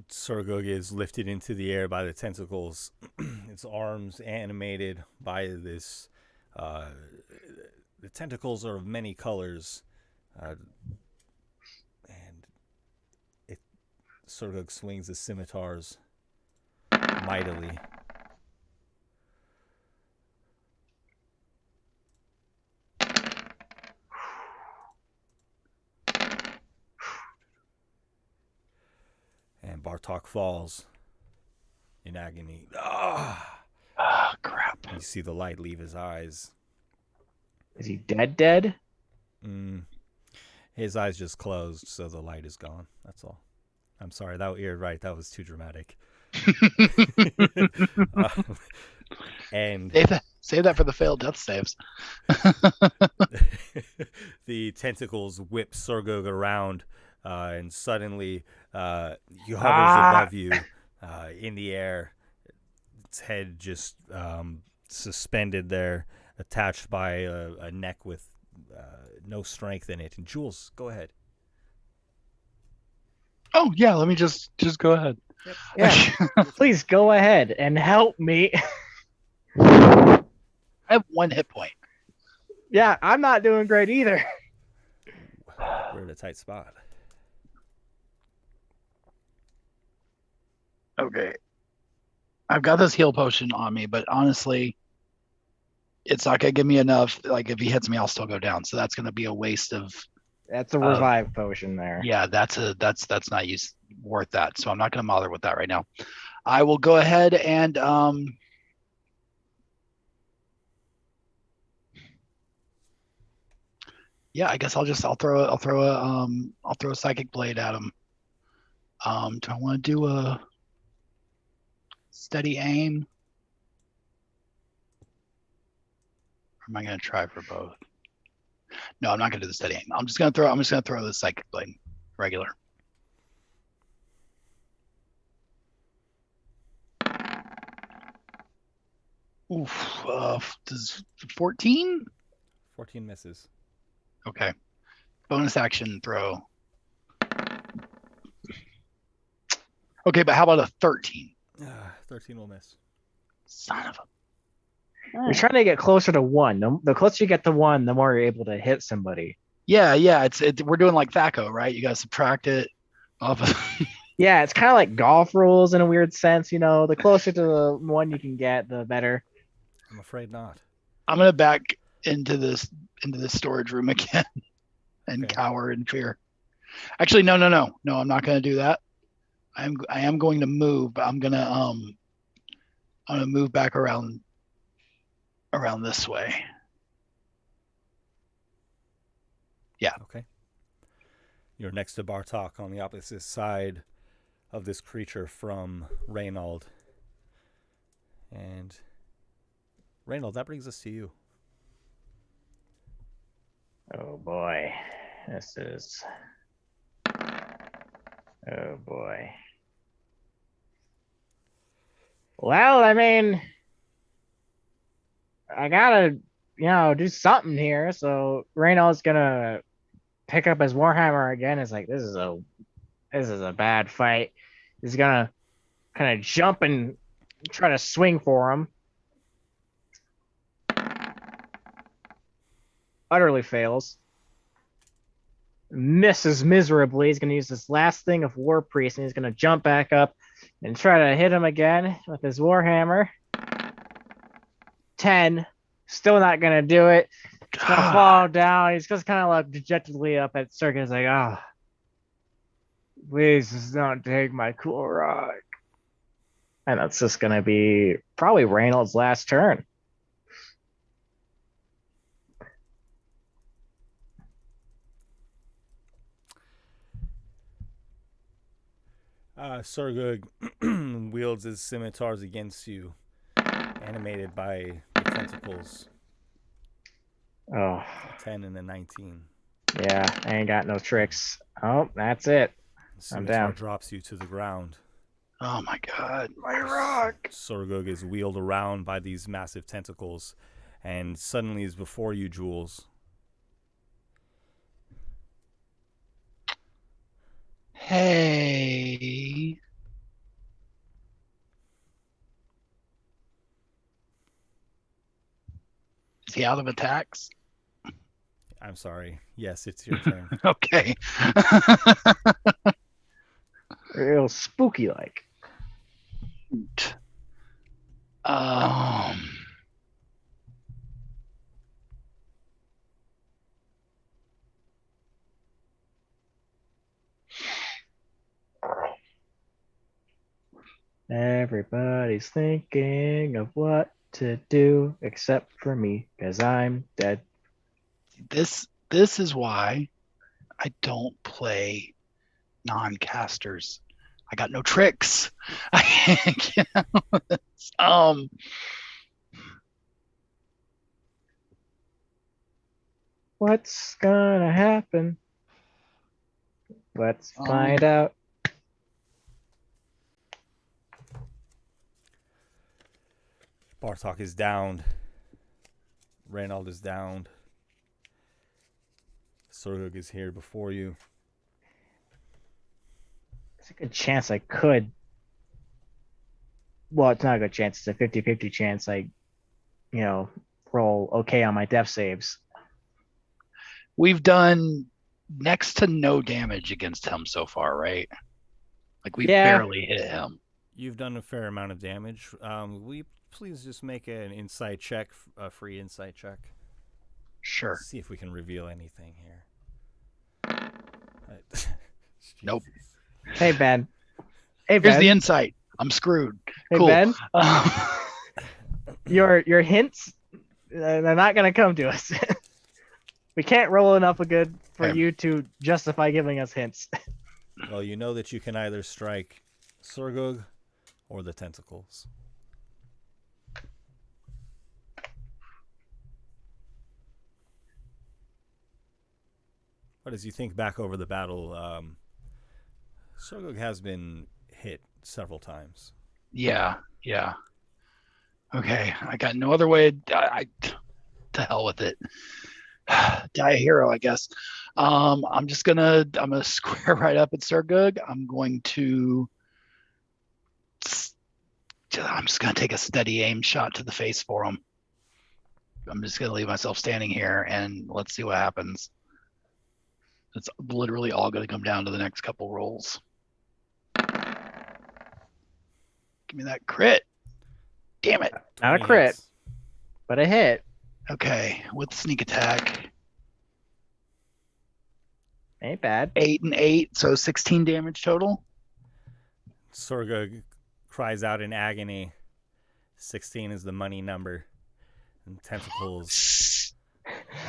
Surgood is lifted into the air by the tentacles. Its arms animated by this. The tentacles are of many colors, and Surgood swings the scimitars mightily. And Bartok falls in agony. Ah, crap. You see the light leave his eyes. Is he dead? His eyes just closed, so the light is gone. That's all. I'm sorry. You're right. That was too dramatic. And save that for the failed death saves. The tentacles whip Surgood around, and suddenly he hovers above you in the air. Its head just suspended there, attached by a neck with no strength in it. And Jules, go ahead. Oh yeah, let me just go ahead. Yep. Yeah, please go ahead and help me. I have 1 hit point. Yeah, I'm not doing great either. We're in a tight spot. Okay. I've got this heal potion on me, but honestly, it's not gonna give me enough. Like if he hits me, I'll still go down. So that's gonna be a waste of. That's a revive potion there. Yeah, that's not worth that. So I'm not gonna bother with that right now. I will go ahead and yeah, I guess I'll throw a psychic blade at him. Do I want to do a steady aim? Or am I going to try for both? No, I'm not going to do the steady aim. I'm just going to throw the psychic blade regular. Oof. Does 14? 14 misses. Okay. Bonus action throw. Okay, but how about a 13? 13 will miss. Son of a. You're trying to get closer to 1. The closer you get to 1, the more you're able to hit somebody. Yeah. We're doing like THAC0, right? You got to subtract it off of. Yeah, it's kind of like golf rules in a weird sense. The closer to the 1 you can get, the better. I'm afraid not. I'm gonna back into this storage room again and Okay. cower in fear. Actually, no. I'm not gonna do that. I am going to move, but I'm gonna move back around this way. Yeah. Okay. You're next to Bartok on the opposite side of this creature from Reynold. And Reynold, that brings us to you. Oh boy. Oh boy. Well, I mean, I gotta, do something here. So Reynolds gonna pick up his Warhammer again. It's like, this is a bad fight. He's gonna kind of jump and try to swing for him. Utterly fails. Misses miserably. He's gonna use this last thing of War Priest, and he's gonna jump back up and try to hit him again with his Warhammer. 10. Still not gonna do it. He's gonna fall down. He's just kind of like dejectedly up at Circus, like, please just don't take my cool rock. And that's just gonna be probably Reynolds' last turn. Surgug wields his scimitars against you, animated by the tentacles. Oh. 10 and a 19. Yeah, I ain't got no tricks. Oh, that's it. I'm down. Drops you to the ground. Oh my god, my rock! Surgug is wheeled around by these massive tentacles, and suddenly is before you, Jules. Hey. Is he out of attacks? I'm sorry. Yes, it's your turn. Okay. Real spooky like. Everybody's thinking of what to do except for me, because I'm dead. This is why I don't play non-casters. I got no tricks. What's gonna happen? Let's find out. Bartok is downed. Reynold is downed. Surgug is here before you. There's a good chance I could. Well, it's not a good chance. It's a 50-50 chance I, roll okay on my death saves. We've done next to no damage against him so far, right? Like we barely hit him. You've done a fair amount of damage. Will you please just make an insight check, a free insight check? Sure. See if we can reveal anything here. Nope. Hey, Ben. Here's the insight. I'm screwed. Hey, cool. Ben. Your hints, they're not going to come to us. We can't roll enough of good for you to justify giving us hints. Well, you know that you can either strike Surgug or the tentacles. But as you think back over the battle, Surgug has been hit several times. Yeah. Okay, I got no other way. To hell with it. Die a hero, I guess. I'm gonna square right up at Sergug. I'm just gonna take a steady aim shot to the face for him. I'm just gonna leave myself standing here and let's see what happens. It's literally all gonna come down to the next couple rolls. Give me that crit. Damn it. Not a crit, hits. but a hit. Okay, with sneak attack. Ain't bad. 8 and 8, so 16 damage total. Sorga cries out in agony. 16 is the money number. And tentacles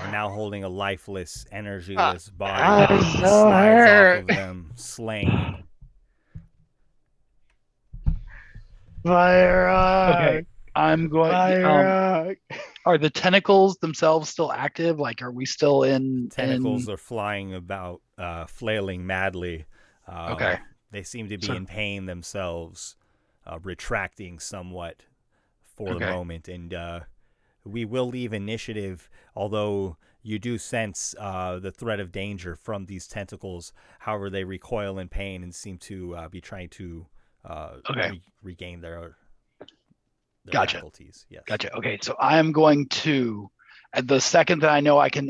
are now holding a lifeless, energyless body. Slides off of them, slain. Fire! Okay, I'm going. Fire! Are the tentacles themselves still active? Like, are we still in? Tentacles are flying about, flailing madly. Okay. They seem to be in pain themselves, retracting somewhat for the moment. And we will leave initiative, although you do sense the threat of danger from these tentacles. However, they recoil in pain and seem to be trying to regain their faculties. Yes. Gotcha. Okay, so I am going to, at the second that I know I can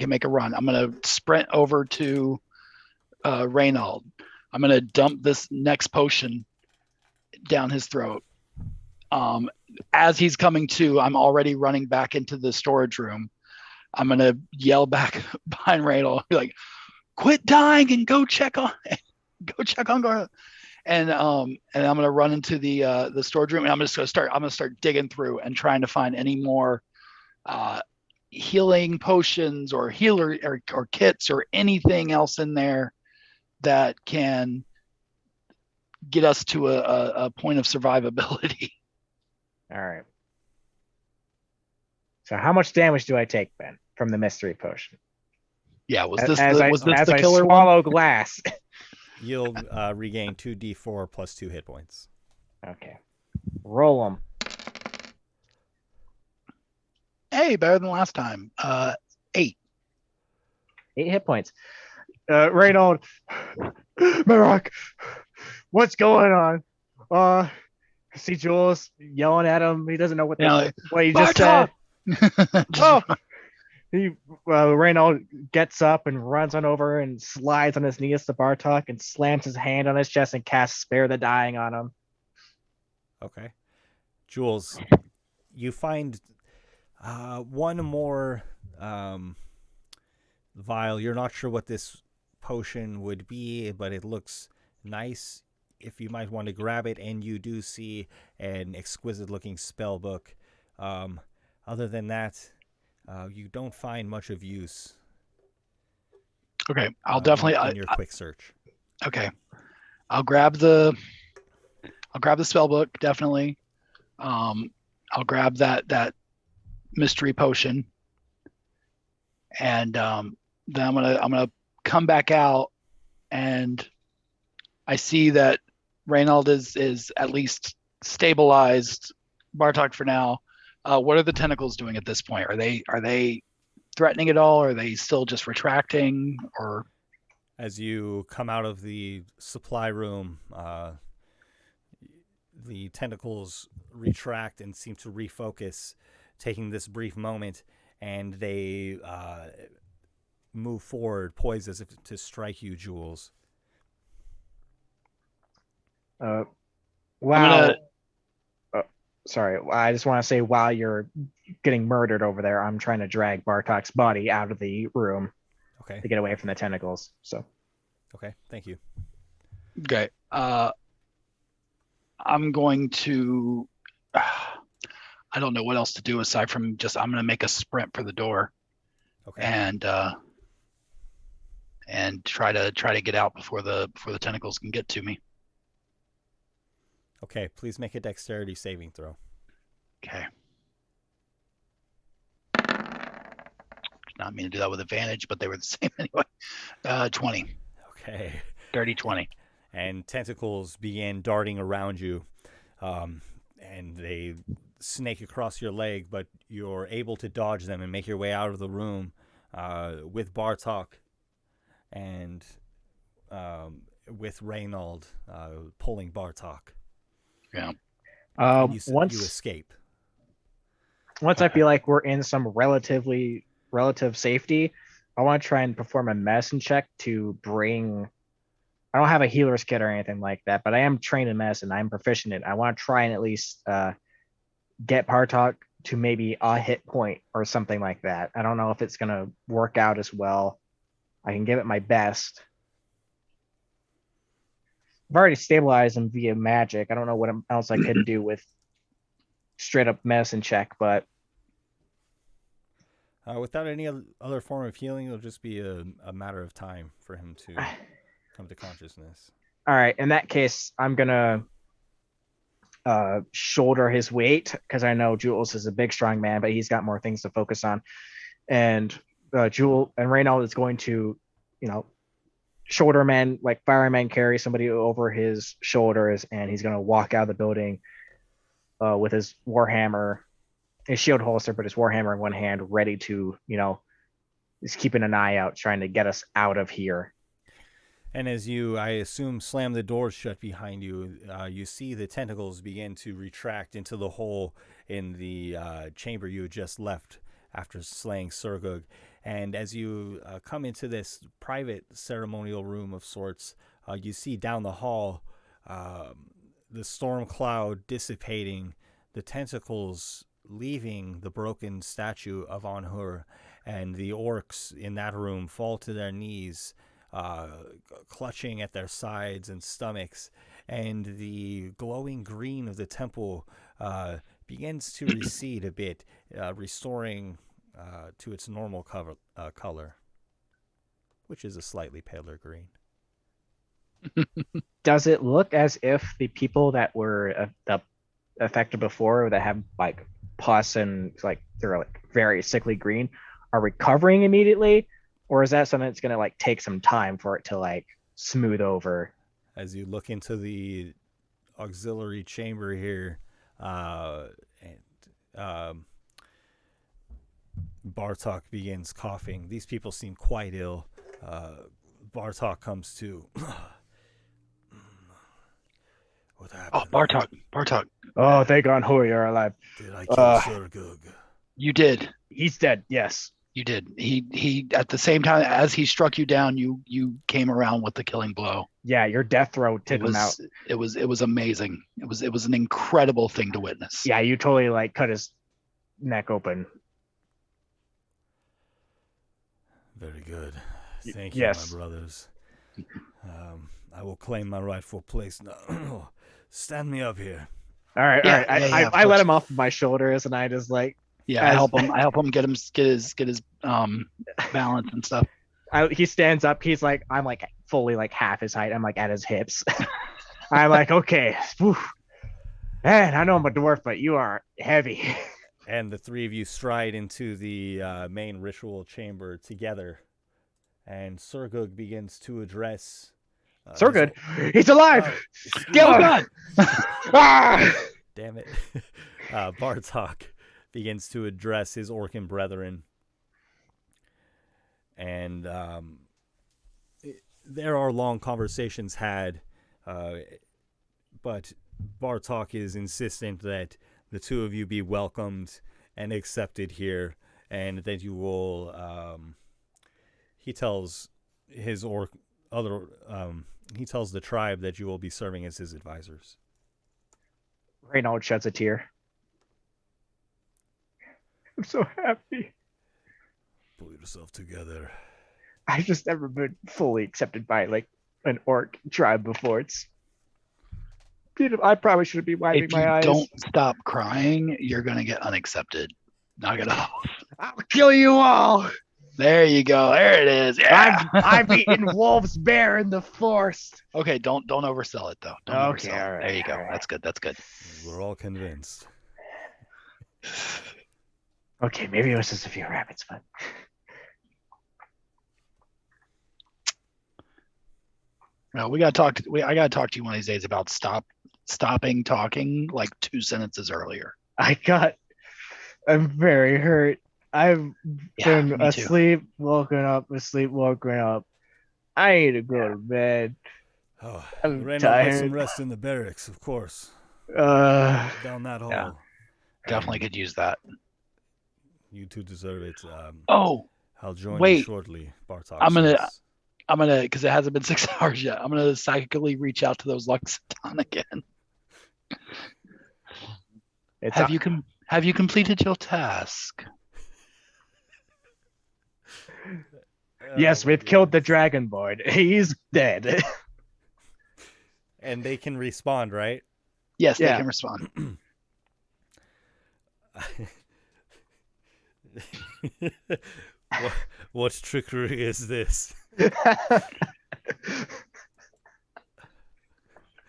make a run, I'm going to sprint over to Reynald. I'm going to dump this next potion down his throat. As he's coming to, I'm already running back into the storage room. I'm going to yell back behind Reynald, be like, "Quit dying and go check on Garth." And I'm gonna run into the storage room, and I'm gonna start digging through and trying to find any more healing potions or or kits or anything else in there that can get us to a point of survivability. All right. So how much damage do I take, Ben, from the mystery potion? Yeah, was As this the I killer swallow one? glass. You'll regain 2d4 plus 2 hit points. Okay. Roll them. Hey, better than last time. 8. 8 hit points. Reynold, Marok, what's going on? I see Jules yelling at him. He doesn't know what he just said. Oh. Reynold gets up and runs on over and slides on his knees to Bartok and slams his hand on his chest and casts Spare the Dying on him. Okay. Jules, you find one more vial. You're not sure what this potion would be, but it looks nice. If you might want to grab it, and you do see an exquisite-looking spell book. Other than that, you don't find much of use. Okay, I'll definitely in your quick search. Okay, I'll grab the spell book, definitely. I'll grab that mystery potion, and then I'm gonna come back out, and I see that Reynald is at least stabilized Bartok for now. What are the tentacles doing at this point? Are they threatening at all? Or are they still just retracting? Or as you come out of the supply room, the tentacles retract and seem to refocus, taking this brief moment, and they move forward, poised as if to strike you, Jules. Wow. Sorry, I just want to say while you're getting murdered over there, I'm trying to drag Bartok's body out of the room to get away from the tentacles. So, okay, thank you. Okay, I'm going to. I don't know what else to do aside from just I'm going to make a sprint for the door, and try to get out before the tentacles can get to me. Okay, please make a dexterity saving throw. Okay. Not mean to do that with advantage, but they were the same anyway. 20. Okay. Dirty 20. And tentacles begin darting around you, and they snake across your leg, but you're able to dodge them and make your way out of the room with Bartok and with Reynold pulling Bartok. Yeah. And you Once escape. Once I feel like we're in some relative safety, I want to try and perform a medicine check to bring. I don't have a healer's kit or anything like that, but I am trained in medicine. I'm proficient in it. I want to try and at least get Bartok to maybe a hit point or something like that. I don't know if it's going to work out as well. I can give it my best. I've already stabilized him via magic. I don't know what else I could do with straight up medicine check, but without any other form of healing, it'll just be a matter of time for him to come to consciousness. All right. In that case, I'm gonna shoulder his weight because I know Jules is a big, strong man, but he's got more things to focus on. And Jules and Reynold is going to, shoulder men, like firemen carry somebody over his shoulders, and he's gonna walk out of the building with his warhammer, his shield holster, but his warhammer in one hand, ready to, he's keeping an eye out, trying to get us out of here. And as you, I assume, slam the doors shut behind you, you see the tentacles begin to retract into the hole in the chamber you had just left after slaying Surgug. And as you come into this private ceremonial room of sorts, you see down the hall the storm cloud dissipating, the tentacles leaving the broken statue of Anhur, and the orcs in that room fall to their knees, clutching at their sides and stomachs, and the glowing green of the temple begins to recede a bit, restoring to its normal color, which is a slightly paler green. Does it look as if the people that were affected before, that have like pus and like they're like very sickly green, are recovering immediately? Or is that something that's going to like take some time for it to like smooth over? As you look into the auxiliary chamber here, Bartok begins coughing. These people seem quite ill. Bartok comes to. What happened? Oh, Bartok. Oh, thank God, you're alive. Did I kill Surgug? You did. He's dead. Yes. You did. He at the same time as he struck you down, you came around with the killing blow. Yeah, your death throw took him out. It was amazing. It was an incredible thing to witness. Yeah, you totally like cut his neck open. Very good. Thank you, yes. my brothers. I will claim my rightful place now. Stand me up here. All right. I let him off my shoulders, and I just like. Yeah, I help him get his balance and stuff. He stands up. He's like, I'm like fully like half his height. I'm like at his hips. I'm like, okay, whew. Man, I know I'm a dwarf, but you are heavy. And the three of you stride into the main ritual chamber together, and Surgug begins to address. Surgug, he's alive. Oh God! Ah! Damn it! Bartok begins to address his Orcan brethren, and there are long conversations had, but Bartok is insistent that the two of you be welcomed and accepted here, and that you will. He tells his he tells the tribe that you will be serving as his advisors. Reynold sheds a tear. I'm so happy. Pull yourself together. I've just never been fully accepted by like an orc tribe before. It's beautiful. I probably shouldn't be wiping my eyes. If you don't stop crying, you're gonna get unaccepted. Knock it off. I'll kill you all. There you go. There it is. Yeah. I've eaten wolves bear in the forest. Okay, don't oversell it though. Don't okay, oversell all right. There you go. All right. That's good. We're all convinced. Okay, maybe it was just a few rabbits, but well, I gotta talk to you one of these days about stopping talking like 2 sentences earlier. I'm very hurt. I've Yeah, been me too. asleep, woken up. I need to go to bed. Oh, I'm Reynold, get some tired. rest in the barracks, of course. Uh, Down that Yeah, hall. definitely could use that. You two deserve it. Oh, I'll join you wait. shortly, Bartok I'm gonna says. I'm gonna because it hasn't been 6 hours yet. I'm gonna psychically reach out to those Luxaton again. it's Have you completed your task? Oh yes, my we've killed the goodness. Dragonborn. He's dead. And they can respawn, right? Yes, they Yeah. can respond. what trickery is this?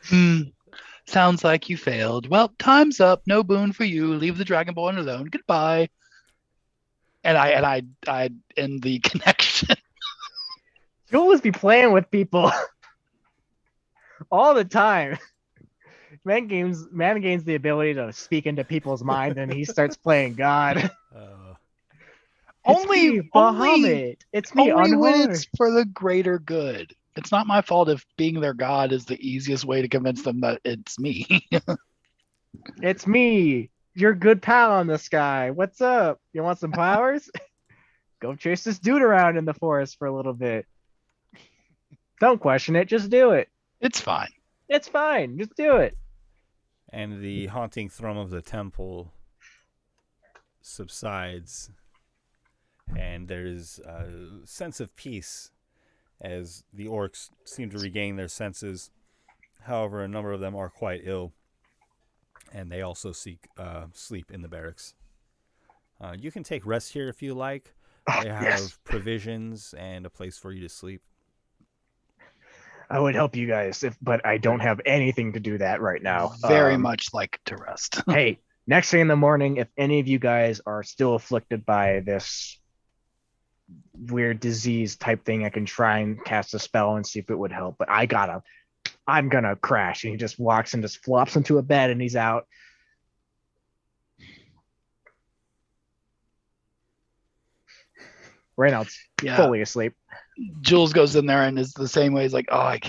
Hmm. Sounds like you failed. Well, time's up. No boon for you. Leave the Dragonborn alone. Goodbye. And I end the connection. You'll always be playing with people all the time. Man gains the ability to speak into people's mind, and he starts playing God. It's only me, only Bahamut. It's me, only when Unhor. it's for the greater good. It's not my fault if being their god is the easiest way to convince them that it's me. It's me, your good pal on the sky. What's up? You want some powers? Go chase this dude around in the forest for a little bit. Don't question it, just do it. It's fine. It's fine, just do it. And the haunting thrum of the temple subsides, and there's a sense of peace as the orcs seem to regain their senses. However, a number of them are quite ill, and they also seek sleep in the barracks. You can take rest here if you like. They have Yes. provisions and a place for you to sleep. I would help you guys, but I don't have anything to do that right now. Very much like to rest. Hey, next thing in the morning, if any of you guys are still afflicted by this weird disease type thing, I can try and cast a spell and see if it would help. But I'm gonna crash. And he just walks and just flops into a bed and he's out. Reynolds fully asleep. Jules goes in there and is the same way. He's like, oh, I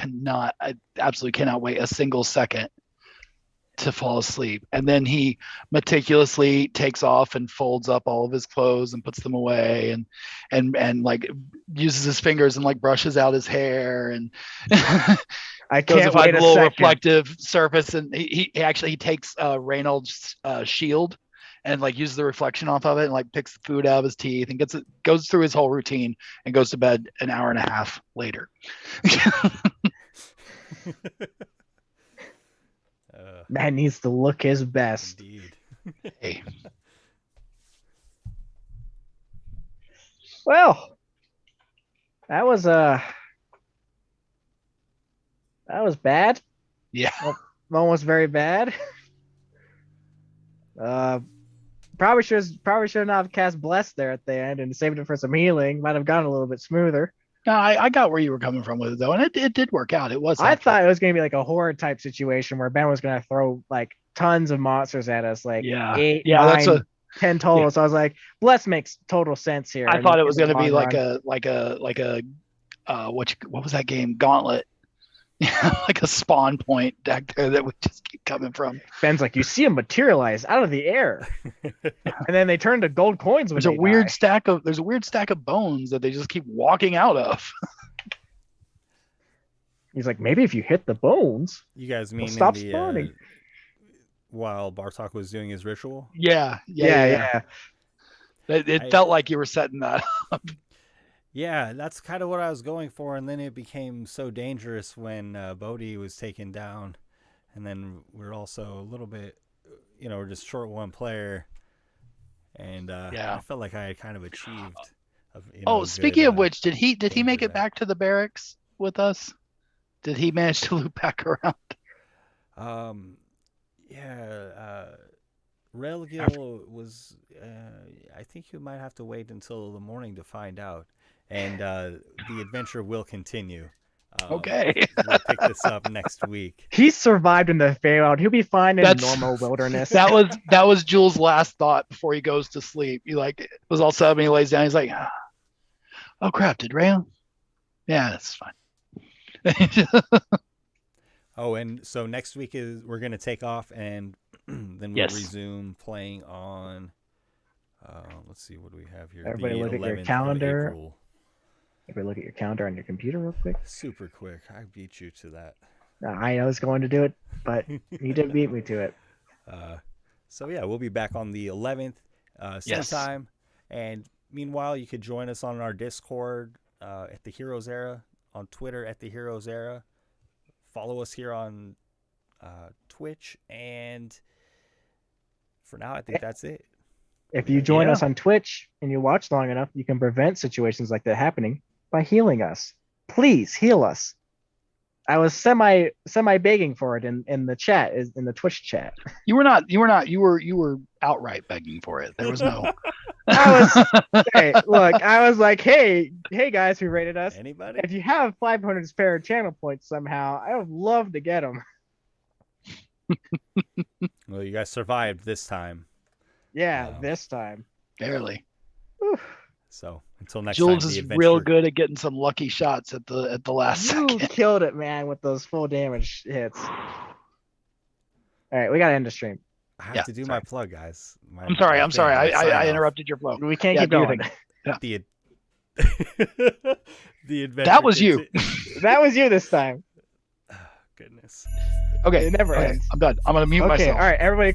absolutely cannot wait a single second to fall asleep. And then he meticulously takes off and folds up all of his clothes and puts them away and like uses his fingers and like brushes out his hair and I can't wait a little reflective surface. And he actually takes Reynolds' shield and like uses the reflection off of it and like picks the food out of his teeth and goes through his whole routine and goes to bed an hour and a half later. Man needs to look his best. Indeed. Hey. Well, that was bad. Yeah. Almost very bad. Probably should not have cast Bless there at the end and saved it for some healing. Might have gone a little bit smoother. No, I got where you were coming from with it though, and it did work out. It was. I thought it was gonna be like a horror type situation where Ben was gonna throw like tons of monsters at us, like 8, 9, 10 total. Yeah. So I was like, Bless makes total sense here. I thought it was gonna be like a what was that game? Gauntlet. Like a spawn point deck there that would just keep coming from. Ben's like, you see them materialize out of the air, and then they turn to gold coins. There's a weird stack of bones that they just keep walking out of. He's like, maybe if you hit the bones, you guys mean stop spawning. While Bartok was doing his ritual? Yeah. It felt like you were setting that up. Yeah, that's kind of what I was going for, and then it became so dangerous when Bodhi was taken down, and then we're also a little bit, we're just short one player, and I felt like I had kind of achieved. Speaking of which, did he make it back to the barracks with us? Did he manage to loop back around? Relgil was. I think you might have to wait until the morning to find out. And the adventure will continue. Okay. We'll pick this up next week. He survived in the Feywild. He'll be fine in That's- normal wilderness. That was Jules' last thought before he goes to sleep. He like was all sad when he lays down. He's like, "Oh crap, did Ray?" Yeah, that's fine. Oh, and so next week we're gonna take off, and then we'll resume playing on. Let's see, what do we have here? Everybody The look at your 11th of calendar. April. Everybody look at your calendar on your computer real quick. Super quick. I beat you to that. I was going to do it, but you did beat me to it. So yeah, we'll be back on the 11th, same time. And meanwhile, you could join us on our Discord at the Heroes Era, on Twitter at the Heroes Era. Follow us here on Twitch, and for now, I think that's it. If you join us on Twitch and you watch long enough, you can prevent situations like that happening by healing us. Please heal us. I was semi begging for it in the chat, in the Twitch chat. You were not. You were outright begging for it. There was no. Hey, look, I was like, hey guys who rated us. Anybody? If you have 500 spare channel points somehow, I would love to get them. Well, you guys survived this time. Yeah, this time. Barely. Oof. So until next Jules time, is real good at getting some lucky shots at the last You second. killed it, man, with those full damage hits. All right, we gotta end the stream. I have to do my plug, guys. I'm sorry. I interrupted your flow. We can't keep going. The adventure. That was you. That was you this time. Goodness. Okay. It never ends. I'm done. I'm gonna mute myself. All right, everybody.